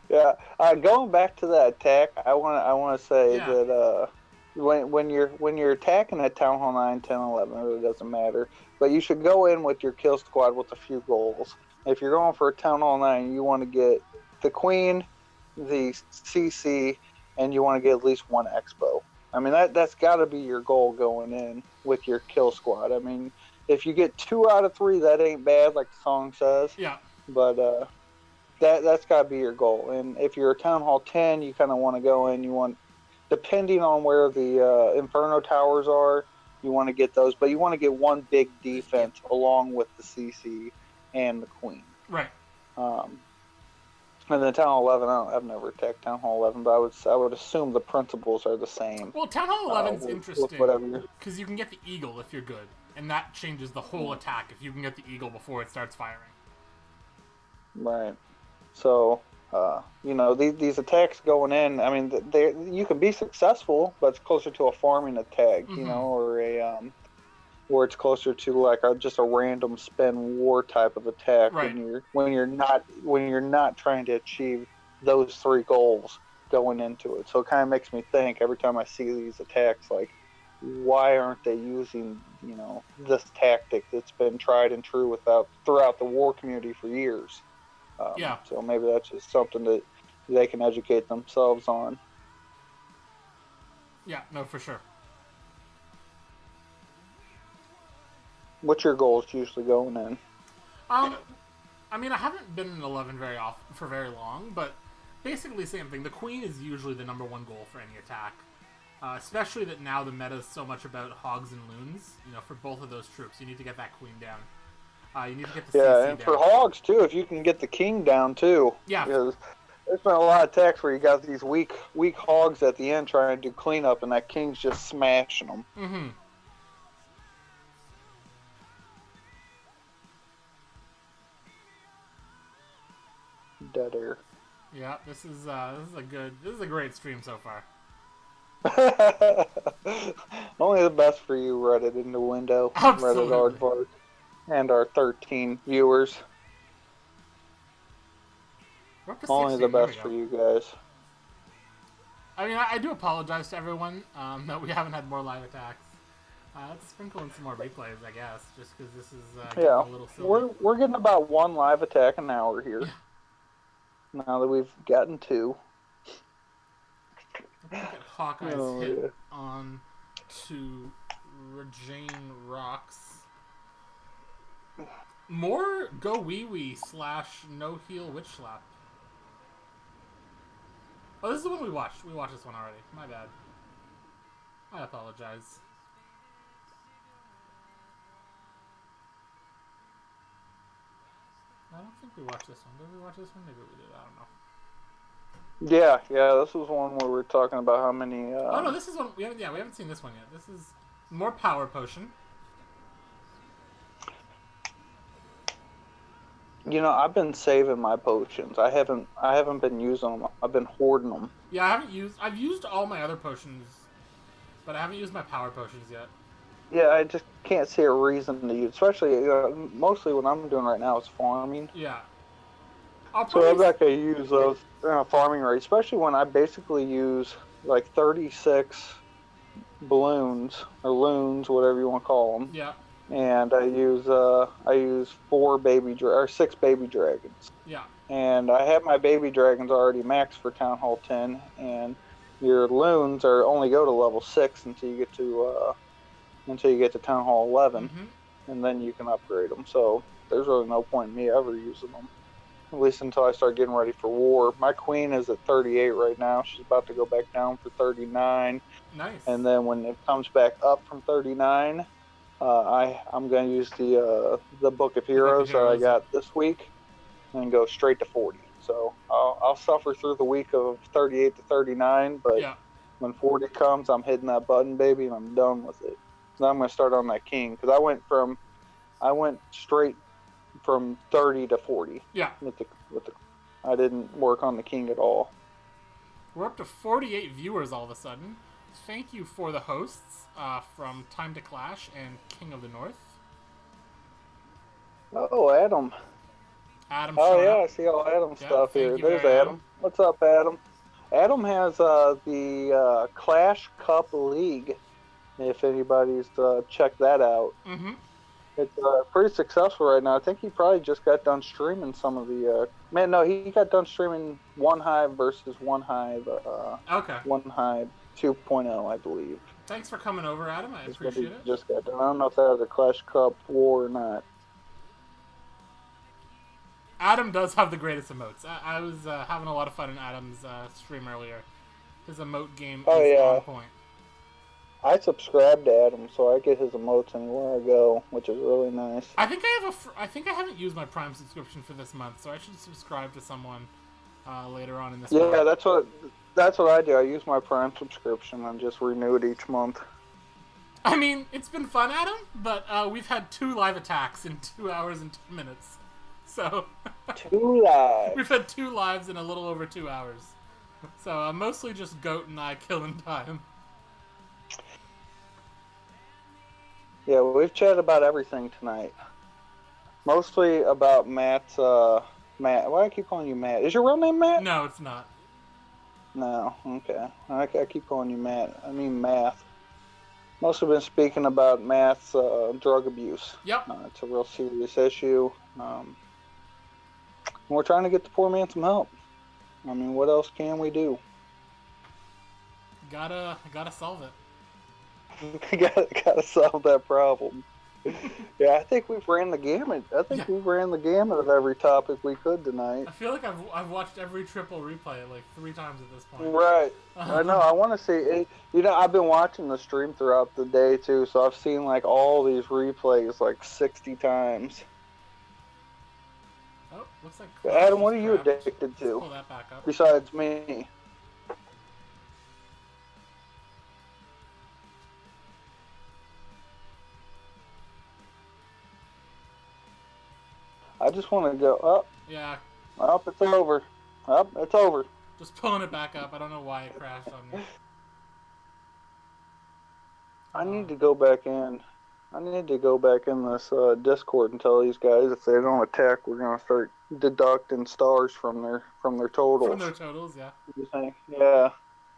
Yeah. Going back to that attack, I want to say that when you're attacking at Town Hall 9, 10, 11, it really doesn't matter. But you should go in with your kill squad with a few goals. If you're going for a Town Hall 9, you want to get the Queen, the CC, and you want to get at least one Expo. I mean, that's got to be your goal going in with your kill squad. I mean, if you get 2 out of 3, that ain't bad, like the song says. Yeah. But that's got to be your goal. And if you're a Town Hall 10, you kind of want to go in. You want, depending on where the Inferno Towers are, you want to get those. But you want to get one big defense along with the CC and the Queen. Right. And then Town Hall 11, I've never attacked Town Hall 11, but I would assume the principles are the same. Well, Town Hall 11's interesting because you can get the Eagle if you're good, and that changes the whole attack if you can get the Eagle before it starts firing. Right. So, these attacks going in, I mean, you can be successful, but it's closer to a farming attack, or where it's closer to like just a random spend war type of attack when you're not trying to achieve those 3 goals going into it. So it kind of makes me think every time I see these attacks, like, why aren't they using this tactic that's been tried and true throughout the war community for years? So maybe that's just something that they can educate themselves on. Yeah, no, for sure. What's your goals usually going in? I mean, I haven't been in 11 for very long, but basically same thing. The Queen is usually the number 1 goal for any attack, especially that now the meta is so much about hogs and loons. For both of those troops, you need to get that Queen down. You need to get the CC and down. for hogs too, if you can get the King down too. Yeah. Because there's been a lot of attacks where you got these weak hogs at the end trying to do cleanup, and that King's just smashing them. Mm-hmm. Dead air. Yeah, this is a great stream so far. Only the best for you, Reddit in the window. Absolutely. Reddit Aardvark, and our 13 viewers. Only the best for you guys. I mean, I do apologize to everyone that we haven't had more live attacks. Let's sprinkle in some more replays, I guess, just because this is getting a little silly. We're getting about 1 live attack an hour here. Yeah. Now that we've gotten 2. Look at Hawkeye's hit on to Regine Rocks. More Go Wee Wee / No Heal Witch Slap. Oh, this is the one we watched. We watched this one already. My bad. I apologize. I don't think we watched this one. Did we watch this one? Maybe we did. I don't know. Yeah. This was one where we were talking about how many. Oh no, this is one. We haven't seen this one yet. This is more Power Potion. I've been saving my potions. I haven't been using them. I've been hoarding them. Yeah, I've used all my other potions, but I haven't used my Power Potions yet. Yeah, I just can't see a reason to use, especially mostly what I'm doing right now is farming. Yeah. So I'm not going to use those farming rate, especially when I basically use like 36 balloons or loons, whatever you want to call them. Yeah. And I use 6 baby dragons. Yeah. And I have my baby dragons already maxed for Town Hall 10, and your loons only go to level 6 until you get to Town Hall 11, and then you can upgrade them. So there's really no point in me ever using them, at least until I start getting ready for war. My Queen is at 38 right now. She's about to go back down for 39. Nice. And then when it comes back up from 39, I'm going to use the Book of Heroes that I got this week and go straight to 40. So I'll suffer through the week of 38 to 39, but When 40 comes, I'm hitting that button, baby, and I'm done with it. Now I'm gonna start on that king because I went straight from 30 to 40. Yeah. I didn't work on the king at all. We're up to 48 viewers all of a sudden. Thank you for the hosts from Time to Clash and King of the North. Oh, Adam. Oh, yeah, I see all Adam's stuff here. There's Adam. What's up, Adam? Adam has the Clash Cup League, if anybody's checked that out. Mm-hmm. It's pretty successful right now. I think he probably just got done streaming some of the... he got done streaming One Hive versus One Hive. Okay. One Hive 2.0, I believe. Thanks for coming over, Adam. I appreciate it. Just got done. I don't know if that was a Clash Cup war or not. Adam does have the greatest emotes. I was having a lot of fun in Adam's stream earlier. His emote game is on point. I subscribe to Adam, so I get his emotes anywhere I go, which is really nice. I think I haven't used my Prime subscription for this month, so I should subscribe to someone later on in this month. Yeah, that's what I do. I use my Prime subscription and just renew it each month. I mean, it's been fun, Adam, but we've had 2 live attacks in 2 hours and 10 minutes. So 2 lives. We've had 2 lives in a little over 2 hours. So mostly just Goat and I killing time. Yeah, we've chatted about everything tonight. Mostly about Matt's, Matt. Why do I keep calling you Matt? Is your real name Matt? No, it's not. No, okay. I keep calling you Matt. I mean Math. Mostly been speaking about Matt's drug abuse. Yep. It's a real serious issue. We're trying to get the poor man some help. I mean, what else can we do? Gotta solve it. gotta solve that problem. Yeah, I think we've ran the gamut. We've ran the gamut of every topic we could tonight. I feel like I've watched every triple replay like 3 times at this point. Right. I know. I want to see it. You know, I've been watching the stream throughout the day too, so I've seen like all these replays like 60 times. Oh, looks like Adam, what are you addicted to? Pull that back up. Besides me. I just want to go up. Yeah. Up, it's over. Up, it's over. Just pulling it back up. I don't know why it crashed on me. I need to go back in. I need to go back in this Discord and tell these guys if they don't attack, we're gonna start deducting stars from their totals. From their totals, yeah. You think? Yeah.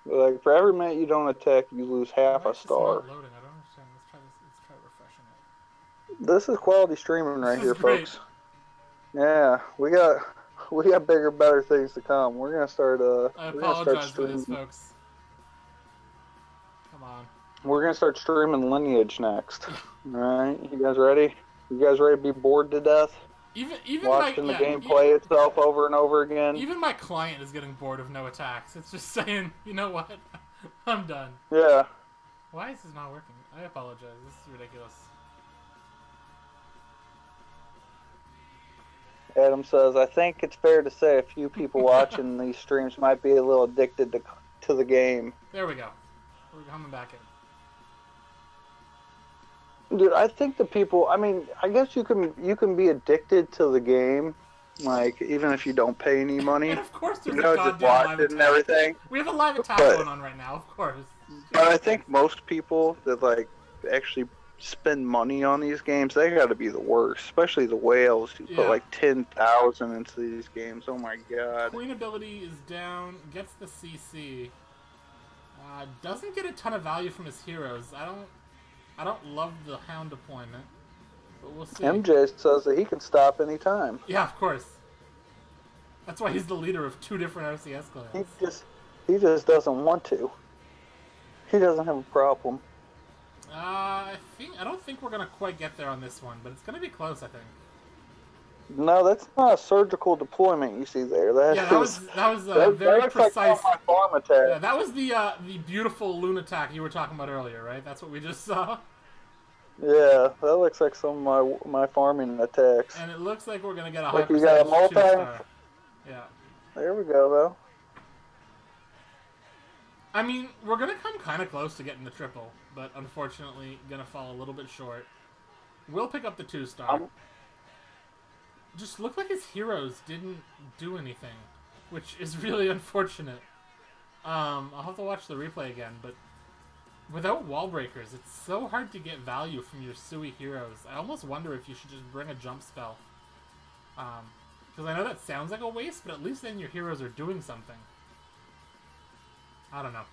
Like for every minute you don't attack, you lose half a star. It's not loading. I don't understand. Let's try refreshing it. This is quality streaming right here, great. folks. Yeah, we got bigger, better things to come. We're gonna start. I apologize for this, folks. Come on. We're gonna start streaming Lineage next. All right, you guys ready? You guys ready to be bored to death? Even watching the game play itself over and over again. Even my client is getting bored of no attacks. It's just saying, you know what? I'm done. Yeah. Why is this not working? I apologize. This is ridiculous. Adam says, I think it's fair to say a few people watching these streams might be a little addicted to the game. There we go. We're coming back in. Dude, I think the people, I mean, I guess you can be addicted to the game, like, even if you don't pay any money. And of course there's a goddamn just watch live it and everything. We have a live attack going on right now, of course. But I think most people that, like, actually spend money on these games, they gotta be the worst, especially the whales who put like 10,000 into these games. Oh my god. Queen ability is down, gets the CC. Doesn't get a ton of value from his heroes. I don't love the Hound deployment, but we'll see. MJ says that he can stop anytime. Yeah, of course. That's why he's the leader of 2 different RCS clans. He just doesn't want to. He doesn't have a problem. I don't think we're gonna quite get there on this one, but it's gonna be close, I think. No, that's not a surgical deployment you see there. That was very precise. Like my farm attack. Yeah, that was the beautiful loon attack you were talking about earlier, right? That's what we just saw. Yeah, that looks like some of my farming attacks. And it looks like we're gonna get a like high you got a multi. Yeah. There we go, though. I mean, we're going to come kind of close to getting the triple, but unfortunately going to fall a little bit short. We'll pick up the 2-star. Just looked like his heroes didn't do anything, which is really unfortunate. I'll have to watch the replay again, but without wall breakers, it's so hard to get value from your Sui heroes. I almost wonder if you should just bring a jump spell. Because I know that sounds like a waste, but at least then your heroes are doing something. I don't know.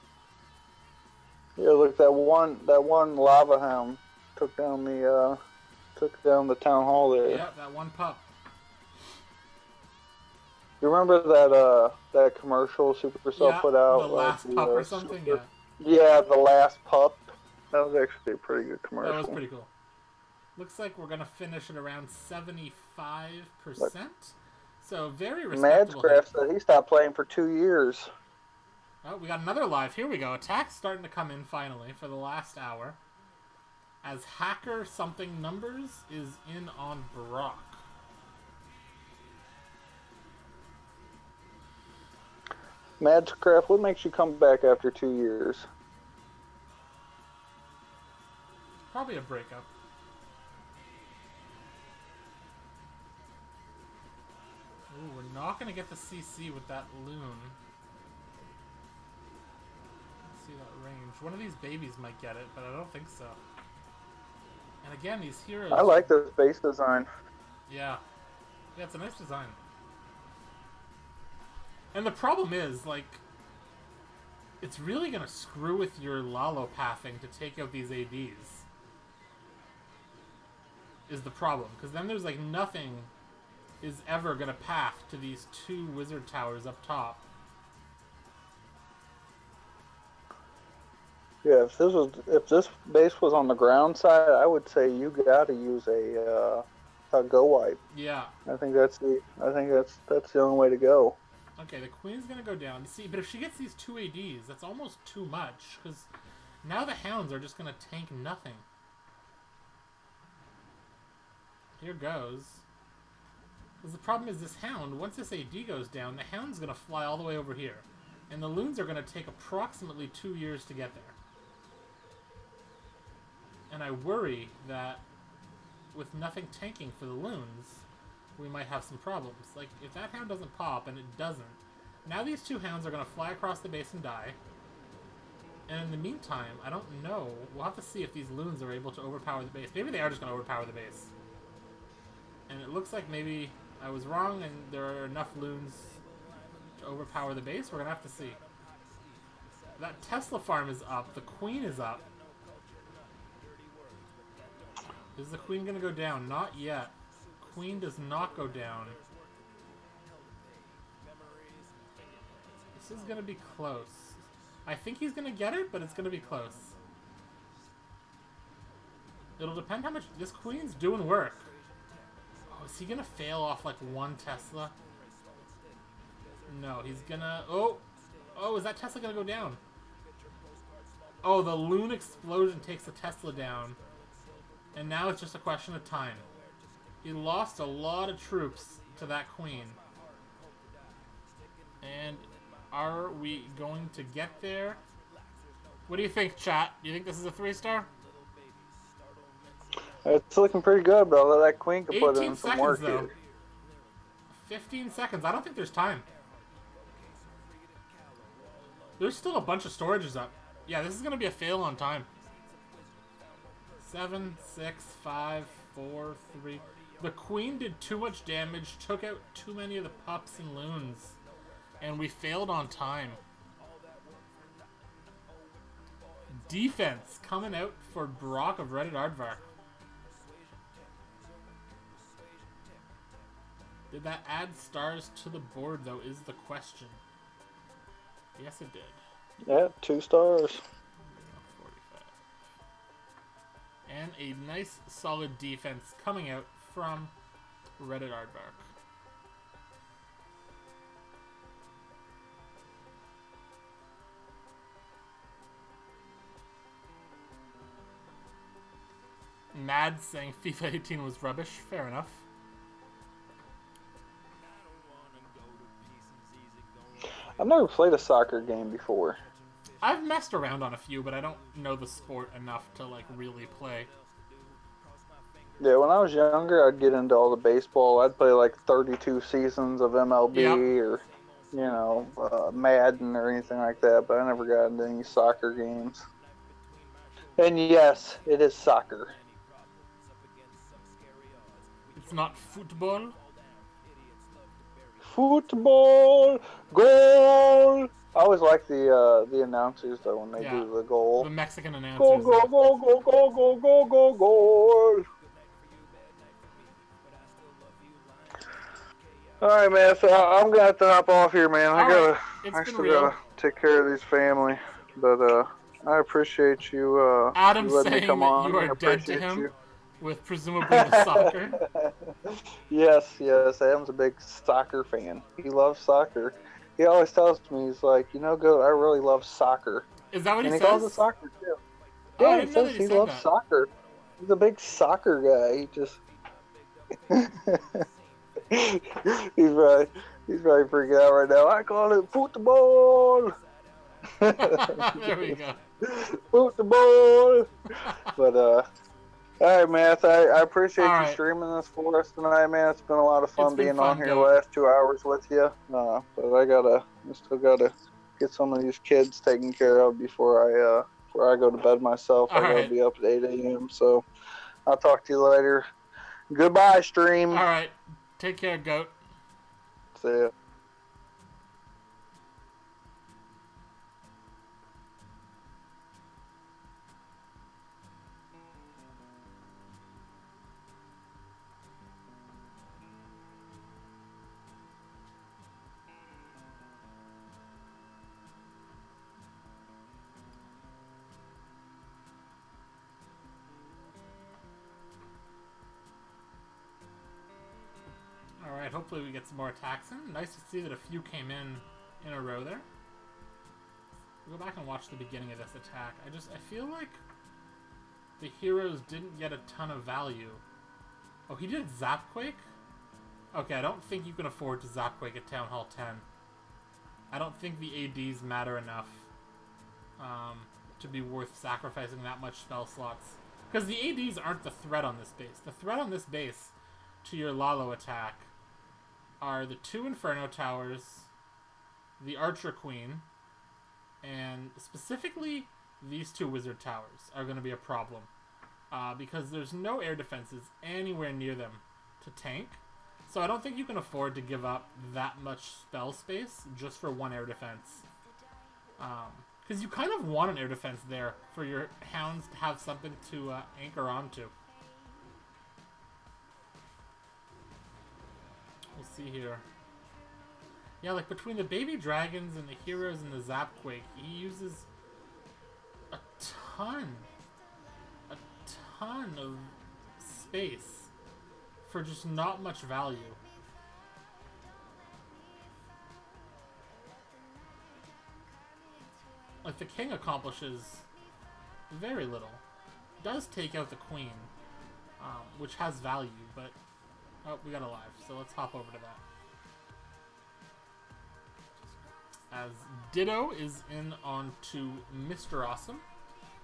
Yeah, look, that one lava hound took down the town hall there. Yep, that one pup. You remember that commercial Supercell put out? The last pup or something? Yeah, the last pup. That was actually a pretty good commercial. That was pretty cool. Looks like we're going to finish at around 75%. So very respectable. Madscraft said he stopped playing for 2 years. Oh, we got another live. Here we go. Attack's starting to come in finally for the last hour. As Hacker something numbers is in on Brock. Madscraft, what makes you come back after 2 years? Probably a breakup. Ooh, we're not going to get the CC with that loon. Let's see that range. One of these babies might get it, but I don't think so. And again, these heroes... I like this base design. Yeah. Yeah, it's a nice design. And the problem is, like, it's really going to screw with your Lalo pathing to take out these ADs. Is the problem. Because then there's, like, nothing is ever going to path to these 2 wizard towers up top. Yeah, if this base was on the ground side, I would say you got to use a go wipe. Yeah. I think that's the only way to go. Okay, the queen's gonna go down. See, but if she gets these 2 ADs, that's almost too much, because now the hounds are just gonna tank nothing. Here goes. Because the problem is this hound, once this AD goes down, the hound's gonna fly all the way over here. And the loons are gonna take approximately 2 years to get there. And I worry that with nothing tanking for the loons, we might have some problems. Like, if that hound doesn't pop, and it doesn't, now these 2 hounds are going to fly across the base and die. And in the meantime, I don't know. We'll have to see if these loons are able to overpower the base. Maybe they are just going to overpower the base. And it looks like maybe I was wrong, and there are enough loons to overpower the base. We're going to have to see. That Tesla farm is up. The queen is up. Is the queen going to go down? Not yet. Queen does not go down. This is going to be close. I think he's going to get it, but it's going to be close. It'll depend how much... This queen's doing work. Oh, is he going to fail off like 1 Tesla? No, he's going to... Oh! Oh, is that Tesla going to go down? Oh, the loon explosion takes the Tesla down. And now it's just a question of time. He lost a lot of troops to that queen. And are we going to get there? What do you think, chat? Do you think this is a 3-star? It's looking pretty good, but that queen could put in some 18 work seconds, though. here. 15 seconds. I don't think there's time. There's still a bunch of storages up. Yeah, this is going to be a fail on time. 7, 6, 5, 4, 3... The queen did too much damage, took out too many of the pups and loons, and we failed on time. Defense coming out for Brock of Reddit Aardvark. Did that add stars to the board, though, is the question. Yes, it did. Yeah, 2 stars. 45. And a nice, solid defense coming out from Reddit Aardvark. Mad saying FIFA 18 was rubbish. Fair enough. I've never played a soccer game before. I've messed around on a few, but I don't know the sport enough to like really play. Yeah, when I was younger, I'd get into all the baseball. I'd play like 32 seasons of MLB or, you know, Madden or anything like that, but I never got into any soccer games. And yes, it is soccer. It's not football? Football! Goal! I always like the announcers, though, when they do the goal. The Mexican announcers. Go, go, go, go, go, go, go, go, goal! Alright, man, so I'm gonna have to hop off here, man. I still gotta take care of these family. But I appreciate you Adam letting me come on. You are dead to him with presumably the soccer. Yes, Adam's a big soccer fan. He loves soccer. He always tells me, he's like, you know, I really love soccer. Is that what he says? And he calls it soccer, too. Yeah, he says he loves soccer. He's a big soccer guy. He just... he's probably freaking out right now. I call it football. There we go. Football. But all right, man. I appreciate you streaming this for us tonight, man. It's been a lot of fun being on here the last 2 hours with you. But I still gotta get some of these kids taken care of before I go to bed myself. I gotta be up at 8 a.m. So I'll talk to you later. Goodbye, stream. All right. Take care, goat. See ya. Alright, hopefully we get some more attacks in. Nice to see that a few came in a row there. We'll go back and watch the beginning of this attack. I feel like the heroes didn't get a ton of value. Oh, he did Zapquake? Okay, I don't think you can afford to Zapquake at Town Hall 10. I don't think the ADs matter enough to be worth sacrificing that much spell slots. Because the ADs aren't the threat on this base. The threat on this base to your Lalo attack are the 2 Inferno Towers, the Archer Queen, and specifically these 2 Wizard Towers are going to be a problem. Because there's no air defenses anywhere near them to tank. So I don't think you can afford to give up that much spell space just for 1 air defense. Because you kind of want an air defense there for your hounds to have something to anchor onto. We'll see here. Yeah, like between the baby dragons and the heroes and the Zapquake, he uses a ton of space for just not much value. Like the king accomplishes very little. Does take out the queen, which has value, but oh, we got a live, so let's hop over to that. As Ditto is in onto Mr. Awesome,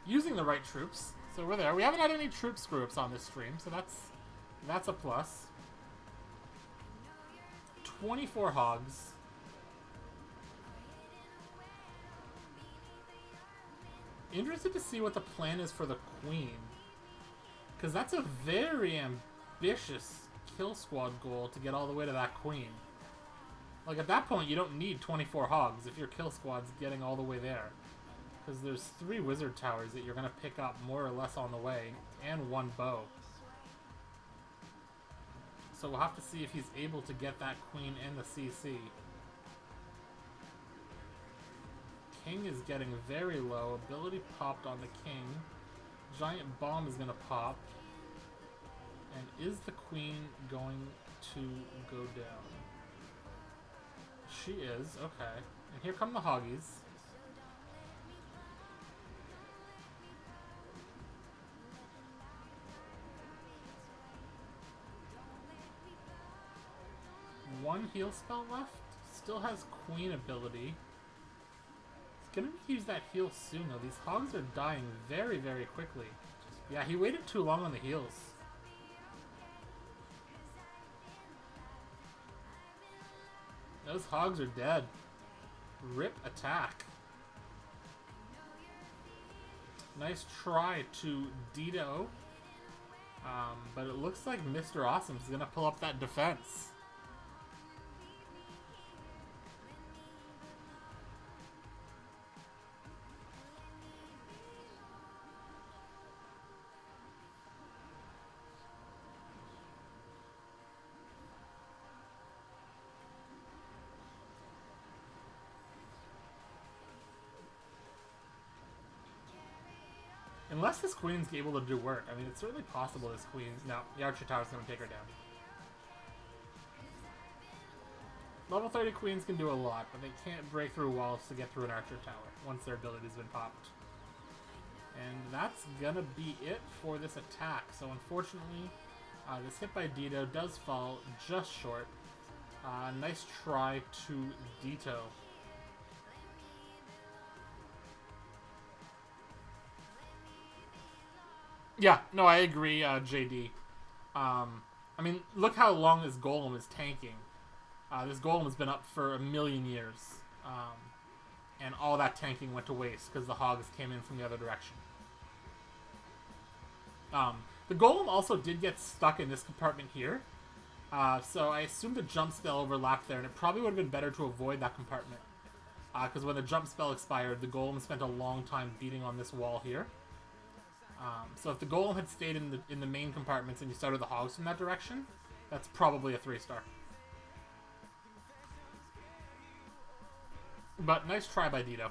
using the right troops. So we're there. We haven't had any troop screw-ups on this stream, so that's a plus. 24 hogs. Interested to see what the plan is for the queen, because that's a very ambitious kill squad goal to get all the way to that queen. Like at that point you don't need 24 hogs if your kill squad's getting all the way there, because there's 3 wizard towers that you're going to pick up more or less on the way, and 1 bow. So we'll have to see if he's able to get that queen and the CC. King is getting very low. Ability popped on the king. Giant bomb is going to pop. And is the queen going to go down? She is. Okay. And here come the hoggies. One heal spell left. Still has queen ability. gonna use that heal soon, though. These hogs are dying very, very quickly. Yeah, he waited too long on the heals. Those hogs are dead. Rip attack. Nice try to Dito. But it looks like Mr. Awesome's gonna pull up that defense. Unless this queen's able to do work. I mean, it's certainly possible this queen's... No, the archer tower's going to take her down. Level 30 queens can do a lot, but they can't break through walls to get through an archer tower once their ability's been popped. And that's going to be it for this attack. So unfortunately, this hit by Dito does fall just short. Nice try to Dito. Yeah, no, I agree, JD. I mean, look how long this golem is tanking. This golem has been up for 1,000,000 years. And all that tanking went to waste because the hogs came in from the other direction. The golem also did get stuck in this compartment here. So I assume the jump spell overlapped there, and it probably would have been better to avoid that compartment. Because when the jump spell expired, the golem spent a long time beating on this wall here. So if the golem had stayed in the main compartments and you started the hogs from that direction, that's probably a 3-star. But nice try by Dito.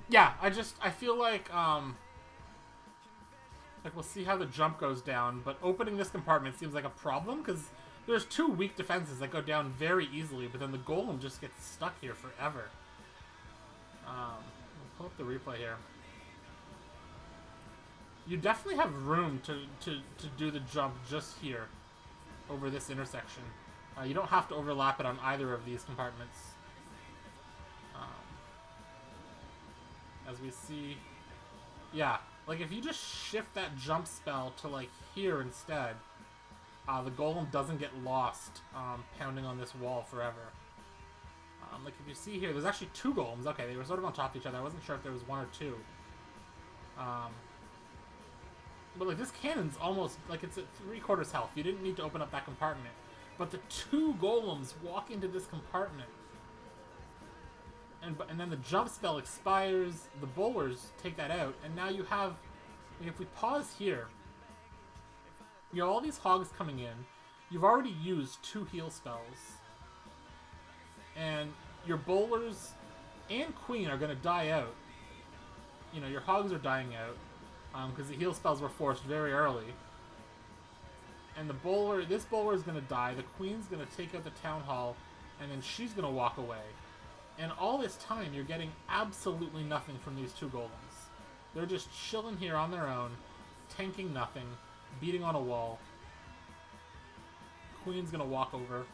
Yeah, I feel like we'll see how the jump goes down, but opening this compartment seems like a problem, because there's 2 weak defenses that go down very easily, but then the golem just gets stuck here forever. We'll pull up the replay here. You definitely have room to do the jump just here, over this intersection. You don't have to overlap it on either of these compartments. As we see, yeah, like if you just shift that jump spell to like here instead, the golem doesn't get lost pounding on this wall forever. Like if you see here, there's actually 2 golems. Okay, they were sort of on top of each other. I wasn't sure if there was 1 or 2. But like this cannon's almost like it's at 3/4 health. You didn't need to open up that compartment, but the 2 golems walk into this compartment. And then the jump spell expires, the bowlers take that out, and now you have, like if we pause here, you have all these hogs coming in, you've already used 2 heal spells, and your bowlers and queen are going to die out. You know, your hogs are dying out, because the heal spells were forced very early. And this bowler is going to die, the queen's going to take out the town hall, and then she's going to walk away. And all this time, you're getting absolutely nothing from these 2 golems. They're just chilling here on their own, tanking nothing, beating on a wall. Queen's gonna walk over.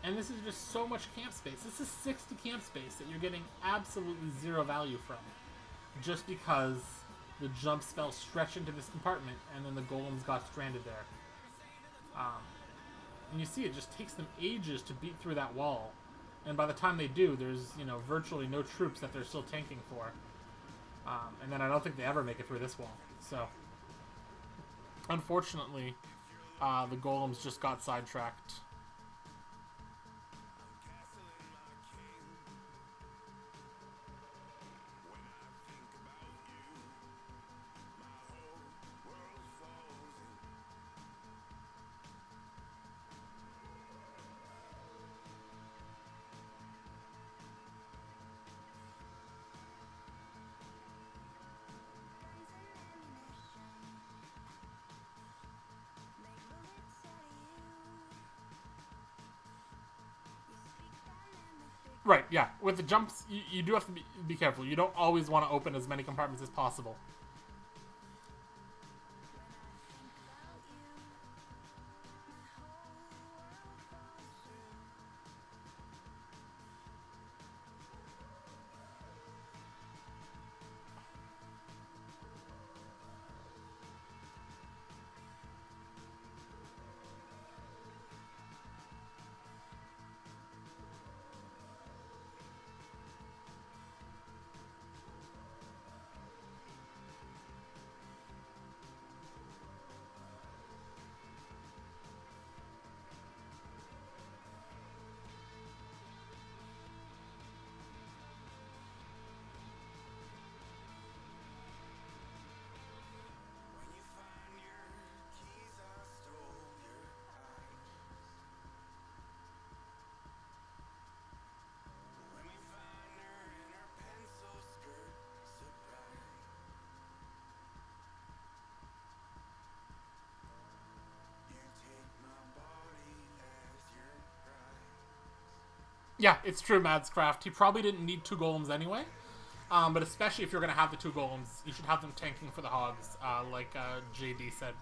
And this is just so much camp space. This is 60 camp space that you're getting absolutely 0 value from. Just because the jump spell stretched into this compartment, and then the golems got stranded there. And you see, it just takes them ages to beat through that wall. And by the time they do, there's, you know, virtually no troops that they're still tanking for. And then I don't think they ever make it through this wall. So, unfortunately, the golems just got sidetracked. Right, yeah. With the jumps, you do have to be careful. You don't always want to open as many compartments as possible. Yeah, it's true, Madscraft. He probably didn't need 2 golems anyway. But especially if you're going to have the 2 golems, you should have them tanking for the hogs, like JD said.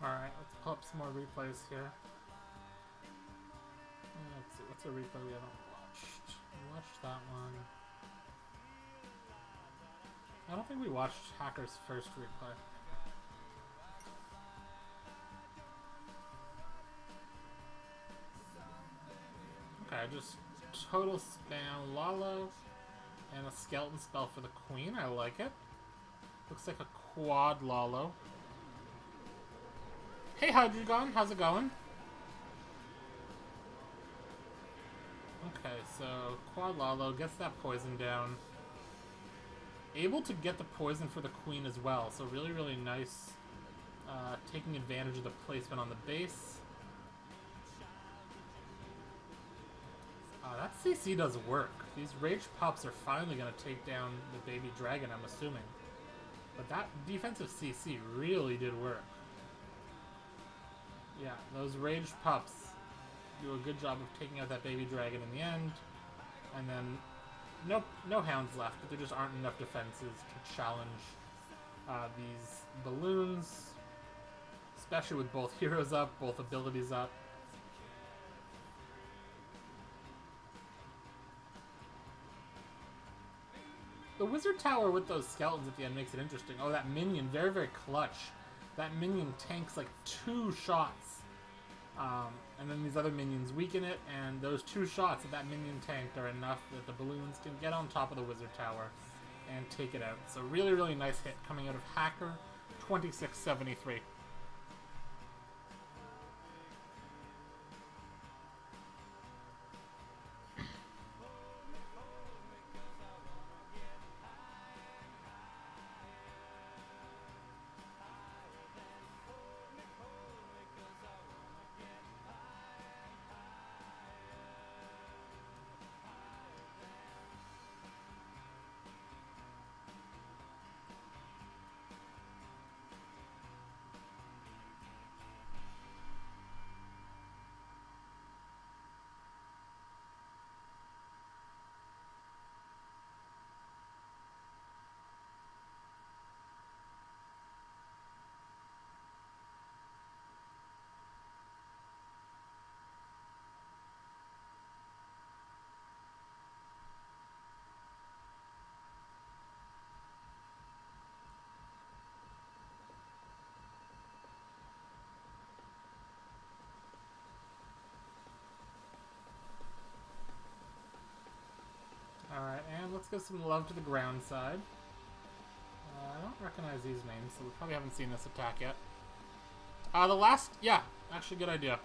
Alright, let's pull up some more replays here. Let's see, what's a replay we haven't watched? We watched that one. I don't think we watched Hacker's first replay. Okay, just total spam Lalo and a skeleton spell for the queen. I like it. Looks like a quad Lalo. Hey Hydreigon, how's it going? Okay, so quad Lalo gets that poison down. Able to get the poison for the queen as well, so really, really nice. Taking advantage of the placement on the base. That CC does work. These Rage Pups are finally going to take down the baby dragon, I'm assuming. But that defensive CC really did work. Yeah, those Rage Pups do a good job of taking out that baby dragon in the end. And then, no hounds left, but there just aren't enough defenses to challenge these balloons. Especially with both heroes up, both abilities up. The wizard tower with those skeletons at the end makes it interesting. Oh, that minion, very, very clutch. That minion tanks like 2 shots. And then these other minions weaken it, and those 2 shots that minion tanked are enough that the balloons can get on top of the wizard tower and take it out. So really, really nice hit coming out of Hacker, 2673. says some love to the ground side. I don't recognize these names, so we probably haven't seen this attack yet. The last... Yeah, actually good idea.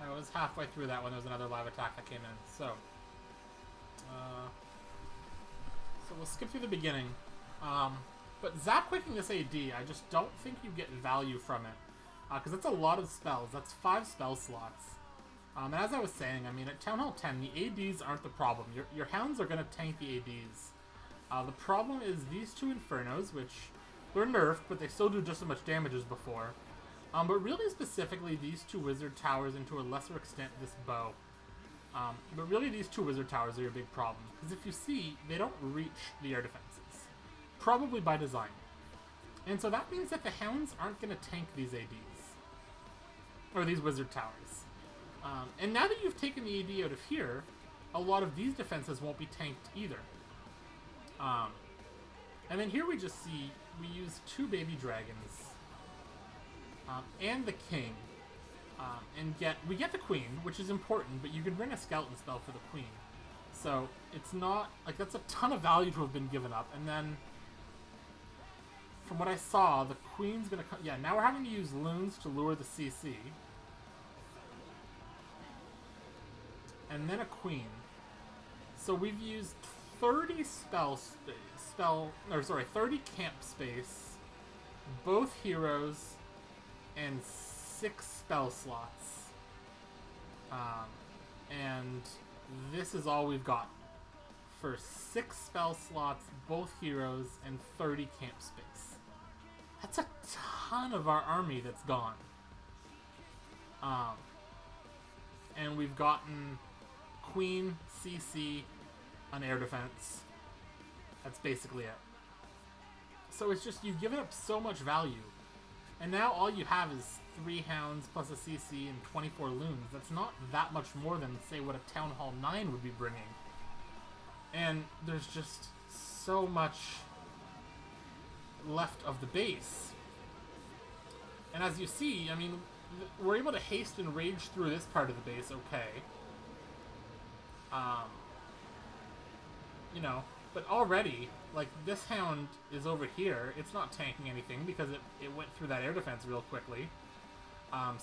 I was halfway through that when there was another live attack that came in, so... so we'll skip through the beginning. But zap-quicking this AD, I just don't think you get value from it. Because that's a lot of spells. That's 5 spell slots. And as I was saying, I mean, at Town Hall 10, the ADs aren't the problem. Your hounds are going to tank the ADs. The problem is these 2 Infernos, which they're nerfed, but they still do just as much damage as before. But really specifically, these 2 Wizard Towers, and to a lesser extent, this bow. But really, these 2 Wizard Towers are your big problem. Because if you see, they don't reach the air defenses. Probably by design. And so that means that the hounds aren't going to tank these ADs. Or these Wizard Towers. And now that you've taken the AD out of here, a lot of these defenses won't be tanked either. And then here we just see we use 2 baby dragons and the king, and we get the queen, which is important, but you can bring a skeleton spell for the queen. So it's not like that's a ton of value to have been given up. And then from what I saw, the queen's gonna come. Yeah, now we're having to use loons to lure the CC. And then a queen. So we've used 30 30 camp space, both heroes, and 6 spell slots. And this is all we've got. For 6 spell slots, both heroes, and 30 camp space. That's a ton of our army that's gone. And we've gotten Queen, CC, an air defense. That's basically it. So it's just, you've given up so much value. And now all you have is 3 hounds plus a CC and 24 loons. That's not that much more than, say, what a Town Hall 9 would be bringing. And there's just so much left of the base. And as you see, I mean, we're able to haste and rage through this part of the base okay. You know, but already, like, this hound is over here. It's not tanking anything because it went through that air defense real quickly.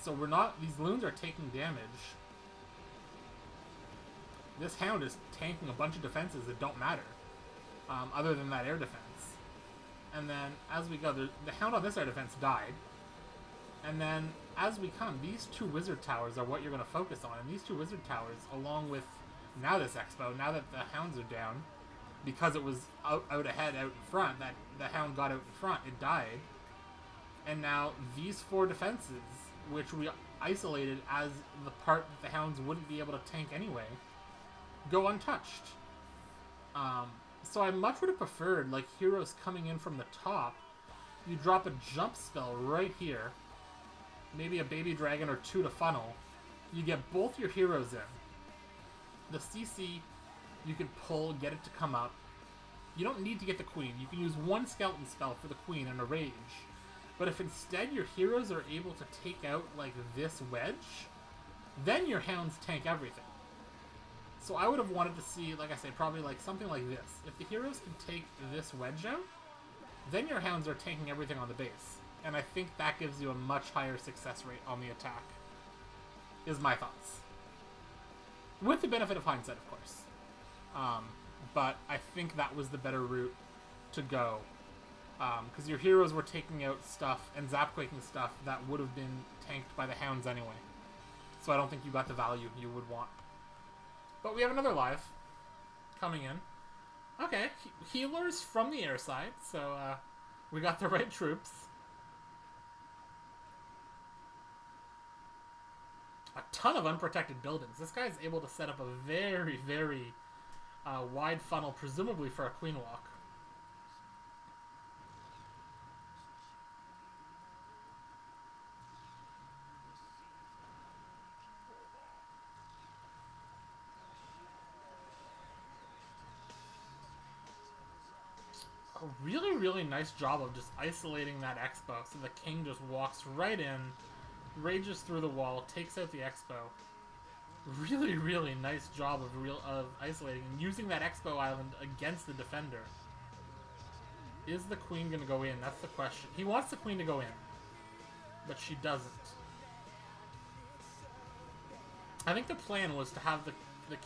So we're not, these loons are taking damage. This hound is tanking a bunch of defenses that don't matter, other than that air defense. And then, as we go, the hound on this air defense died. And then, as we come, these 2 wizard towers are what you're going to focus on. And these 2 wizard towers, along with now this expo, now that the hounds are down, because it was out ahead, out in front, that the hound got out in front, it died. And now these 4 defenses, which we isolated as the part that the hounds wouldn't be able to tank anyway, go untouched. So I much would have preferred, like, heroes coming in from the top. You drop a jump spell right here. Maybe a baby dragon or 2 to funnel. You get both your heroes in. The CC, you can pull, get it to come up. You don't need to get the queen. You can use 1 skeleton spell for the queen and a rage. But if instead your heroes are able to take out, like, this wedge, then your hounds tank everything. So I would have wanted to see, like I say, probably like something like this. If the heroes can take this wedge out, then your hounds are tanking everything on the base. And I think that gives you a much higher success rate on the attack, is my thoughts. With the benefit of hindsight, of course. But I think that was the better route to go. Because your heroes were taking out stuff and zap-quaking stuff that would have been tanked by the hounds anyway. So I don't think you got the value you would want. But we have another live coming in. Okay, healers from the air side, so we got the right troops. A ton of unprotected buildings. This guy's able to set up a very, very wide funnel, presumably for a queen walk. A really, really nice job of just isolating that expo, so the king just walks right in, rages through the wall, takes out the expo. Really, really nice job of isolating and using that Expo Island against the defender. Is the queen going to go in? That's the question. He wants the queen to go in, but she doesn't. I think the plan was to have the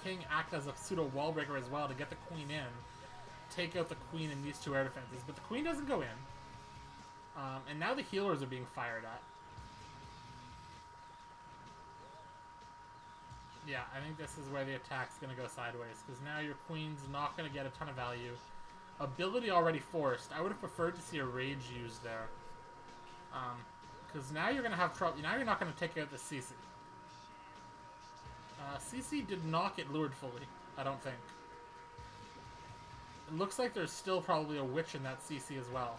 king act as a pseudo wall breaker as well to get the queen in, take out the queen in these two air defenses, but the queen doesn't go in. And now the healers are being fired at. Yeah, I think this is where the attack's going to go sideways, because now your queen's not going to get a ton of value. Ability already forced. I would have preferred to see a rage used there. Because now you're going to have trouble. Now you're not going to take out the CC. CC did not get lured fully, I don't think. It looks like there's still probably a witch in that CC as well.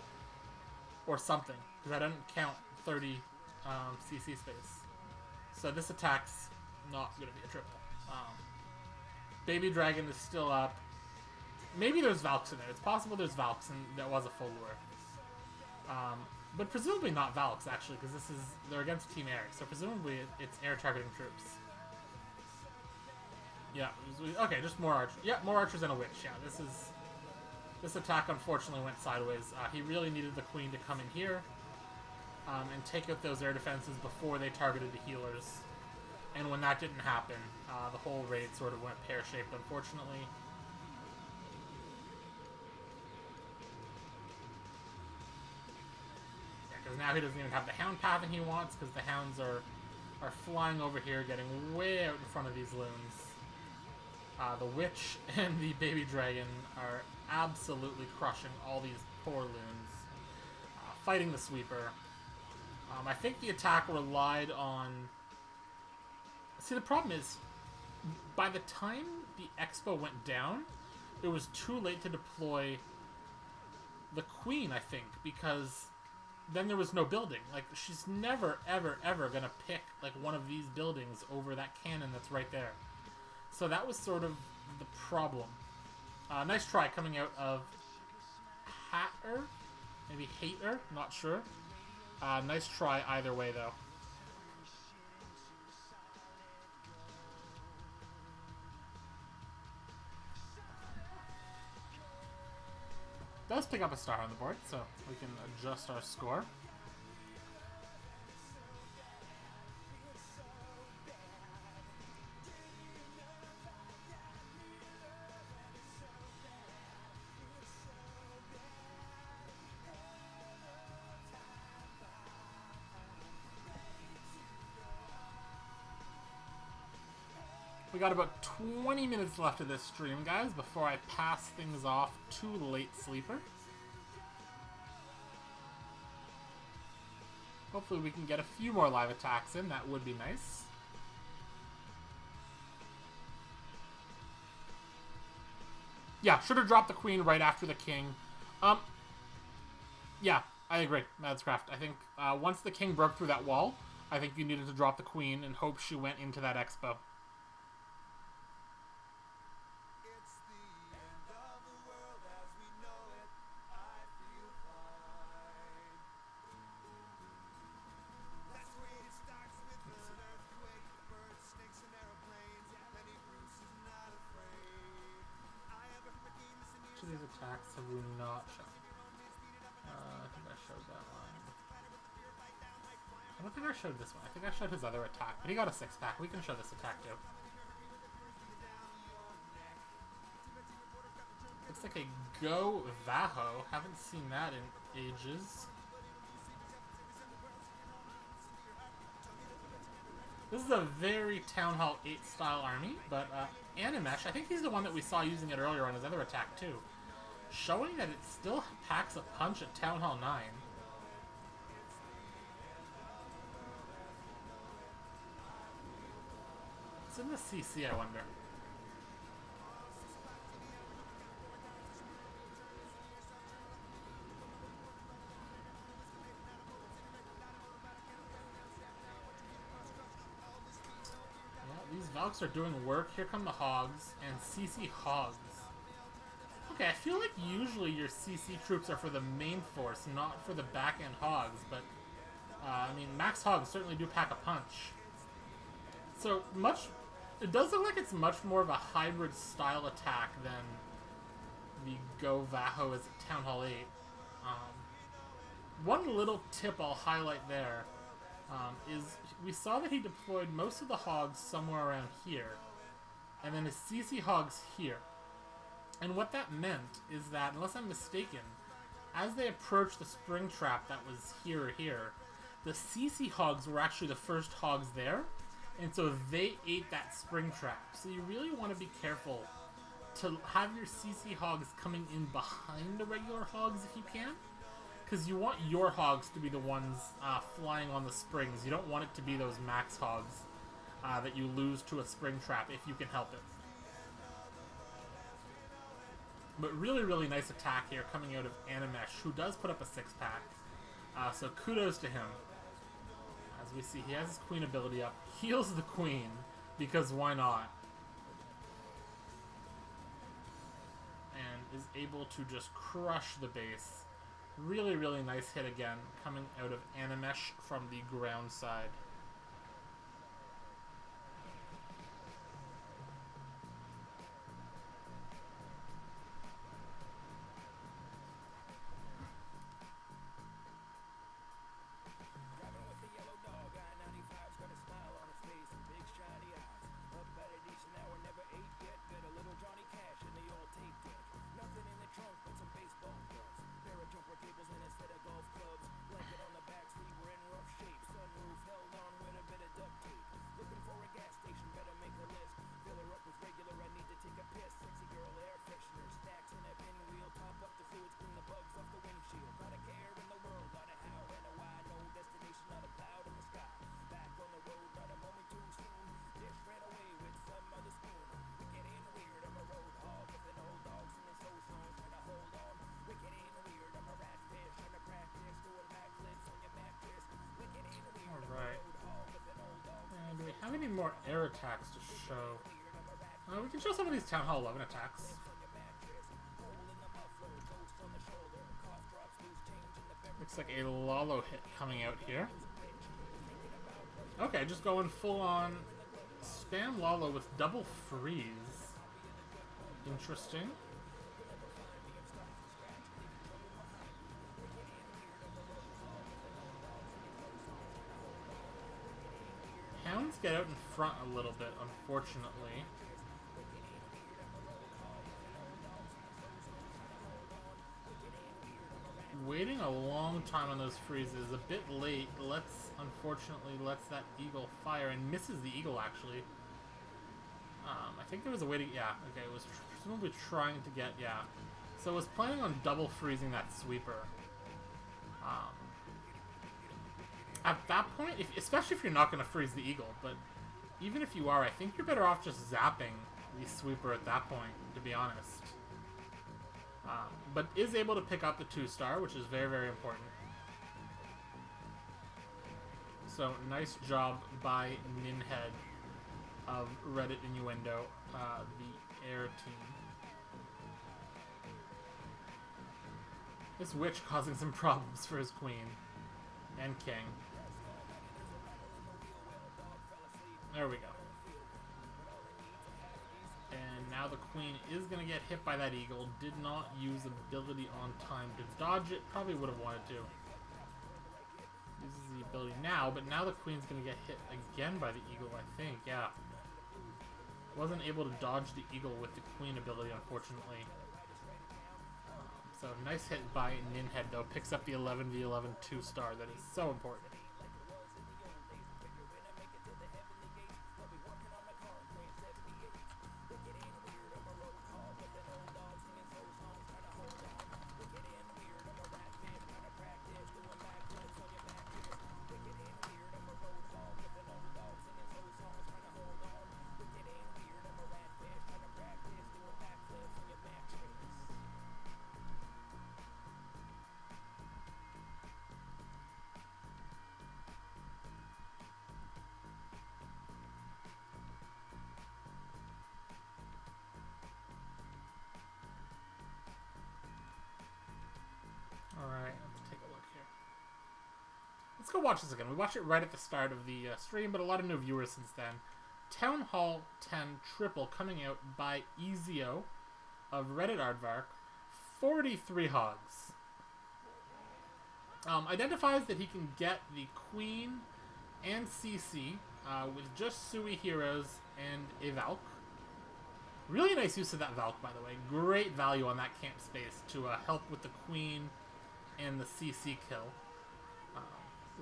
Or something, because I didn't count 30 CC space. So this attack's not going to be a triple. Baby Dragon is still up. Maybe there's Valks in there. It's possible there's Valks and that was a full lure. But presumably not Valks, actually, because they're against Team Air. So presumably it's air targeting troops. Yeah, okay, just more archers. Yeah, more archers and a witch. Yeah, this attack unfortunately went sideways. He really needed the queen to come in here and take out those air defenses before they targeted the healers. And when that didn't happen, the whole raid sort of went pear-shaped, unfortunately. Yeah, because now he doesn't even have the hound pathing he wants, because the hounds are flying over here, getting way out in front of these loons. The witch and the baby dragon are absolutely crushing all these poor loons. Fighting the sweeper. I think the attack relied on... See, the problem is, by the time the Expo went down, it was too late to deploy the queen, I think, because then there was no building. Like, she's never, ever, ever gonna pick, like, one of these buildings over that cannon that's right there. So that was sort of the problem. Nice try coming out of Hatter? Maybe Hater? Not sure. Nice try either way, though. Does pick up a star on the board, so we can adjust our score. We got about 20 minutes left of this stream, guys, before I pass things off to Late Sleeper. Hopefully we can get a few more live attacks in. That would be nice. Yeah, should have dropped the queen right after the king. Yeah, I agree, Madscraft. I think once the king broke through that wall, I think you needed to drop the queen and hope she went into that Expo. Attacks have we not shown? I think I showed that line. I don't think I showed this one. I think I showed his other attack, but he got a 6-pack. We can show this attack too. Looks like a Go Vaho. Haven't seen that in ages. This is a very Town Hall 8 style army, but Animesh, I think he's the one that we saw using it earlier on his other attack too. Showing that it still packs a punch at Town Hall 9. It's in the CC, I wonder. Yeah, these Valks are doing work. Here come the Hogs, and CC Hogs. Okay, I feel like usually your CC troops are for the main force, not for the back-end Hogs, but, I mean, Max Hogs certainly do pack a punch. So, much It does look like it's much more of a hybrid style attack than the Go Vaho is at Town Hall 8. One little tip I'll highlight there is we saw that he deployed most of the hogs somewhere around here, and then his CC hogs here. And what that meant is that, unless I'm mistaken, as they approached the spring trap that was here or here, the CC hogs were actually the first hogs there, and so they ate that spring trap. So you really want to be careful to have your CC hogs coming in behind the regular hogs if you can, because you want your hogs to be the ones flying on the springs. You don't want it to be those max hogs that you lose to a spring trap if you can help it. But really, really nice attack here coming out of Animesh, who does put up a 6-pack. So kudos to him. As we see, he has his queen ability up. Heals the queen, because why not? And is able to just crush the base. Really, really nice hit again, coming out of Animesh from the ground side. Have any more air attacks to show? We can show some of these Town Hall 11 attacks. Looks like a Lalo hit coming out here. Okay, just going full on spam Lalo with double freeze. Interesting. Hounds get out in front a little bit, unfortunately. Waiting a long time on those freezes, a bit late, unfortunately lets that eagle fire and misses the eagle actually. I think there was a way to, yeah, okay, it was presumably trying to get, yeah. So it was planning on double freezing that sweeper. At that point, especially if you're not going to freeze the eagle, but even if you are, I think you're better off just zapping the sweeper at that point, to be honest. But is able to pick up the 2-star, which is very, very important. So, nice job by Ninhead of Reddit Innuendo, the air team. This witch causing some problems for his queen and king. There we go. And now the queen is going to get hit by that eagle. Did not use ability on time to dodge it. Probably would have wanted to. Uses the ability now, but now the queen's going to get hit again by the eagle, I think. Yeah. Wasn't able to dodge the eagle with the queen ability, unfortunately. So nice hit by Ninhead, though. Picks up the 11v11 2-star. That is so important. Alright, let's take a look here. Let's go watch this again. We watched it right at the start of the stream, but a lot of new viewers since then. Town Hall 10 triple coming out by Ezio of Reddit Aardvark. 43 hogs. Identifies that he can get the Queen and CC with just Sui heroes and a Valk. Really nice use of that Valk, by the way. Great value on that camp space to help with the Queen and the CC kill.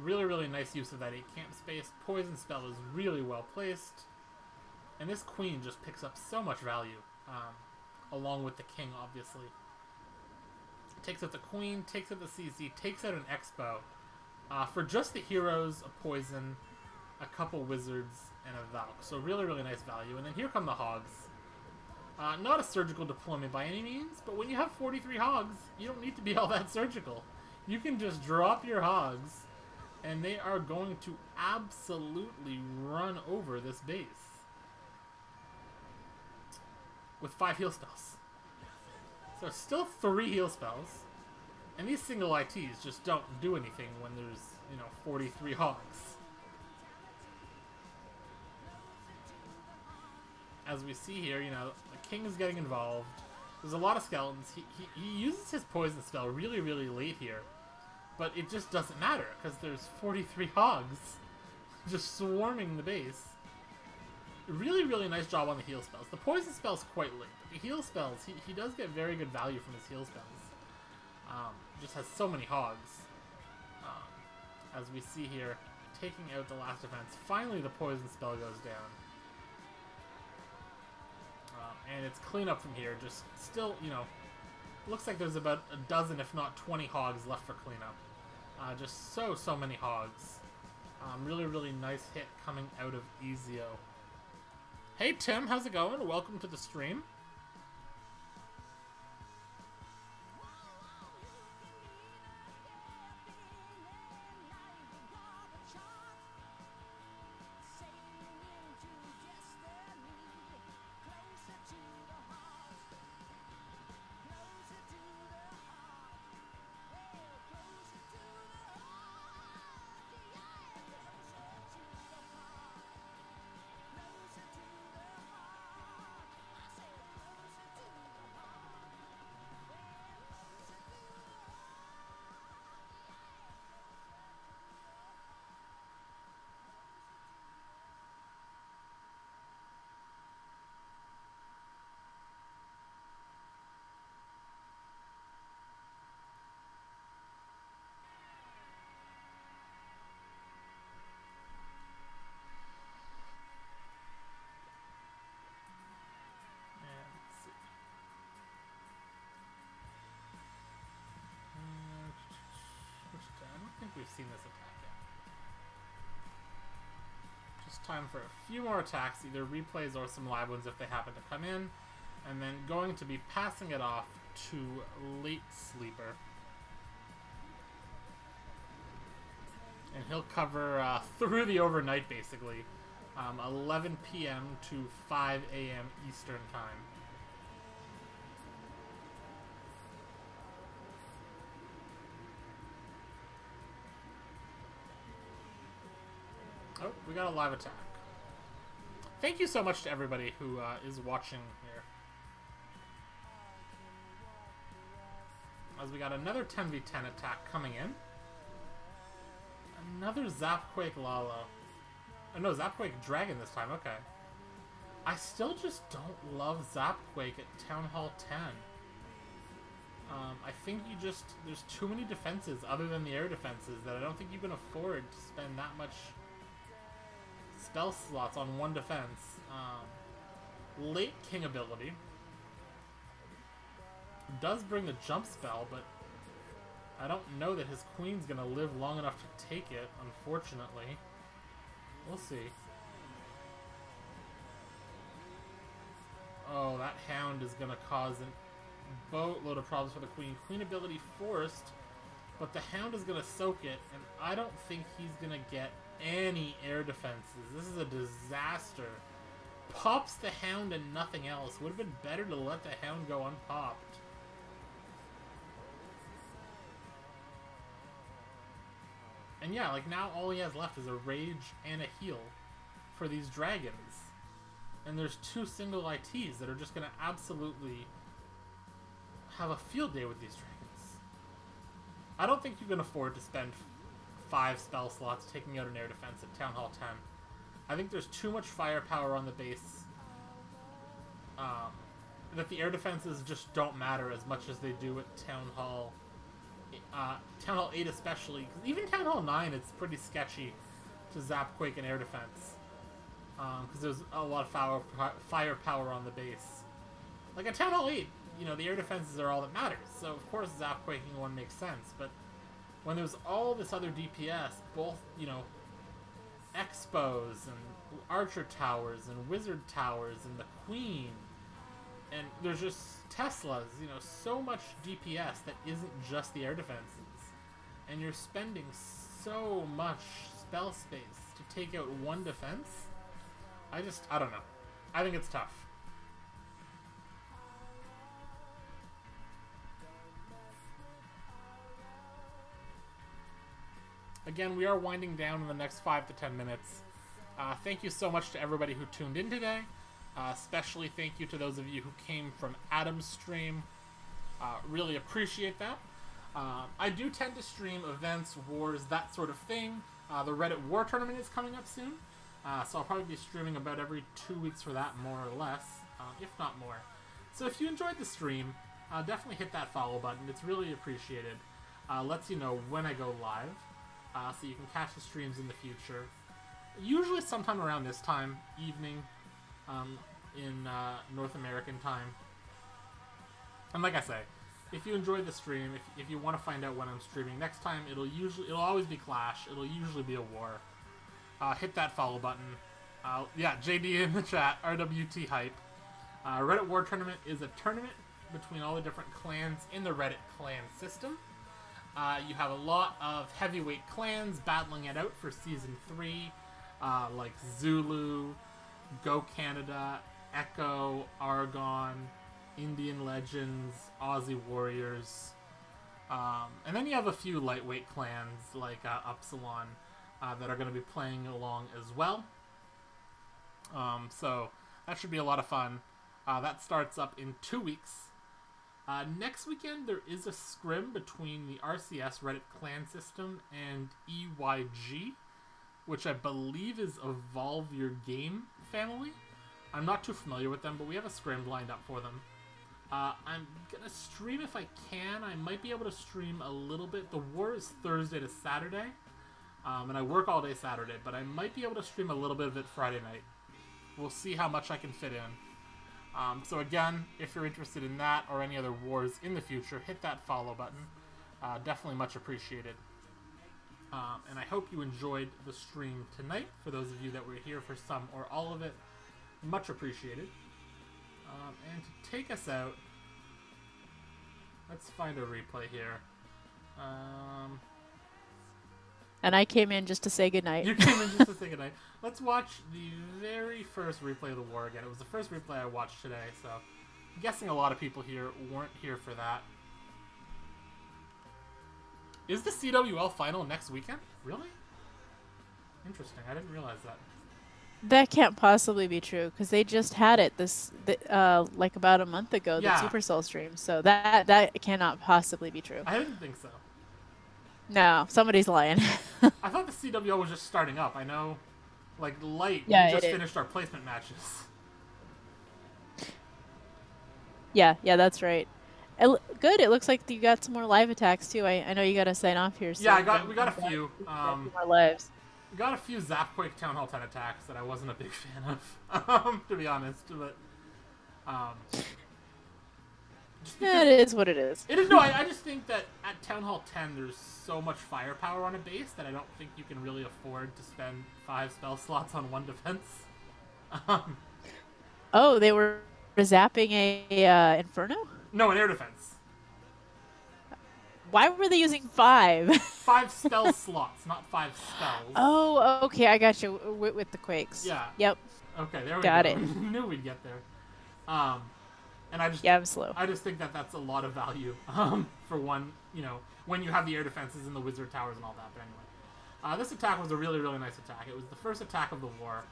Really, really nice use of that 8 camp space. Poison spell is really well placed. And this Queen just picks up so much value, along with the King, obviously. Takes out the Queen, takes out the CC, takes out an Expo. For just the heroes, a Poison, a couple Wizards, and a Valk. So really, really nice value. And then here come the Hogs. Not a surgical deployment by any means, but when you have 43 Hogs, you don't need to be all that surgical. You can just drop your Hogs, and they are going to absolutely run over this base. With 5 heal spells. So still 3 heal spells. And these single ITs just don't do anything when there's, 43 Hogs. As we see here, the King is getting involved. There's a lot of skeletons. He uses his poison spell really, really late here. But it just doesn't matter, because there's 43 Hogs just swarming the base. Really, really nice job on the heal spells. The poison spell's quite late, but the heal spells, he does get very good value from his heal spells. Just has so many Hogs. As we see here, taking out the last defense. Finally, the poison spell goes down. And it's clean up from here. Just still, looks like there's about a dozen, if not 20 Hogs left for cleanup. Just so many Hogs. Really, really nice hit coming out of Ezio. Hey Tim, how's it going? Welcome to the stream. We've seen this attack yet. Just time for a few more attacks, either replays or some live ones if they happen to come in, and then going to be passing it off to Late Sleeper. And he'll cover through the overnight, basically. 11 p.m. to 5 a.m. Eastern Time. Oh, we got a live attack. Thank you so much to everybody who is watching here. As we got another 10v10 attack coming in. Another Zapquake Lalo. Oh no, Zapquake Dragon this time, okay. I still just don't love Zapquake at Town Hall 10. I think there's too many defenses other than the air defenses that I don't think you can afford to spend that much spell slots on one defense. Late King ability does bring the jump spell, but I don't know that his Queen's gonna live long enough to take it, unfortunately. We'll see. Oh, that Hound is gonna cause a boatload of problems for the Queen. Queen ability forced, but the Hound is gonna soak it, and I don't think he's gonna get any air defenses. This is a disaster. Pops the Hound and nothing else. Would have been better to let the Hound go unpopped. And yeah, like now all he has left is a Rage and a Heal for these dragons. and there's 2 single ITs that are just going to absolutely have a field day with these dragons. I don't think you can afford to spend 5 spell slots taking out an air defense at Town Hall 10. I think there's too much firepower on the base that the air defenses just don't matter as much as they do at Town Hall 8 especially. Because even Town Hall 9, it's pretty sketchy to zap Quake and air defense. Because there's a lot of firepower on the base. Like at Town Hall 8, you know, the air defenses are all that matters. So of course zap quaking one makes sense. But when there's all this other DPS, both, you know, Expos and Archer Towers and Wizard Towers and the Queen, and there's just Teslas, you know, so much DPS that isn't just the air defenses. And you're spending so much spell space to take out one defense. I don't know. I think it's tough. Again, we are winding down in the next 5 to 10 minutes. Thank you so much to everybody who tuned in today. Especially thank you to those of you who came from Adam's stream. Really appreciate that. I do tend to stream events, wars, that sort of thing. The Reddit War Tournament is coming up soon. So I'll probably be streaming about every 2 weeks for that, more or less, if not more. So if you enjoyed the stream, definitely hit that follow button. It's really appreciated. Lets you know when I go live. So you can catch the streams in the future. Usually sometime around this time, evening, in North American time. And like I say, if you enjoyed the stream, if you want to find out when I'm streaming next time, it'll always be Clash. It'll usually be a war. Hit that follow button. Yeah, JD in the chat, RWT hype. Reddit War Tournament is a tournament between all the different clans in the Reddit clan system. You have a lot of heavyweight clans battling it out for Season 3, like Zulu, Go Canada, Echo, Argon, Indian Legends, Aussie Warriors. And then you have a few lightweight clans like Upsilon that are going to be playing along as well. So that should be a lot of fun. That starts up in 2 weeks. Next weekend, there is a scrim between the RCS Reddit clan system and EYG, which I believe is Evolve Your Game family. I'm not too familiar with them, but we have a scrim lined up for them. I'm going to stream if I can. I might be able to stream a little bit. The war is Thursday to Saturday, and I work all day Saturday, but I might be able to stream a little bit of it Friday night. We'll see how much I can fit in. So again, if you're interested in that or any other wars in the future, hit that follow button. Definitely much appreciated. And I hope you enjoyed the stream tonight. For those of you that were here for some or all of it, much appreciated. And to take us out, let's find a replay here. And I came in just to say goodnight. You came in just to say goodnight. Let's watch the very first replay of the war again. It was the first replay I watched today, so I'm guessing a lot of people here weren't here for that. Is the CWL final next weekend? Really? Interesting. I didn't realize that. That can't possibly be true because they just had it like about a month ago. Yeah. The Supercell stream, so that cannot possibly be true. I didn't think so. No, somebody's lying. I thought the CWL was just starting up. I know, like Light, Yeah, we just finished our placement matches. Yeah, that's right. Good. It looks like you got some more live attacks too. I know you got to sign off here. Yeah, we got a few. More lives. We got a few Zapquake Town Hall 10 attacks that I wasn't a big fan of, to be honest. But yeah, it is what it is. It is. No, I just think that at Town Hall 10, there's so much firepower on a base that I don't think you can really afford to spend 5 spell slots on one defense. Oh, they were zapping a Inferno? No, an air defense. Why were they using 5? 5 spell slots, not 5 spells. Oh, okay, I got you with the Quakes. Yeah. Yep. Okay, there we got go. it. Knew we'd get there. And I just I'm slow. I just think that that's a lot of value for one, you know, when you have the air defenses and the wizard towers and all that. But anyway, this attack was a really, really nice attack. It was the first attack of the war.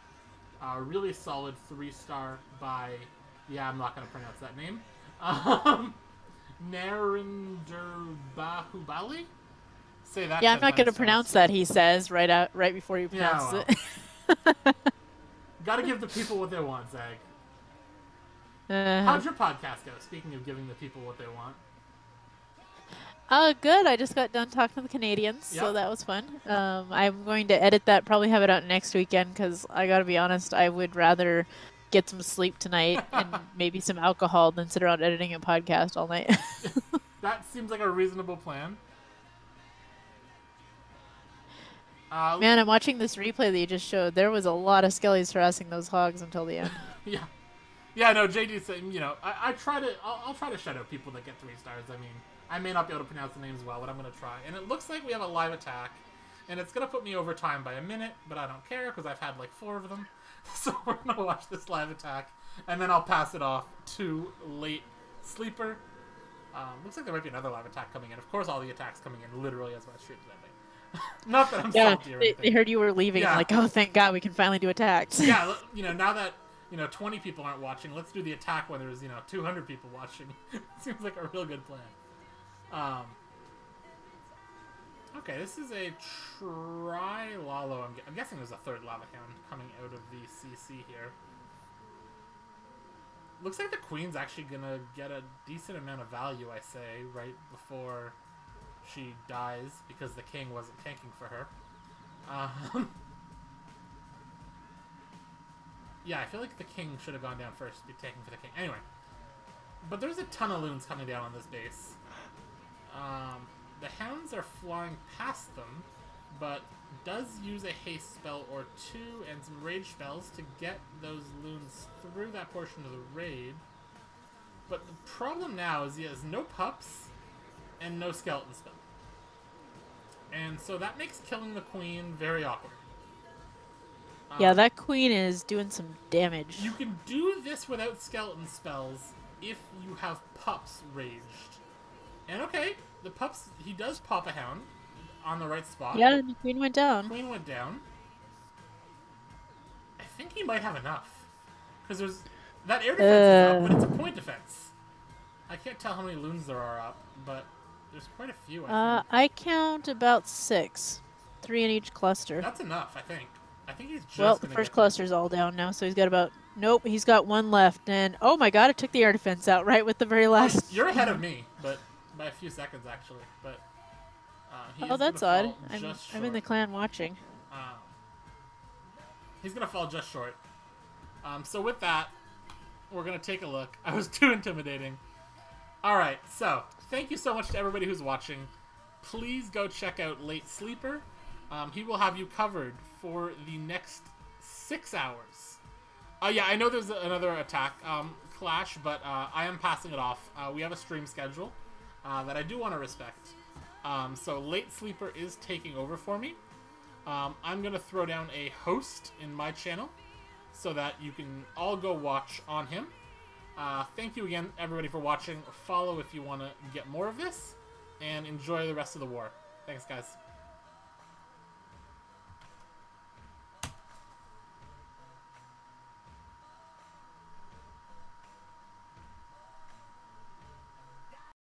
Really solid 3-star by, yeah, I'm not going to pronounce that name. Narinder Bahubali? Say that. Yeah, I'm not going to pronounce that, he says, right before you pronounce it. Gotta give the people what they want, Zag. How'd your podcast go? Speaking of giving the people what they want. Good. I just got done talking to the Canadians, so that was fun. I'm going to edit that, probably have it out next weekend, because I gotta be honest, I would rather get some sleep tonight and maybe some alcohol than sit around editing a podcast all night. That seems like a reasonable plan. Man, I'm watching this replay that you just showed. There was a lot of skellies harassing those hogs until the end. Yeah, no, JD's saying, you know, I'll try to shut out people that get 3 stars. I mean, I may not be able to pronounce the names well, but I'm going to try. And it looks like we have a live attack, and it's going to put me over time by a minute, but I don't care because I've had like 4 of them. So we're going to watch this live attack, and then I'll pass it off to Late Sleeper. Looks like there might be another live attack coming in. Of course, all the attacks coming in literally as my stream's ending. Not that I'm salty or anything. They heard you were leaving, like, oh, thank God, we can finally do attacks. Yeah, you know, now that, you know, 20 people aren't watching, let's do the attack when there's, you know, 200 people watching. Seems like a real good plan. Okay, this is a Trilalo. I'm guessing there's a 3rd Lava Hound coming out of the CC here. Looks like the Queen's actually gonna get a decent amount of value, I say, right before she dies, because the King wasn't tanking for her. Yeah, I feel like the King should have gone down first to be tanking for the King. Anyway. But there's a ton of loons coming down on this base. The Hounds are flying past them, but does use a haste spell or 2 and some rage spells to get those loons through that portion of the raid. But the problem now is he has no pups and no skeleton spell. And so that makes killing the Queen very awkward. Yeah, that Queen is doing some damage. You can do this without skeleton spells if you have pups raged. And okay, the pups, he does pop a Hound on the right spot. Yeah, the Queen went down. Queen went down. I think he might have enough. Because there's... That air defense is up, but it's a point defense. I can't tell how many loons there are up, but there's quite a few, I think. I count about 6. 3 in each cluster. That's enough, I think. I think he's just Well, the first cluster's all down now, so he's got about... Nope, he's got 1 left, and... Oh my god, it took the air defense out right with the very last... You're ahead of me, but by a few seconds, actually. But oh, that's odd. I'm in the clan watching. He's going to fall just short. So with that, we're going to take a look. I was too intimidating. Alright, so thank you so much to everybody who's watching. Please go check out Late Sleeper. He will have you covered for the next 6 hours. Yeah, I know there's another attack clash, but I am passing it off. We have a stream schedule that I do want to respect. So Late Sleeper is taking over for me. I'm going to throw down a host in my channel so that you can all go watch on him. Thank you again, everybody, for watching. Follow if you want to get more of this, and enjoy the rest of the war. Thanks, guys.